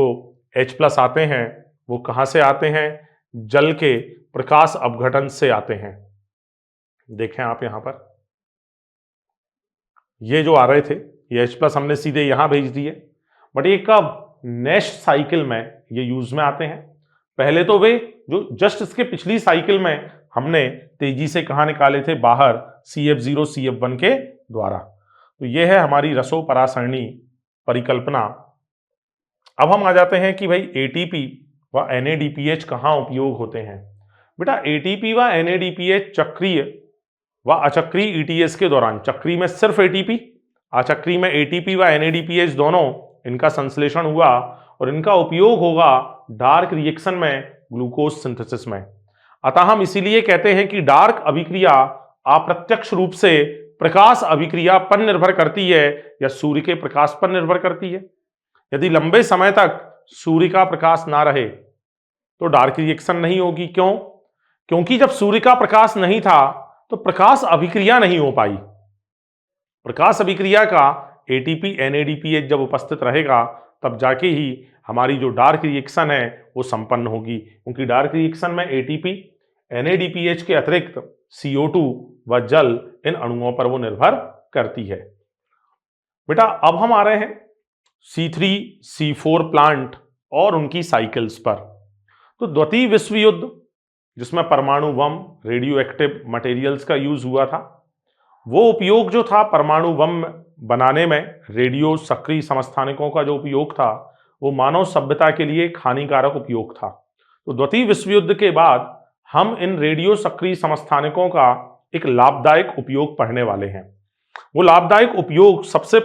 Speaker 1: H+ आते हैं वो कहां से आते हैं, जल के प्रकाश अपघटन से आते हैं। देखें आप यहां पर, ये जो आ रहे थे ये H+ हमने सीधे यहां भेज दिए, बट ये कब, नेक्स्ट साइकिल में ये यूज में आते हैं। पहले तो वे जो जस्ट इसके पिछली साइकिल में हमने तेजी से कहां निकाले थे, बाहर CF0 CF1 के द्वारा। तो ये है हमारी रसो परासरणी परिकल्पना। अब हम आ जाते हैं कि भाई ATP व NADPH कहां उपयोग होते हैं। बेटा, ATP व NADPH चक्रीय व अचक्रीय ETS के दौरान, चक्री में सिर्फ ATP, अचक्री में ATP व NADPH दोनों, इनका संश्लेषण हुआ और इनका उपयोग होगा डार्क रिएक्शन में, ग्लूकोज सिंथेसिस में। अतः हम इसीलिए कहते हैं कि डार्क अभिक्रिया अप्रत्यक्ष रूप से प्रकाश अभिक्रिया पर निर्भर करती है या सूर्य के प्रकाश पर निर्भर करती है। यदि लंबे समय तक सूर्य का प्रकाश ना रहे तो डार्क रिएक्शन नहीं होगी। क्यों? क्योंकि जब सूर्य का प्रकाश नहीं था तो प्रकाश अभिक्रिया नहीं हो पाई। प्रकाश अभिक्रिया का ATP NADPH जब उपस्थित रहेगा तब जाके ही हमारी जो डार्क रिएक्शन है वो संपन्न होगी, क्योंकि डार्क रिएक्शन में ATP NADPH के अतिरिक्त CO2 व जल, इन अणुओं पर वो निर्भर करती है। बेटा, अब हम आ रहे हैं C3 C4 प्लांट और उनकी साइकिल्स पर। तो द्वितीय विश्व युद्ध, जिसमें परमाणु बम, रेडियो एक्टिव मटेरियल्स का यूज हुआ था, वो उपयोग जो था परमाणु बम बनाने में, रेडियो सक्रिय समस्थानिकों का जो उपयोग था वो मानव सभ्यता के लिए एक हानिकारक उपयोग था। तो द्वितीय विश्व युद्ध के बाद हम इन रेडियो सक्रिय समस्थानिकों का एक लाभदायक उपयोग पढ़ने वाले हैं। वो लाभदायक उपयोग सबसे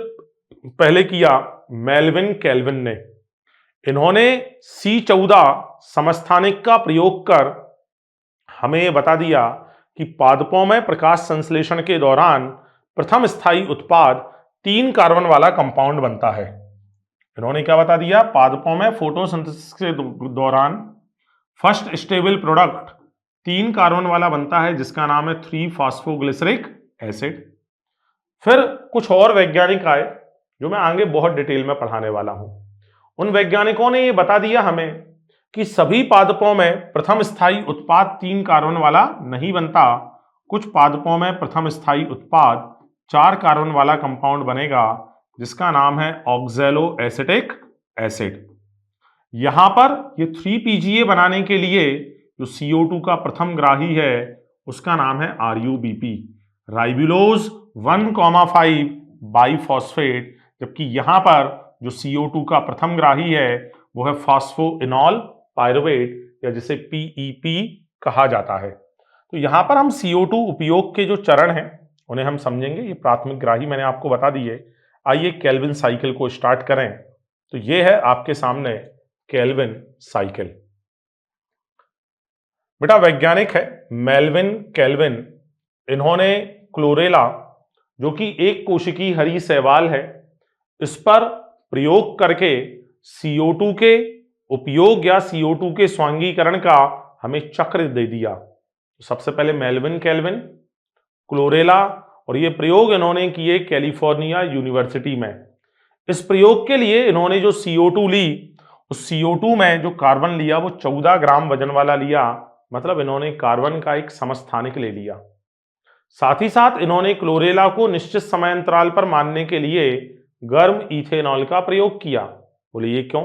Speaker 1: पहले किया मेल्विन केल्विन ने। इन्होंने C14 समस्थानिक का प्रयोग कर हमें यह बता दिया कि पादपों में प्रकाश संश्लेषण के दौरान प्रथम स्थायी उत्पाद 3 कार्बन वाला कंपाउंड बनता है। इन्होंने क्या बता दिया? पादपों में फोटोसिंथेसिस के दौरान फर्स्ट स्टेबल प्रोडक्ट 3 कार्बन वाला बनता है, जिसका नाम है 3-फॉस्फोग्लिसरिक एसिड। फिर कुछ और वैज्ञानिक आए जो मैं आगे बहुत डिटेल में पढ़ाने वाला हूं। उन वैज्ञानिकों ने ये बता दिया हमें कि सभी पादपों में प्रथम स्थायी उत्पाद 3 कार्बन वाला नहीं बनता। कुछ पादपों में प्रथम स्थायी उत्पाद 4 कार्बन वाला कंपाउंड बनेगा, जिसका नाम है ऑक्सैलो एसिटिक एसिड। यहां पर ये 3-PGA बनाने के लिए जो CO2 का प्रथम ग्राही है उसका नाम है RUBP, राइबुलोज 1,5 बाइफॉस्फेट, जबकि यहां पर जो CO2 का प्रथम ग्राही है वो है फॉस्फोइनॉल पायरुवेट, या जिसे PEP कहा जाता है। तो यहां पर हम CO2 उपयोग के जो चरण हैं उन्हें हम समझेंगे। ये प्राथमिक ग्राही मैंने आपको बता दिए। आइए केल्विन साइकिल को स्टार्ट करें। तो ये है आपके सामने केल्विन साइकिल। बेटा वैज्ञानिक है मेल्विन केल्विन। इन्होंने क्लोरेला, जो कि एक कोशिकीय हरी शैवाल है, इस पर प्रयोग करके CO2 के उपयोग या CO2 के स्वांगीकरण का हमें चक्र दे दिया। सबसे पहले मेल्विन केल्विन, क्लोरेला, और ये प्रयोग इन्होंने किए कैलिफोर्निया यूनिवर्सिटी में। इस प्रयोग के लिए इन्होंने जो CO2 ली, उस CO2 में जो कार्बन लिया वो 14 ग्राम वजन वाला लिया, मतलब इन्होंने कार्बन का एक समस्थानिक ले लिया। साथ ही साथ इन्होंने क्लोरेला को निश्चित समय अंतराल पर मारने के लिए गर्म इथेनॉल का प्रयोग किया। बोले ये क्यों?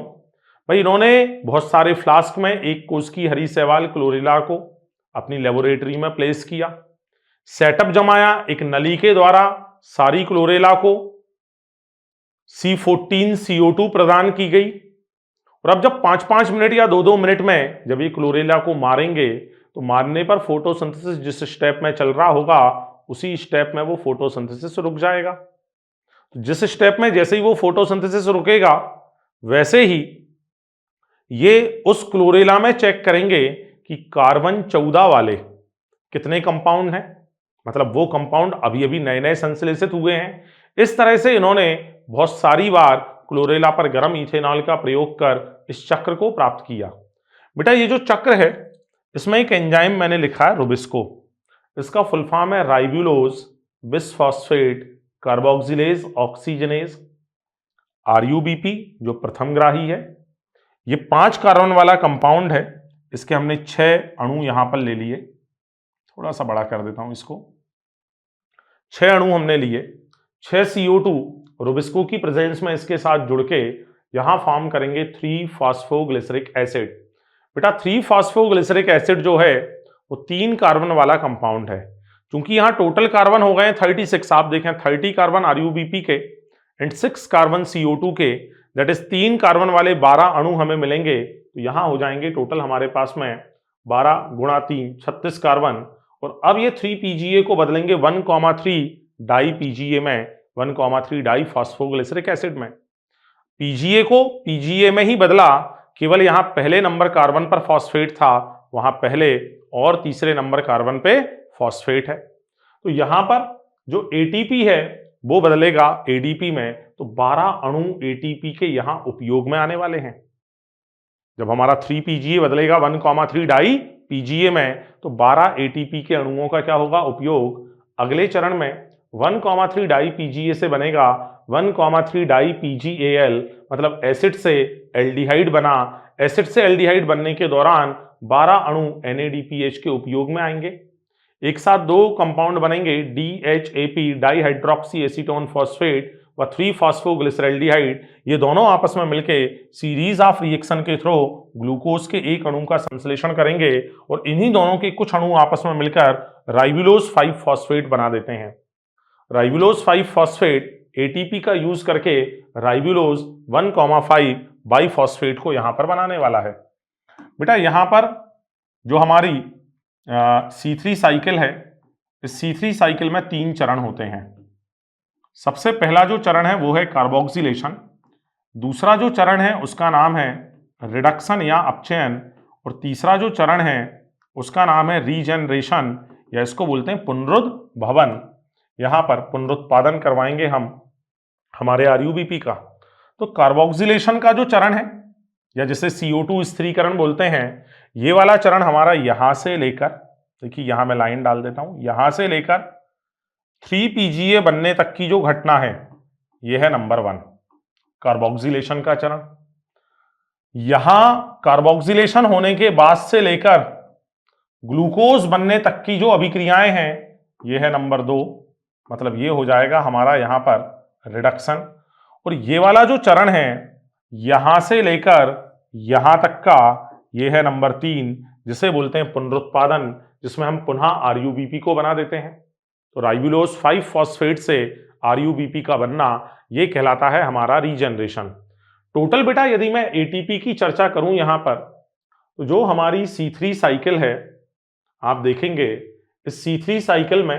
Speaker 1: भाई इन्होंने बहुत सारे फ्लास्क में एक कोश की हरी शैवाल क्लोरेला को अपनी लेबोरेटरी में प्लेस किया, सेटअप जमाया, एक नली के द्वारा सारी क्लोरेला को C14 CO2 प्रदान की गई। और अब जब 5-5 मिनट या 2-2 मिनट में जब ये क्लोरेला को मारेंगे तो मारने पर फोटोसिंथेसिस जिस स्टेप में चल रहा होगा उसी स्टेप में वो फोटोसिंथेसिस रुक जाएगा। तो जिस स्टेप में जैसे ही वो फोटोसिंथेसिस रुकेगा वैसे ही ये उस क्लोरेला में चेक करेंगे कि कार्बन 14 वाले कितने कंपाउंड हैं, मतलब वो कंपाउंड अभी अभी नए नए संश्लेषित हुए हैं। इस तरह से इन्होंने बहुत सारी बार क्लोरेला पर गर्म इथेनॉल का प्रयोग कर इस चक्र को प्राप्त किया। बेटा ये जो चक्र है इसमें एक एंजाइम मैंने लिखा है रुबिस्को। इसका फुल फॉर्म है ribulose bisphosphate carboxylase oxygenase, RUBP जो प्रथम ग्राही है। ये 5 कार्बन वाला कंपाउंड है। इसके हमने 6 अणु यहां पर ले लिए। थोड़ा सा बड़ा कर देता हूं इसको। 6 अणु हमने लिए। 6 CO2 रुबिस्को की प्रेजेंस में इसके साथ जुड़ के यहां फॉर्म करेंगे 3-फॉस्फोग्लिसरिक एसिड। बेटा 3-फॉस्फोग्लिसरिक एसिड जो है वो 3 कार्बन वाला कंपाउंड है। क्योंकि यहां टोटल कार्बन हो गए 36, आप देखें 30 कार्बन RUBP के एंड 6 कार्बन CO2 के, दैट इज 3 कार्बन वाले 12 अणु हमें मिलेंगे। तो यहां हो जाएंगे टोटल हमारे पास में 12 गुणा 3 36 कार्बन। और अब ये 3-PGA को बदलेंगे 1,3 डाई PGA में, 1,3 डाई फॉस्फोग्लिसरिक एसिड में। PGA को PGA में ही बदला, केवल यहां पहले नंबर कार्बन पर फॉस्फेट था, वहां पहले और तीसरे नंबर कार्बन पे फॉस्फेट है। तो यहां पर जो ATP है वो बदलेगा ADP में। तो 12 अणु ATP के यहां उपयोग में आने वाले हैं। जब हमारा 3-PGA बदलेगा 1,3 डाई PGA में, तो 12 ATP के अणुओं का क्या होगा? उपयोग। अगले चरण में 1,3 डाई PGA से बनेगा 1,3 डाई PGAL, मतलब एसिड से एल्डिहाइड बना। एसिड से एल्डिहाइड बनने के दौरान 12 अणु NADPH के उपयोग में आएंगे। एक साथ 2 कंपाउंड बनेंगे DHAP di hydroxy acetone phosphate व 3-फॉस्फोग्लिसरैल्डिहाइड। ये दोनों आपस में मिलकर सीरीज ऑफ रिएक्शन के थ्रू ग्लूकोज के एक अणु का संश्लेषण करेंगे और इन्हीं दोनों के कुछ अणु आपस में मिलकर राइबुलोज 5-फॉस्फेट बना देते हैं। राइबुलोज 5-फॉस्फेट ATP का यूज करके राइबुलोज 1,5 बाइफॉस्फेट को यहां पर बनाने वाला है। बेटा यहां पर जो हमारी C3 साइकिल है, इस C3 साइकिल में 3 चरण होते हैं। सबसे पहला जो चरण है वो है कार्बोक्सिलेशन, दूसरा जो चरण है उसका नाम है रिडक्शन या अपचयन, और तीसरा जो चरण है उसका नाम है रीजनरेशन या इसको बोलते हैं पुनरुद्भवन। यहां पर पुनरुत्पादन करवाएंगे हम हमारे आरयूबीपी का। तो कार्बोक्सिलेशन का जो चरण है या जिसे CO2 स्थिरीकरण बोलते हैं, ये वाला चरण हमारा यहां से लेकर, देखिए यहां मैं लाइन डाल देता हूं, यहां से लेकर 3PGA बनने तक की जो घटना है ये है नंबर 1 कार्बोक्सिलेशन का चरण। यहां कार्बोक्सिलेशन होने के बाद से लेकर ग्लूकोज बनने तक की जो अभिक्रियाएं हैं ये है नंबर 2, मतलब ये हो जाएगा हमारा यहां पर रिडक्शन। और ये वाला जो चरण है यहां से लेकर यहां तक का ये है नंबर 3, जिसे बोलते हैं पुनरुत्पादन, जिसमें हम पुनः आरयूबीपी को बना देते हैं। तो राइबुलोज 5 फॉस्फेट से आरयूबीपी का बनना ये कहलाता है हमारा रीजनरेशन। टोटल बेटा यदि मैं एटीपी की चर्चा करूं यहां पर, तो जो हमारी C3 साइकिल है आप देखेंगे इस C3 साइकिल में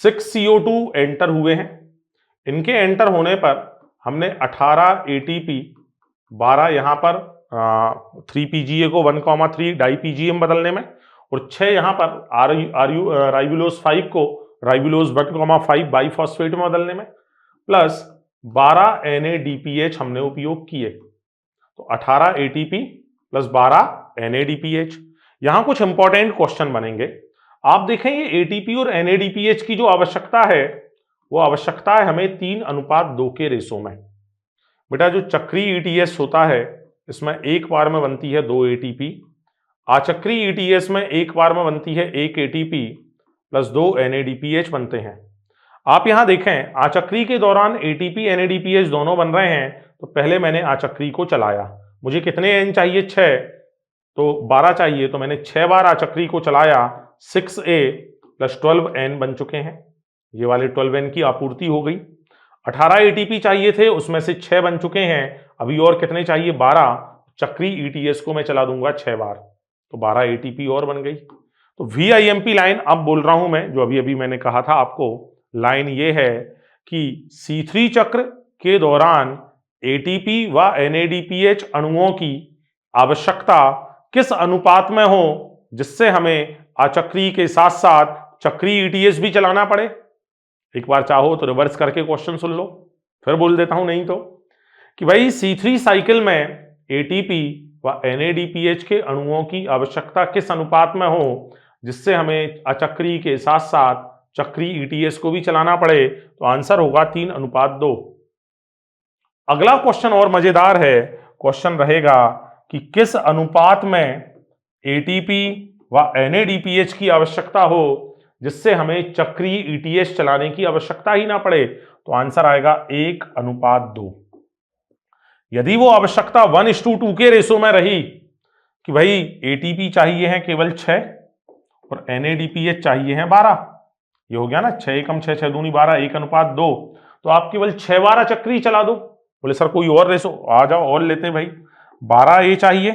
Speaker 1: 6 CO2 एंटर हुए हैं। इनके एंटर होने पर हमने 18 ATP, 12 यहां पर 3PGA को 1,3 डाईपीजीएम बदलने में, और 6 यहां पर राइबुलोज 5 को राइबुलोज 1,5 बाईफॉस्फेट में बदलने में, प्लस 12 NADPH हमने उपयोग किए। तो 18 ATP प्लस 12 NADPH। यहां कुछ इंपॉर्टेंट क्वेश्चन बनेंगे। आप देखें ये ATP और NADPH की जो आवश्यकता है वो आवश्यकता है हमें 3:2 के रेशो में। बेटा जो चक्रीय ETS होता है इसमें एक बार में बनती है 2 ATP, आचक्रीय ETS में एक बार में बनती है 1 ATP प्लस 2 NADPH बनते हैं। आप यहां देखें आचक्रीय के दौरान ATP NADPH दोनों बन रहे हैं, तो पहले मैंने आचक्रीय को चलाया, मुझे कितने N चाहिए 6, तो 12 चाहिए, तो मैंने 6 बार आचक्रीय को चलाया, 6A प्लस 12N बन चुके हैं, ये वाले 12N की आपूर्ति हो गई। 18 ATP चाहिए थे उसमें से 6 बन चुके हैं, अभी और कितने चाहिए 12, चक्रीय ETS को मैं चला दूंगा 6 बार, तो 12 ATP और बन गई। तो VIMP लाइन अब बोल रहा हूं मैं, जो अभी अभी मैंने कहा था आपको, लाइन ये है कि C3 चक्र के दौरान ATP व NADPH अणुओं की आवश्यकता किस अनुपात में हो जिससे हमें अचक्रीय के साथ साथ चक्रीय ETS भी चलाना पड़े। एक बार चाहो तो रिवर्स करके क्वेश्चन सुन लो, फिर बोल देता हूं नहीं तो, कि भाई C3 साइकिल में ATP व NADPH के अणुओं की आवश्यकता किस अनुपात में हो जिससे हमें अचक्रीय के साथ साथ चक्रीय ETS को भी चलाना पड़े, तो आंसर होगा 3:2। अगला क्वेश्चन और मजेदार है, क्वेश्चन रहेगा कि किस अनुपात में ATP व NADPH की आवश्यकता हो जिससे हमें चक्रीय ETS चलाने की आवश्यकता ही ना पड़े, तो आंसर आएगा 1:2। यदि वो आवश्यकता 1:2 के रेशो में रही कि भाई ATP चाहिए है केवल 6 और NADPH चाहिए है 12, ये हो गया ना 6 एकम 6 6 दूनी 12 1:2, तो आप केवल 6 बार चक्री चला दो। बोले सर कोई और रेशो, आ जाओ और लेते हैं भाई, 12A चाहिए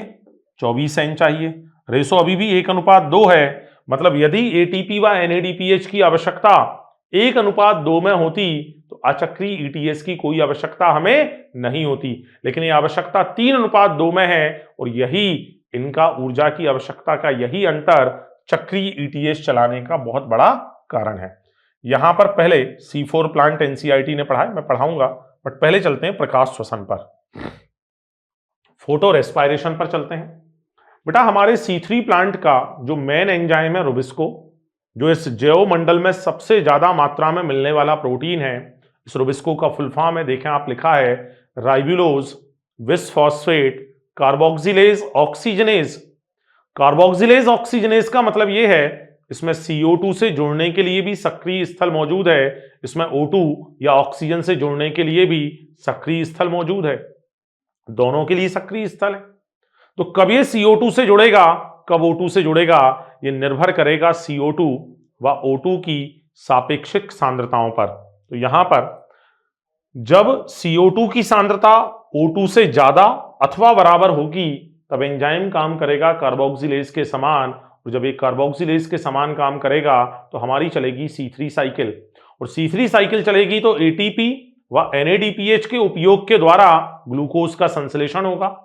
Speaker 1: 24N चाहिए, रेशो अभी भी 1:2 है, मतलब यदि ATP व NADPH की आवश्यकता 1:2 में होती तो अचक्रीय ETS की कोई आवश्यकता हमें नहीं होती, लेकिन ये आवश्यकता 3:2 में है, और यही इनका ऊर्जा की आवश्यकता का यही अंतर चक्रीय ETS चलाने का बहुत बड़ा कारण है। यहां पर पहले C4 प्लांट NCERT ने पढ़ा है, मैं पढ़ाऊंगा, बट पहले चलते हैं प्रकाश श्वसन पर, फोटो रेस्पायरेशन पर चलते हैं। बेटा हमारे C3 प्लांट का जो मेन एंजाइम है रुबिस्को, जो इस जैव मंडल में सबसे ज्यादा मात्रा में मिलने वाला प्रोटीन है, इस रुबिस्को का फुल फॉर्म है, देखें आप, लिखा है ribulose bisphosphate carboxylase oxygenase. Carboxylase oxygenase का मतलब यह है इसमें CO2 से जुड़ने के लिए भी सक्रिय स्थल मौजूद है, इसमें O2 या ऑक्सीजन से जुड़ने के लिए भी सक्रिय स्थल मौजूद है, दोनों के लिए सक्रिय स्थल है। तो कब ये CO2 से जुड़ेगा कब O2 से जुड़ेगा, ये निर्भर करेगा CO2 व O2 की सापेक्षिक सांद्रताओं पर। तो यहां पर जब CO2 की सांद्रता O2 से ज्यादा अथवा बराबर होगी तब एंजाइम काम करेगा कार्बोक्सिलेज के समान, और जब एक कार्बोक्सिलेज के समान काम करेगा तो हमारी चलेगी C3 साइकिल। और C3 साइकिल चलेगी तो एटीपी व NADPH के उपयोग के द्वारा ग्लूकोज का संश्लेषण होगा।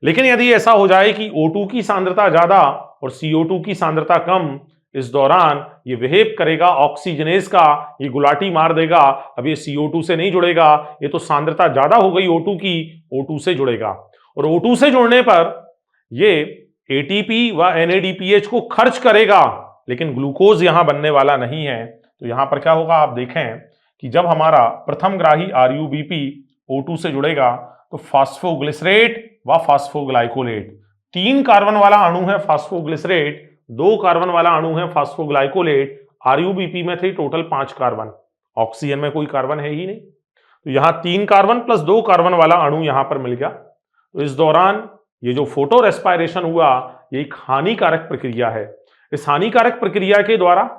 Speaker 1: लेकिन यदि ऐसा हो जाए कि O2 की सांद्रता ज्यादा और CO2 की सांद्रता कम, इस दौरान ये बिहेव करेगा ऑक्सीजनेज का, ये गुलाटी मार देगा। अब ये CO2 से नहीं जुड़ेगा, ये तो सांद्रता ज्यादा हो गई O2 की, O2 से जुड़ेगा और O2 से जुड़ने पर ये ATP व NADPH को खर्च करेगा, लेकिन ग्लूकोज यहां बनने वाला नहीं है। तो यहां पर क्या होगा, आप देखें कि जब हमारा प्रथम ग्राही RUBP O2 से जुड़ेगा तो फास्फोग्लिसरेट व फास्फोग्लाइकोलेट, 3 कार्बन वाला अणु है फास्फोग्लिसरेट, 2 कार्बन वाला अणु है फास्फोग्लाइकोलेट। RUBP में थे टोटल 5 कार्बन, ऑक्सीजन में कोई कार्बन है ही नहीं, तो यहां 3 कार्बन प्लस 2 कार्बन वाला अणु यहां पर मिल गया। तो इस दौरान ये जो फोटो रेस्पायरेशन हुआ, ये एक हानिकारक प्रक्रिया है। इस हानिकारक प्रक्रिया के द्वारा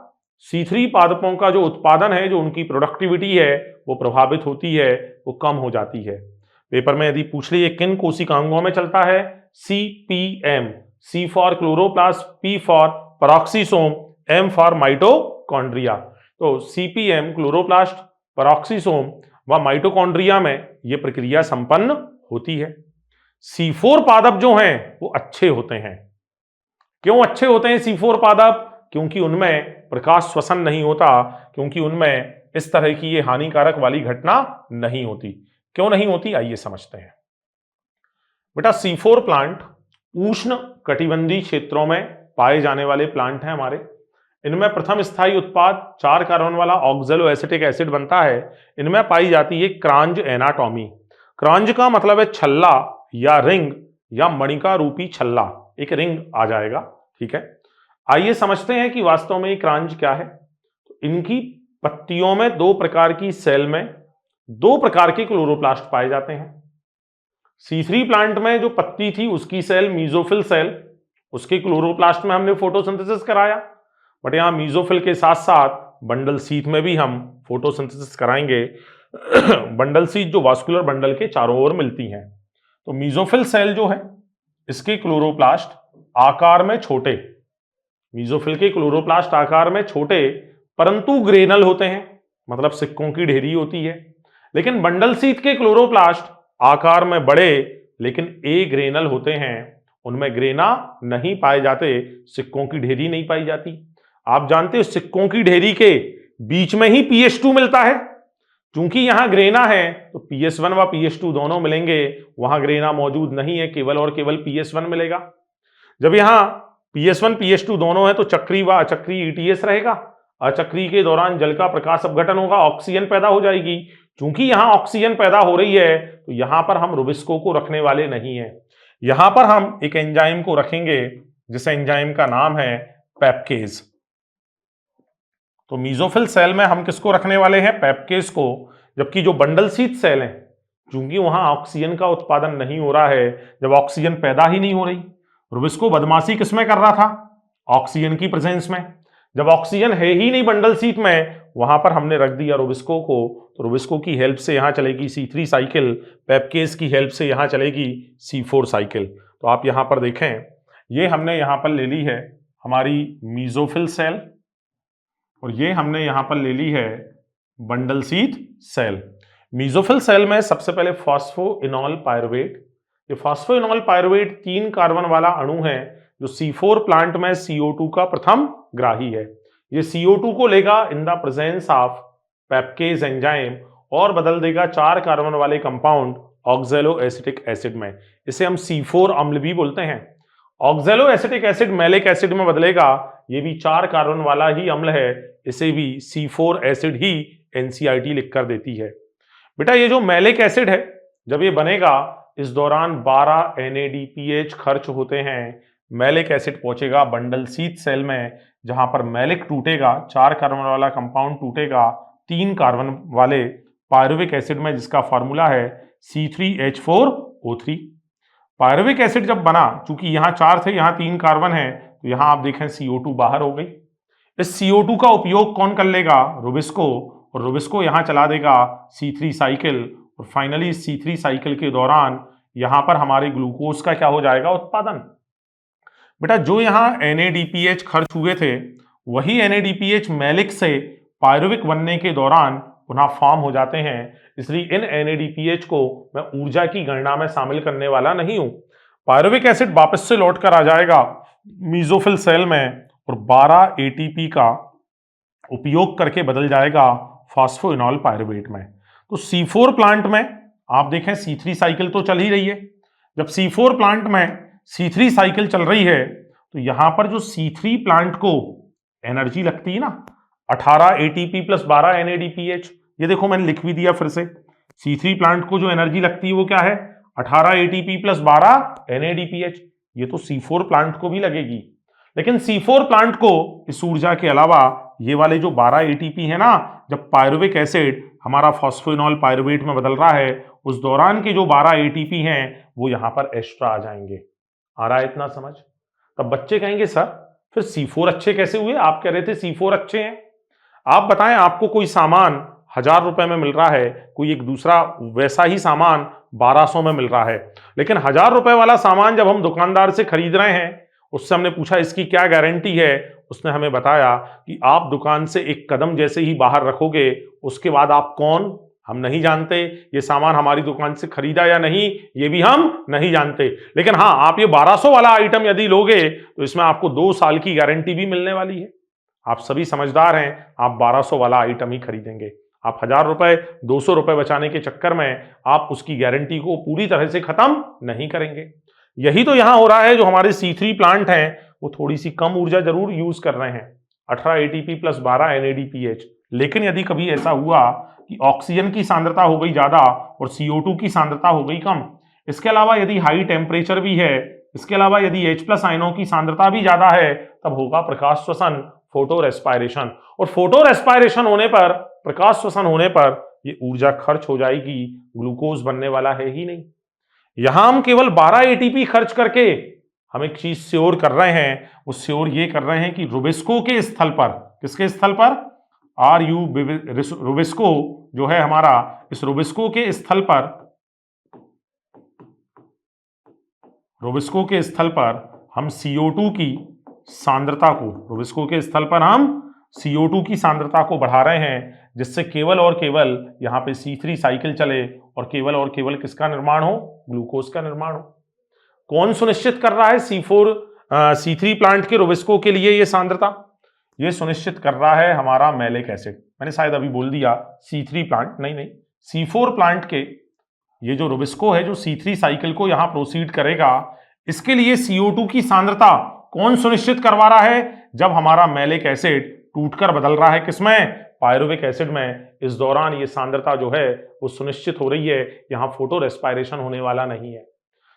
Speaker 1: C3 पादपों का जो उत्पादन है, जो उनकी प्रोडक्टिविटी है, वो प्रभावित होती है, वो कम हो जाती है। पेपर में यदि पूछ ली किन कोशिकांगों में चलता है, CPM, C for chloroplast, P for peroxisome, M for mitochondria. तो CPM क्लोरोप्लास्ट, पेरोक्सिसोम व माइटोकॉन्ड्रिया में यह प्रक्रिया संपन्न होती है। C4 पादप जो हैं वो अच्छे होते हैं। क्यों अच्छे होते हैं C4 पादप? क्योंकि उनमें प्रकाश श्वसन नहीं होता, क्योंकि उनमें इस तरह की ये हानिकारक वाली घटना नहीं होती। क्यों नहीं होती, आइए समझते हैं। बेटा C4 प्लांट उष्ण कटिबंधीय क्षेत्रों में पाए जाने वाले प्लांट हैं हमारे। इनमें प्रथम स्थायी उत्पाद 4 कार्बन वाला ऑक्सैलो एसिटिक एसिड बनता है। इनमें पाई जाती है क्रांज एनाटॉमी। क्रांज का मतलब है छल्ला या रिंग या मणिका रूपी छल्ला, एक रिंग आ जाएगा, ठीक है। आइए समझते हैं कि वास्तव में ये क्रांज क्या है। तो इनकी पत्तियों में 2 प्रकार की सेल में 2 प्रकार के क्लोरोप्लास्ट पाए जाते हैं। C3 प्लांट में जो पत्ती थी उसकी सेल मीजोफिल सेल, उसके क्लोरोप्लास्ट में हमने फोटोसिंथेसिस कराया, बट यहां मीजोफिल के साथ साथ बंडल शीथ में भी हम फोटोसिंथेसिस कराएंगे। बंडल शीथ जो वास्कुलर बंडल के चारों ओर मिलती हैं। तो मीजोफिल सेल जो है, इसके क्लोरोप्लास्ट आकार में छोटे, मीजोफिल के क्लोरोप्लास्ट आकार में छोटे परंतु ग्रेनल होते हैं, मतलब सिक्कों की ढेरी होती है। लेकिन बंडल शीथ के क्लोरोप्लास्ट आकार में बड़े लेकिन ग्रेनल होते हैं, उनमें ग्रेना नहीं पाए जाते, सिक्कों की ढेरी नहीं पाई जाती। आप जानते हो सिक्कों की ढेरी के बीच में ही PH2 मिलता है। चूंकि यहां ग्रेना है तो PS1 व PS2 दोनों मिलेंगे, वहां ग्रेना मौजूद नहीं है, केवल और केवल PS1 मिलेगा। जब यहां PS1 PS2 दोनों है तो चक्री व अचक्री ETS रहेगा। अचक्री के दौरान जल का प्रकाश अपघटन होगा, ऑक्सीजन पैदा हो जाएगी। चूंकि यहां ऑक्सीजन पैदा हो रही है तो यहां पर हम रुबिस्को को रखने वाले नहीं है, यहां पर हम एक एंजाइम को रखेंगे जिस एंजाइम का नाम है पेप्केज। तो मीजोफिल सेल में हम किसको रखने वाले हैं, पेप्केज को। जबकि जो बंडल शीथ सेल है, चूंकि वहां ऑक्सीजन का उत्पादन नहीं हो रहा है, जब ऑक्सीजन पैदा ही नहीं हो रही, रुबिस्को बदमाशी किसमें कर रहा था, ऑक्सीजन की प्रेजेंस में। जब ऑक्सीजन है ही नहीं बंडल शीथ में, वहां पर हमने रख दिया रुबिस्को को, तो रुबिस्को की हेल्प से यहां चलेगी C3 साइकिल, पेप्केज की हेल्प से यहां चलेगी C4 साइकिल। तो आप यहां पर देखें, ये हमने यहां पर ले ली है हमारी मीजोफिल सेल और ये हमने यहां पर ले ली है bundle sheath cell. Mesophyll cell में सबसे पहले फॉस्फोइनॉल पायरुवेट, ये फॉस्फोइनॉल पायरुवेट 3 कार्बन वाला अणु है जो C4 प्लांट में CO2 का प्रथम ग्राही है। ये CO2 को लेगा in the presence of pepcase enzyme और बदल देगा 4 कार्बन वाले कंपाउंड ऑक्सैलो एसिटिक एसिड में। इसे हम C4 अम्ल भी बोलते हैं। Oxalo acetic acid malic acid में बदलेगा, ये भी 4 कार्बन वाला ही अम्ल है, इसे भी C4 एसिड ही NCERT लिख कर देती है। बेटा ये जो मैलिक एसिड है, जब ये बनेगा इस दौरान 12 NADPH खर्च होते हैं। मैलिक एसिड पहुंचेगा बंडल शीथ सेल में, जहां पर मैलिक टूटेगा, 4 कार्बन वाला कंपाउंड टूटेगा 3 कार्बन वाले पायरुविक एसिड में, जिसका फार्मूला है C3H4O3। पायरुविक एसिड जब बना, चूंकि यहां 4 थे, यहां 3 कार्बन है, तो यहां आप देखें CO2 बाहर हो गई। इस CO2 का उपयोग कौन कर लेगा, रुबिस्को, और रुबिस्को यहां चला देगा C3 साइकिल, और फाइनली C3 साइकिल के दौरान यहां पर हमारे ग्लूकोज का क्या हो जाएगा, उत्पादन। बेटा जो यहां NADPH खर्च हुए थे, वही NADPH मैलिक से पायरुविक बनने के दौरान पुनः फॉर्म हो जाते हैं। इसलिए इन NADPH को मैं ऊर्जा की गणना में शामिल करने वाला नहीं हूं। पायरुविक एसिड वापस से लौट कर आ जाएगा मीजोफिल सेल में और 12 ATP का उपयोग करके बदल जाएगा फॉस्फोइनॉल पायरुवेट में। तो C4 प्लांट में आप देखें C3 साइकिल तो चल ही रही है। जब C4 प्लांट में C3 साइकिल चल रही है तो यहां पर जो C3 प्लांट को एनर्जी लगती है ना, 18 ATP प्लस 12 NADPH, ये देखो मैंने लिख भी दिया फिर से। C3 प्लांट को जो एनर्जी लगती है वो क्या है, 18 ATP प्लस 12 NADPH। ये तो C4 प्लांट को भी लगेगी, लेकिन C4 प्लांट को इस ऊर्जा के अलावा ये वाले जो 12 ATP है ना, जब पायरुविक एसिड हमारा फॉस्फोइनॉल पायरुवेट में बदल रहा है उस दौरान के जो 12 ATP हैं वो यहां पर एक्स्ट्रा आ जाएंगे। आ रहा है इतना समझ? तब बच्चे कहेंगे सर फिर C4 अच्छे कैसे हुए? आप कह रहे थे C4 अच्छे हैं। आप बताएं, आपको कोई सामान 1000 रुपए में मिल रहा है, कोई एक दूसरा वैसा ही सामान 1200 में मिल रहा है, लेकिन 1000 रुपए वाला सामान जब हम दुकानदार से खरीद रहे हैं, उससे हमने पूछा इसकी क्या गारंटी है, उसने हमें बताया कि आप दुकान से एक कदम जैसे ही बाहर रखोगे उसके बाद आप कौन, हम नहीं जानते। ये सामान हमारी दुकान से खरीदा या नहीं ये भी हम नहीं जानते, लेकिन हाँ आप ये 1200 वाला आइटम यदि लोगे तो इसमें आपको 2 साल की गारंटी भी मिलने वाली है। आप सभी समझदार हैं, आप 1200 वाला आइटम ही खरीदेंगे। आप 1000 रुपए 200 रुपए बचाने के चक्कर में आप उसकी गारंटी को पूरी तरह से खत्म नहीं करेंगे। यही तो यहां हो रहा है। जो हमारे C3 प्लांट हैं वो थोड़ी सी कम ऊर्जा जरूर यूज कर रहे हैं, 18 ATP प्लस 12 NADPH, लेकिन यदि कभी ऐसा हुआ कि ऑक्सीजन की सांद्रता हो गई ज्यादा और CO2 की सांद्रता हो गई कम, इसके अलावा यदि हाई टेम्परेचर भी है, इसके अलावा यदि H+ आयनों की सांद्रता भी ज्यादा है, तब होगा प्रकाश श्वसन, फोटो रेस्पायरेशन। और फोटो रेस्पायरेशन होने पर, प्रकाश श्वसन होने पर ये ऊर्जा खर्च हो जाएगी, ग्लूकोज बनने वाला है ही नहीं। यहां हम केवल 12 ATP खर्च करके हम एक चीज श्योर कर रहे हैं, वो श्योर ये कर रहे हैं कि रुबिस्को के स्थल पर, किसके स्थल पर, रुबिस्को जो है हमारा, इस रुबिस्को के स्थल पर, रुबिस्को के स्थल पर हम CO2 की सांद्रता को, रुबिस्को के स्थल पर हम CO2 की सांद्रता को बढ़ा रहे हैं, जिससे केवल और केवल यहां पे C3 साइकिल चले और केवल किसका निर्माण हो, ग्लूकोज का निर्माण हो। कौन सुनिश्चित कर रहा है C3 प्लांट के रुबिस्को के लिए ये सांद्रता? ये सुनिश्चित कर रहा है हमारा मैलिक एसिड। मैंने शायद अभी बोल दिया C3 प्लांट, नहीं, C4 प्लांट के ये जो रुबिस्को है जो C3 साइकिल को यहां प्रोसीड करेगा, इसके लिए CO2 की सांद्रता कौन सुनिश्चित करवा रहा है? जब हमारा मैलिक एसिड टूटकर बदल रहा है किसमें, पायरुविक एसिड में, इस दौरान ये सांद्रता जो है वो सुनिश्चित हो रही है, यहां फोटो रेस्पायरेशन होने वाला नहीं है।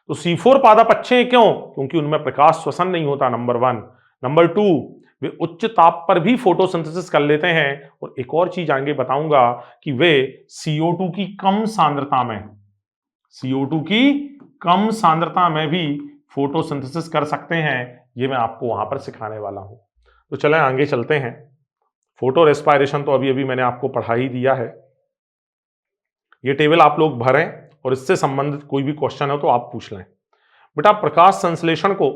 Speaker 1: तो C4 पादप अच्छे हैं क्यों? क्योंकि उनमें प्रकाश श्वसन नहीं होता, नंबर 1। नंबर 2, वे उच्च ताप पर भी फोटोसिंथेसिस कर लेते हैं। और एक और चीज आगे बताऊंगा कि वे CO2 की कम सांद्रता में, CO2 की कम सांद्रता में भी फोटोसिंथेसिस कर सकते हैं। ये मैं आपको वहां पर सिखाने वाला हूं। तो चलें आगे चलते हैं। फोटो रेस्पायरेशन तो अभी मैंने आपको पढ़ा ही दिया है। ये टेबल आप लोग भरें और इससे संबंधित कोई भी क्वेश्चन हो तो आप पूछ लें। बेटा, प्रकाश संश्लेषण को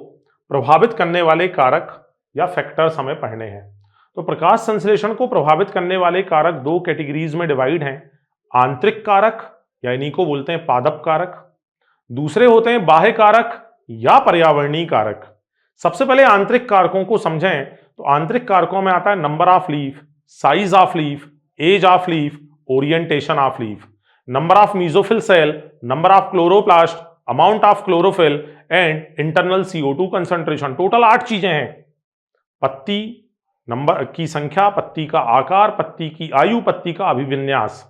Speaker 1: प्रभावित करने वाले कारक या फैक्टर्स हमें पढ़ने हैं। तो प्रकाश संश्लेषण को प्रभावित करने वाले कारक 2 कैटेगरीज में डिवाइड हैं। आंतरिक कारक या इन्हीं को बोलते हैं पादप कारक, दूसरे होते हैं बाह्य कारक या पर्यावरणीय कारक। सबसे पहले आंतरिक कारकों को समझें तो आंतरिक कारकों में आता है number of leaf, size of leaf, age of leaf, orientation of leaf, number of mesophyll cell, number of chloroplast, amount of chlorophyll and internal CO2 concentration. Total 8 चीजें हैं। पत्ती नंबर की संख्या, पत्ती का आकार, पत्ती की आयु, पत्ती का अभिविन्यास,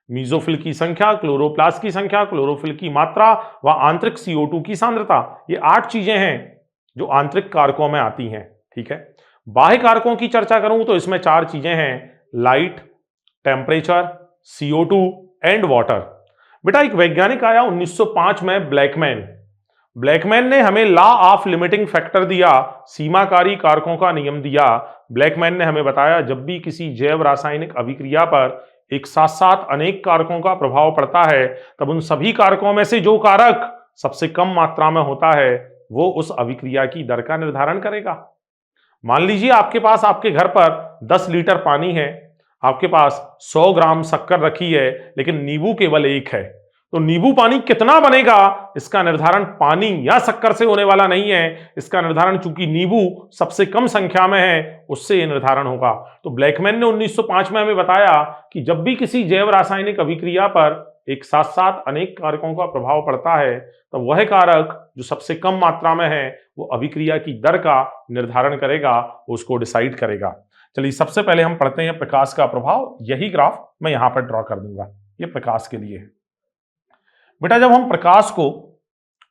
Speaker 1: मीजोफिल की संख्या, क्लोरोप्लास्ट की संख्या, क्लोरोफिल की मात्रा व आंतरिक CO2 की सांद्रता। ये 8 चीजें हैं जो आंतरिक कारकों में आती हैं। ठीक है। बाह्य कारकों की चर्चा करूं तो इसमें 4 चीजें हैं, light, temperature, CO2 and water. बेटा, एक वैज्ञानिक आया 1905 में, ब्लैकमैन ने हमें लॉ ऑफ लिमिटिंग फैक्टर दिया, सीमाकारी कारकों का नियम दिया। ब्लैकमैन ने हमें बताया जब भी किसी जैव रासायनिक अभिक्रिया पर एक साथ साथ अनेक कारकों का प्रभाव पड़ता है, तब उन सभी कारकों में से जो कारक सबसे कम मात्रा में होता है वो उस अभिक्रिया की दर का निर्धारण करेगा। मान लीजिए आपके पास आपके घर पर 10 लीटर पानी है। आपके पास 100 ग्राम शक्कर रखी है लेकिन नींबू केवल 1 है, तो नींबू पानी कितना बनेगा इसका निर्धारण पानी या शक्कर से होने वाला नहीं है। इसका निर्धारण चूंकि नींबू सबसे कम संख्या में है उससे यह निर्धारण होगा। तो ब्लैकमैन ने 1905 में हमें बताया कि जब भी किसी जैव रासायनिक अभिक्रिया पर एक साथ साथ अनेक कारकों का प्रभाव पड़ता है तो वह कारक जो सबसे कम मात्रा में है वो अभिक्रिया की दर का निर्धारण करेगा, उसको डिसाइड करेगा। चलिए सबसे पहले हम पढ़ते हैं प्रकाश का प्रभाव। यही ग्राफ मैं यहां पर ड्रॉ कर दूंगा, ये प्रकाश के लिए है। बेटा जब हम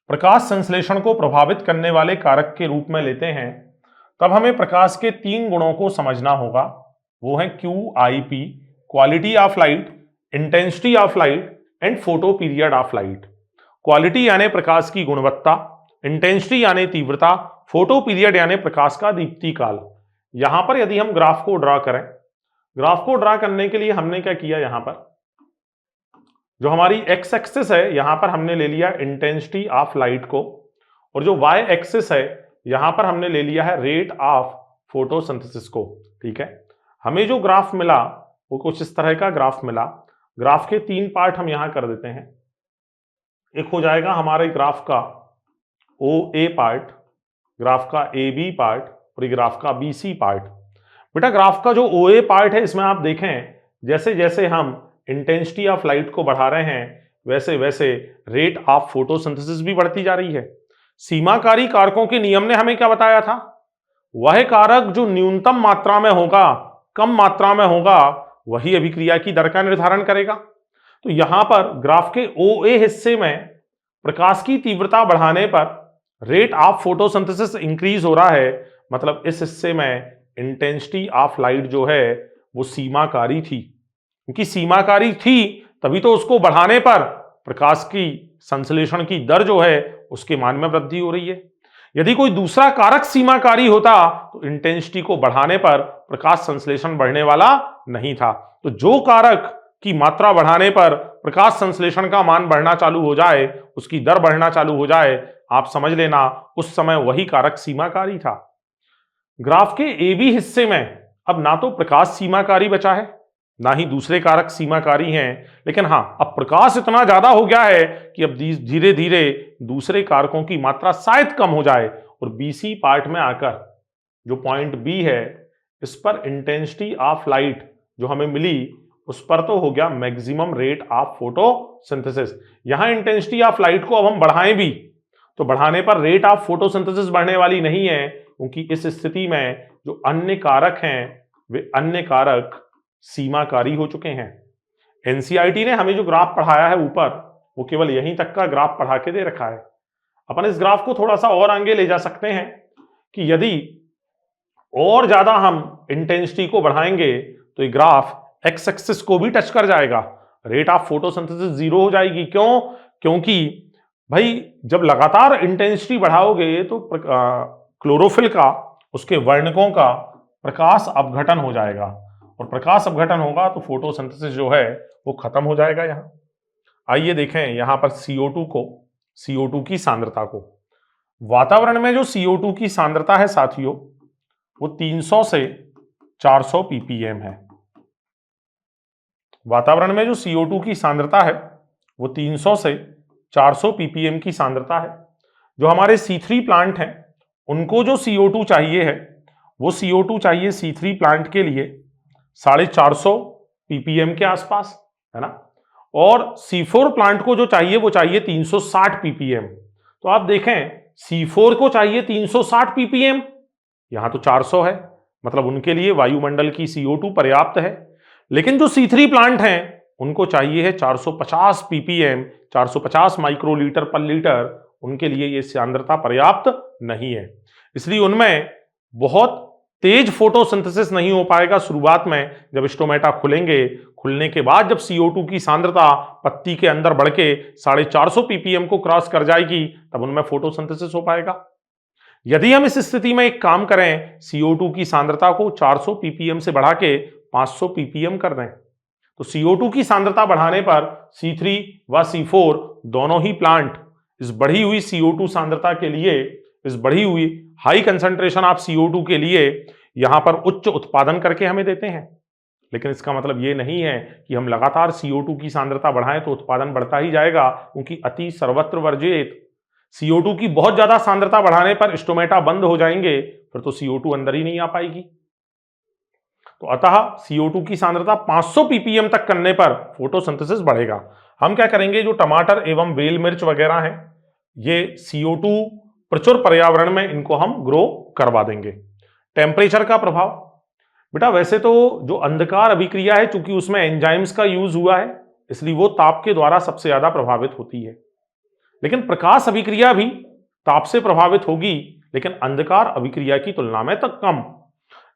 Speaker 1: प्रकाश संश्लेषण को प्रभावित करने वाले कारक के रूप में लेते हैं तब हमें प्रकाश के 3 गुणों को समझना होगा। वो है QIP, quality of light, intensity of light and photo period of light. Quality यानी प्रकाश की गुणवत्ता, इंटेंसिटी यानी तीव्रता, फोटो पीरियड यानी प्रकाश का दीप्ति काल। यहां पर यदि हम ग्राफ को ड्रा करें, ग्राफ को ड्रा करने के लिए हमने क्या किया, यहां पर जो हमारी एक्स एक्सिस है यहां पर हमने ले लिया इंटेंसिटी ऑफ लाइट को, और जो वाई एक्सिस है यहां पर हमने ले लिया है रेट ऑफ फोटोसिंथेसिस को। ठीक है, हमें जो ग्राफ मिला वो कुछ इस तरह का ग्राफ मिला। ग्राफ के 3 पार्ट हम यहां कर देते हैं। एक हो जाएगा हमारे ग्राफ का OA पार्ट, ग्राफ का AB पार्ट और ग्राफ का BC पार्ट। बेटा ग्राफ का जो OA पार्ट है इसमें आप देखें जैसे जैसे हम इंटेंसिटी ऑफ लाइट को बढ़ा रहे हैं वैसे वैसे रेट ऑफ फोटोसिंथेसिस भी बढ़ती जा रही है। सीमाकारी कारकों के नियम ने हमें क्या बताया था, वह कारक जो न्यूनतम मात्रा में होगा, कम मात्रा में होगा, वही अभिक्रिया की दर का निर्धारण करेगा। तो यहां पर ग्राफ के OA हिस्से में प्रकाश की तीव्रता बढ़ाने पर रेट ऑफ फोटोसिंथेसिस इंक्रीज हो रहा है, मतलब इस हिस्से में इंटेंसिटी ऑफ लाइट जो है वो सीमाकारी थी। क्योंकि सीमाकारी थी तभी तो उसको बढ़ाने पर प्रकाश की संश्लेषण की दर जो है उसके मान में वृद्धि हो रही है। यदि कोई दूसरा कारक सीमाकारी होता तो इंटेंसिटी को बढ़ाने पर प्रकाश संश्लेषण बढ़ने वाला नहीं था। तो जो कारक की मात्रा बढ़ाने पर प्रकाश संश्लेषण का मान बढ़ना चालू हो जाए, उसकी दर बढ़ना चालू हो जाए, आप समझ लेना उस समय वही कारक सीमाकारी था। ग्राफ के AB हिस्से में अब ना तो प्रकाश सीमाकारी बचा है ना ही दूसरे कारक सीमाकारी हैं, लेकिन हां अब प्रकाश इतना ज्यादा हो गया है कि अब धीरे धीरे दूसरे कारकों की मात्रा शायद कम हो जाए, और BC पार्ट में आकर जो पॉइंट B है इस पर इंटेंसिटी ऑफ लाइट जो हमें मिली उस पर तो हो गया मैक्सिमम रेट ऑफ फोटोसिंथेसिस। यहां इंटेंसिटी ऑफ लाइट को अब हम बढ़ाएं भी तो बढ़ाने पर रेट ऑफ फोटोसिंथेसिस बढ़ने वाली नहीं है, क्योंकि इस स्थिति में जो अन्य कारक हैं वे अन्य कारक सीमाकारी हो चुके हैं। NCERT ने हमें जो ग्राफ पढ़ाया है ऊपर वो केवल यहीं तक का ग्राफ पढ़ा के दे रखा है। अपन इस ग्राफ को थोड़ा सा और आगे ले जा सकते हैं कि यदि और ज्यादा हम इंटेंसिटी को बढ़ाएंगे तो ये ग्राफ एक्स एक्सिस को भी टच कर जाएगा, रेट ऑफ फोटोसिंथेसिस 0 हो जाएगी। क्यों? क्योंकि भाई जब लगातार इंटेंसिटी बढ़ाओगे तो क्लोरोफिल का, उसके वर्णकों का प्रकाश अपघटन हो जाएगा, और प्रकाश अपघटन होगा तो फोटोसिंथेसिस जो है वो खत्म हो जाएगा। यहां आइए देखें यहां पर CO2 की सांद्रता को। वातावरण में जो CO2 की सांद्रता है साथियों वो 300 से 400 ppm है। वातावरण में जो CO2 की सांद्रता है वो 300 से 400 ppm की सांद्रता है। जो हमारे C3 प्लांट हैं उनको जो CO2 चाहिए है वो CO2 चाहिए C3 प्लांट के लिए 450 ppm के आसपास, है ना, और C4 प्लांट को जो चाहिए वो चाहिए 360 ppm। तो आप देखें C4 को चाहिए 360 ppm, यहां तो 400 है, मतलब उनके लिए वायुमंडल की CO2 पर्याप्त है। लेकिन जो C3 प्लांट हैं उनको चाहिए है 450 ppm, 450 माइक्रोलीटर पर लीटर, उनके लिए ये सांद्रता पर्याप्त नहीं है। इसलिए उनमें बहुत तेज फोटोसिंथेसिस नहीं हो पाएगा शुरुआत में। जब स्टोमेटा खुलेंगे, खुलने के बाद जब CO2 की सांद्रता पत्ती के अंदर बढ़ के 450 ppm को क्रॉस कर जाएगी तब उनमें फोटोसिंथेसिस हो पाएगा। यदि हम इस स्थिति में एक काम करें, CO2 की सांद्रता को 400 ppm से बढ़ा के 500 ppm कर दें, तो CO2 की सांद्रता बढ़ाने पर C3 व C4 दोनों ही प्लांट इस बढ़ी हुई CO2 सांद्रता के लिए, इस बढ़ी हुई हाई कंसंट्रेशन ऑफ CO2 के लिए यहां पर उच्च उत्पादन करके हमें देते हैं। लेकिन इसका मतलब ये नहीं है कि हम लगातार CO2 की सांद्रता बढ़ाएं तो उत्पादन बढ़ता ही जाएगा, क्योंकि अति सर्वत्र वर्जित। CO2 की बहुत ज्यादा सांद्रता बढ़ाने पर स्टोमेटा बंद हो जाएंगे, फिर तो CO2 अंदर ही नहीं आ पाएगी। तो अतः CO2 की सांद्रता 500 ppm तक करने पर फोटोसिंथेसिस बढ़ेगा। हम क्या करेंगे, जो टमाटर एवं बेल मिर्च वगैरह हैं, ये CO2 प्रचुर पर्यावरण में इनको हम ग्रो करवा देंगे। टेम्परेचर का प्रभाव, बेटा वैसे तो जो अंधकार अभिक्रिया है, चूंकि उसमें एंजाइम्स का यूज हुआ है, इसलिए वो ताप के द्वारा सबसे ज्यादा प्रभावित होती है। लेकिन प्रकाश अभिक्रिया भी ताप से प्रभावित होगी, लेकिन अंधकार अभिक्रिया की तुलना में तक कम।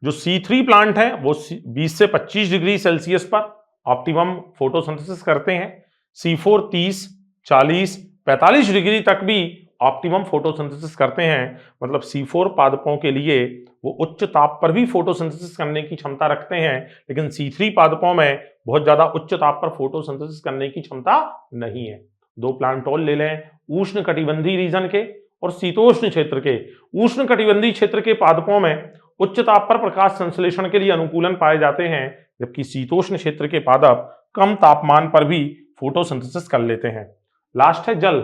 Speaker 1: जो C3 प्लांट है वो 20 से 25 डिग्री सेल्सियस पर ऑप्टिमम फोटोसिंथेसिस करते हैं। C4 30, 40, 45 डिग्री तक भी ऑप्टिमम फोटोसिंथेसिस करते हैं। मतलब C4 पादपों के लिए वो उच्च ताप पर भी फोटोसिंथेसिस करने की क्षमता रखते हैं, लेकिन C3 पादपों में बहुत ज्यादा उच्च ताप पर फोटोसिंथेसिस करने की क्षमता नहीं है। दो प्लांट और ले लें, उष्ण कटिबंधीय रीजन के और शीतोष्ण क्षेत्र के। उष्ण कटिबंधीय क्षेत्र के पादपों में उच्च ताप पर प्रकाश संश्लेषण के लिए अनुकूलन पाए जाते हैं, जबकि शीतोष्ण क्षेत्र के पादप कम तापमान पर भी फोटोसिंथेसिस कर लेते हैं। लास्ट है जल।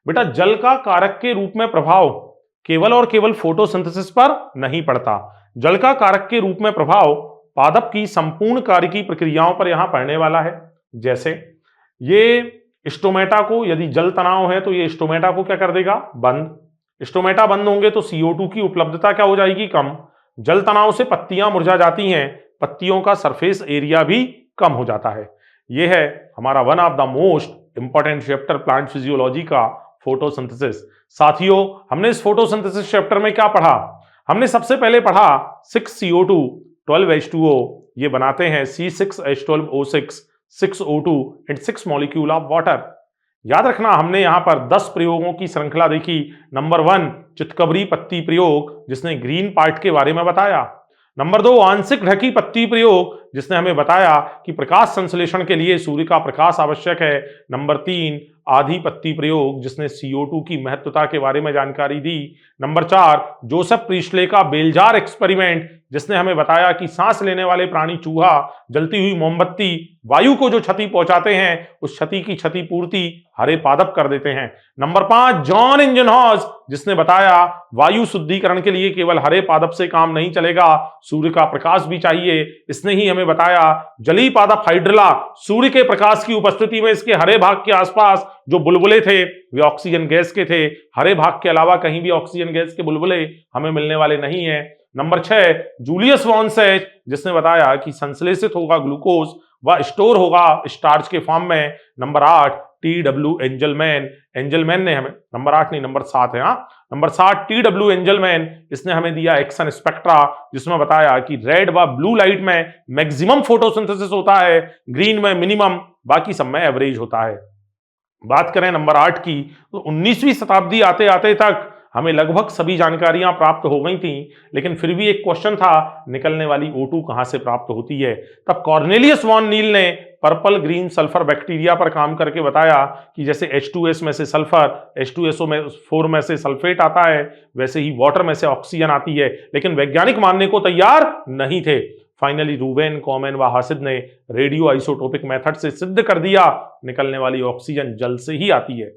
Speaker 1: बेटा जल का कारक के रूप में प्रभाव केवल और केवल फोटोसिंथेसिस पर नहीं पड़ता। जल का कारक के रूप में प्रभाव पादप की संपूर्ण कार्यकी प्रक्रियाओं पर यहां पड़ने वाला है। जैसे ये स्टोमेटा को, यदि जल तनाव है तो ये स्टोमेटा को क्या कर देगा, बंद। स्टोमेटा बंद होंगे तो CO2 की उपलब्धता क्या हो जाएगी, कम। जल तनाव से पत्तियां मुरझा जाती हैं, पत्तियों का सरफेस एरिया भी कम हो जाता है। यह है हमारा one of the most important chapter plant physiology का, फोटोसिंथेसिस। साथियों, हमने इस फोटोसिंथेसिस चैप्टर में क्या पढ़ा? हमने सबसे पहले पढ़ा 6CO2 12H2O, ये बनाते हैं C6H12O6 6O2 and 6 molecule of water. याद रखना, हमने यहां पर 10 प्रयोगों की श्रृंखला देखी। नंबर 1 चितकबरी पत्ती प्रयोग, जिसने ग्रीन पार्ट के बारे में बताया। नंबर 2 आंशिक ढकी पत्ती प्रयोग, जिसने हमें बताया कि प्रकाश संश्लेषण के लिए सूर्य का प्रकाश आवश्यक है। नंबर 3 आधी पत्ती प्रयोग, जिसने CO2 की महत्वता के बारे में जानकारी दी। नंबर 4 जोसेफ प्रीस्ले का बेलजार एक्सपेरिमेंट, जिसने हमें बताया कि सांस लेने वाले प्राणी चूहा जलती हुई मोमबत्ती वायु को जो क्षति पहुंचाते हैं, उस क्षति की क्षतिपूर्ति हरे पादप कर देते हैं। नंबर 5 जॉन इंजनहॉस, जिसने बताया वायु शुद्धिकरण के लिए केवल हरे पादप से काम नहीं चलेगा, सूर्य का प्रकाश भी चाहिए। इसने ही हमें बताया जलीय पादप हाइड्रिला सूर्य के प्रकाश की उपस्थिति में इसके हरे भाग के आसपास जो बुलबुले थे वे ऑक्सीजन गैस के थे। हरे भाग के अलावा कहीं भी ऑक्सीजन गैस के बुलबुले हमें मिलने वाले नहीं है। नंबर 6 जूलियस वॉनसेच, जिसने बताया कि संश्लेषित होगा ग्लूकोज व स्टोर होगा स्टार्च के फॉर्म में। नंबर 8 TW एंजलमैन, एंजलमैन ने हमें, नंबर 8 नहीं नंबर 7 है, नंबर 7 TW एंजलमैन, इसने हमें दिया एक्सन स्पेक्ट्रा, जिसमें बताया कि रेड व ब्लू लाइट में मैक्सिमम फोटोसिंथेसिस होता है, ग्रीन में मिनिमम, बाकी सब में एवरेज होता है। बात करें नंबर 8 की, तो 19वीं शताब्दी आते आते तक हमें लगभग सभी जानकारियां प्राप्त हो गई थी, लेकिन फिर भी एक क्वेश्चन था, निकलने वाली O2 कहां से प्राप्त होती है। तब कॉर्नेलियस वॉन नील ने पर्पल ग्रीन सल्फर बैक्टीरिया पर काम करके बताया कि जैसे H2S में से सल्फर, H2SO में 4 में से सल्फेट आता है, वैसे ही वाटर में से ऑक्सीजन आती है, लेकिन वैज्ञानिक मानने को तैयार नहीं थे। फाइनली रूबेन, कॉमेन व हासिद ने रेडियो आइसोटोपिक मेथड से सिद्ध कर दिया निकलने वाली ऑक्सीजन जल से ही आती है।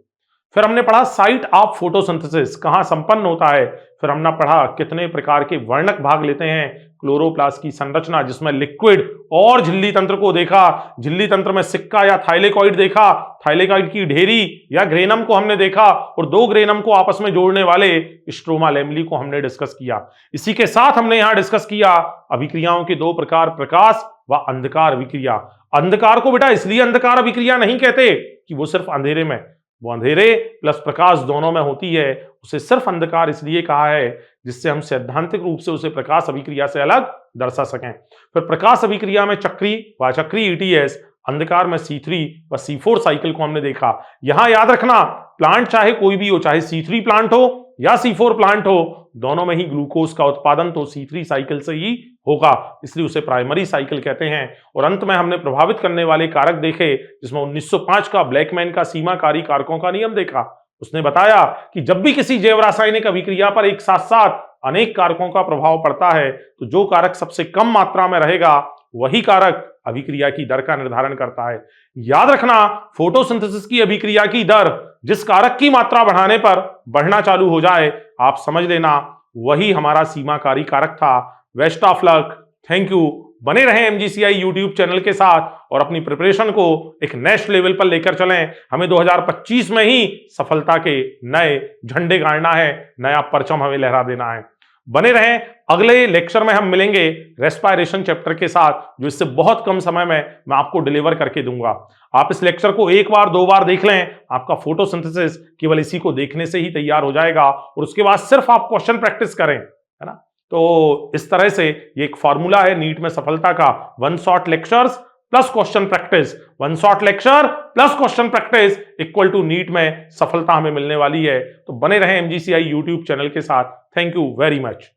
Speaker 1: फिर हमने पढ़ा साइट ऑफ फोटोसिंथेसिस कहां संपन्न होता है। फिर हमने पढ़ा कितने प्रकार के वर्णक भाग लेते हैं क्लोरोप्लास्ट की संरचना, जिसमें लिक्विड और झिल्ली तंत्र को देखा। झिल्ली तंत्र में सिक्का या थाइलेकॉइड देखा, थाइलेकॉइड की ढेरी या ग्रेनम को हमने देखा, और दो ग्रेनम को आपस में जोड़ने वाले स्ट्रोमा लैमेली को हमने डिस्कस किया। इसी के साथ हमने यहां डिस्कस किया अभिक्रियाओं के 2 प्रकार, प्रकाश व अंधकार अभिक्रिया। अंधकार को बेटा इसलिए अंधकार अभिक्रिया नहीं कहते कि वो सिर्फ अंधेरे में, वो अंधेरे प्लस प्रकाश दोनों में होती है, उसे सिर्फ अंधकार इसलिए कहा है जिससे हम सैद्धांतिक रूप से उसे प्रकाश अभिक्रिया से अलग दर्शा सकें। फिर प्रकाश अभिक्रिया में चक्री व चक्री ETS, अंधकार में C3 व C4 साइकिल को हमने देखा। यहां याद रखना, प्लांट चाहे कोई भी हो, चाहे C3 प्लांट हो या C4 प्लांट हो, दोनों में ही ग्लूकोज का उत्पादन तो C3 साइकिल से ही होगा, इसलिए उसे प्राइमरी साइकिल कहते हैं। और अंत में हमने प्रभावित करने वाले कारक देखे, जिसमें 1905 का ब्लैकमैन का सीमाकारी कारकों का नियम देखा। उसने बताया कि जब भी किसी जैव रासायनिक अभिक्रिया पर एक साथ साथ अनेक कारकों का प्रभाव पड़ता है, तो जो कारक सबसे कम मात्रा में रहेगा वही कारक अभिक्रिया की दर का निर्धारण करता है। याद रखना, फोटोसिंथेसिस की अभिक्रिया की दर जिस कारक की मात्रा बढ़ाने पर बढ़ना चालू हो जाए, आप समझ लेना वही हमारा सीमाकारी कारक था। Best of luck, thank you. बने रहें एमजीसीआई यूट्यूब चैनल के साथ और अपनी प्रिपरेशन को एक नेक्स्ट लेवल पर लेकर चलें। हमें 2025 में ही सफलता के नए झंडे गाड़ना है, नया परचम हमें लहरा देना है। बने रहें, अगले लेक्चर में हम मिलेंगे रेस्पिरेशन चैप्टर के साथ, जो इससे बहुत कम समय में मैं आपको डिलीवर करके दूंगा। आप इस लेक्चर को एक बार दो बार देख लें, आपका फोटोसिंथेसिस केवल इसी को देखने से ही तैयार हो जाएगा और उसके बाद सिर्फ आप क्वेश्चन प्रैक्टिस करें, है ना। तो इस तरह से ये एक फॉर्मूला है नीट में सफलता का, one shot lectures plus question practice, one shot lecture plus question practice equal to NEET में सफलता हमें मिलने वाली है। तो बने रहें एमजीसीआई यूट्यूब चैनल के साथ। Thank you very much.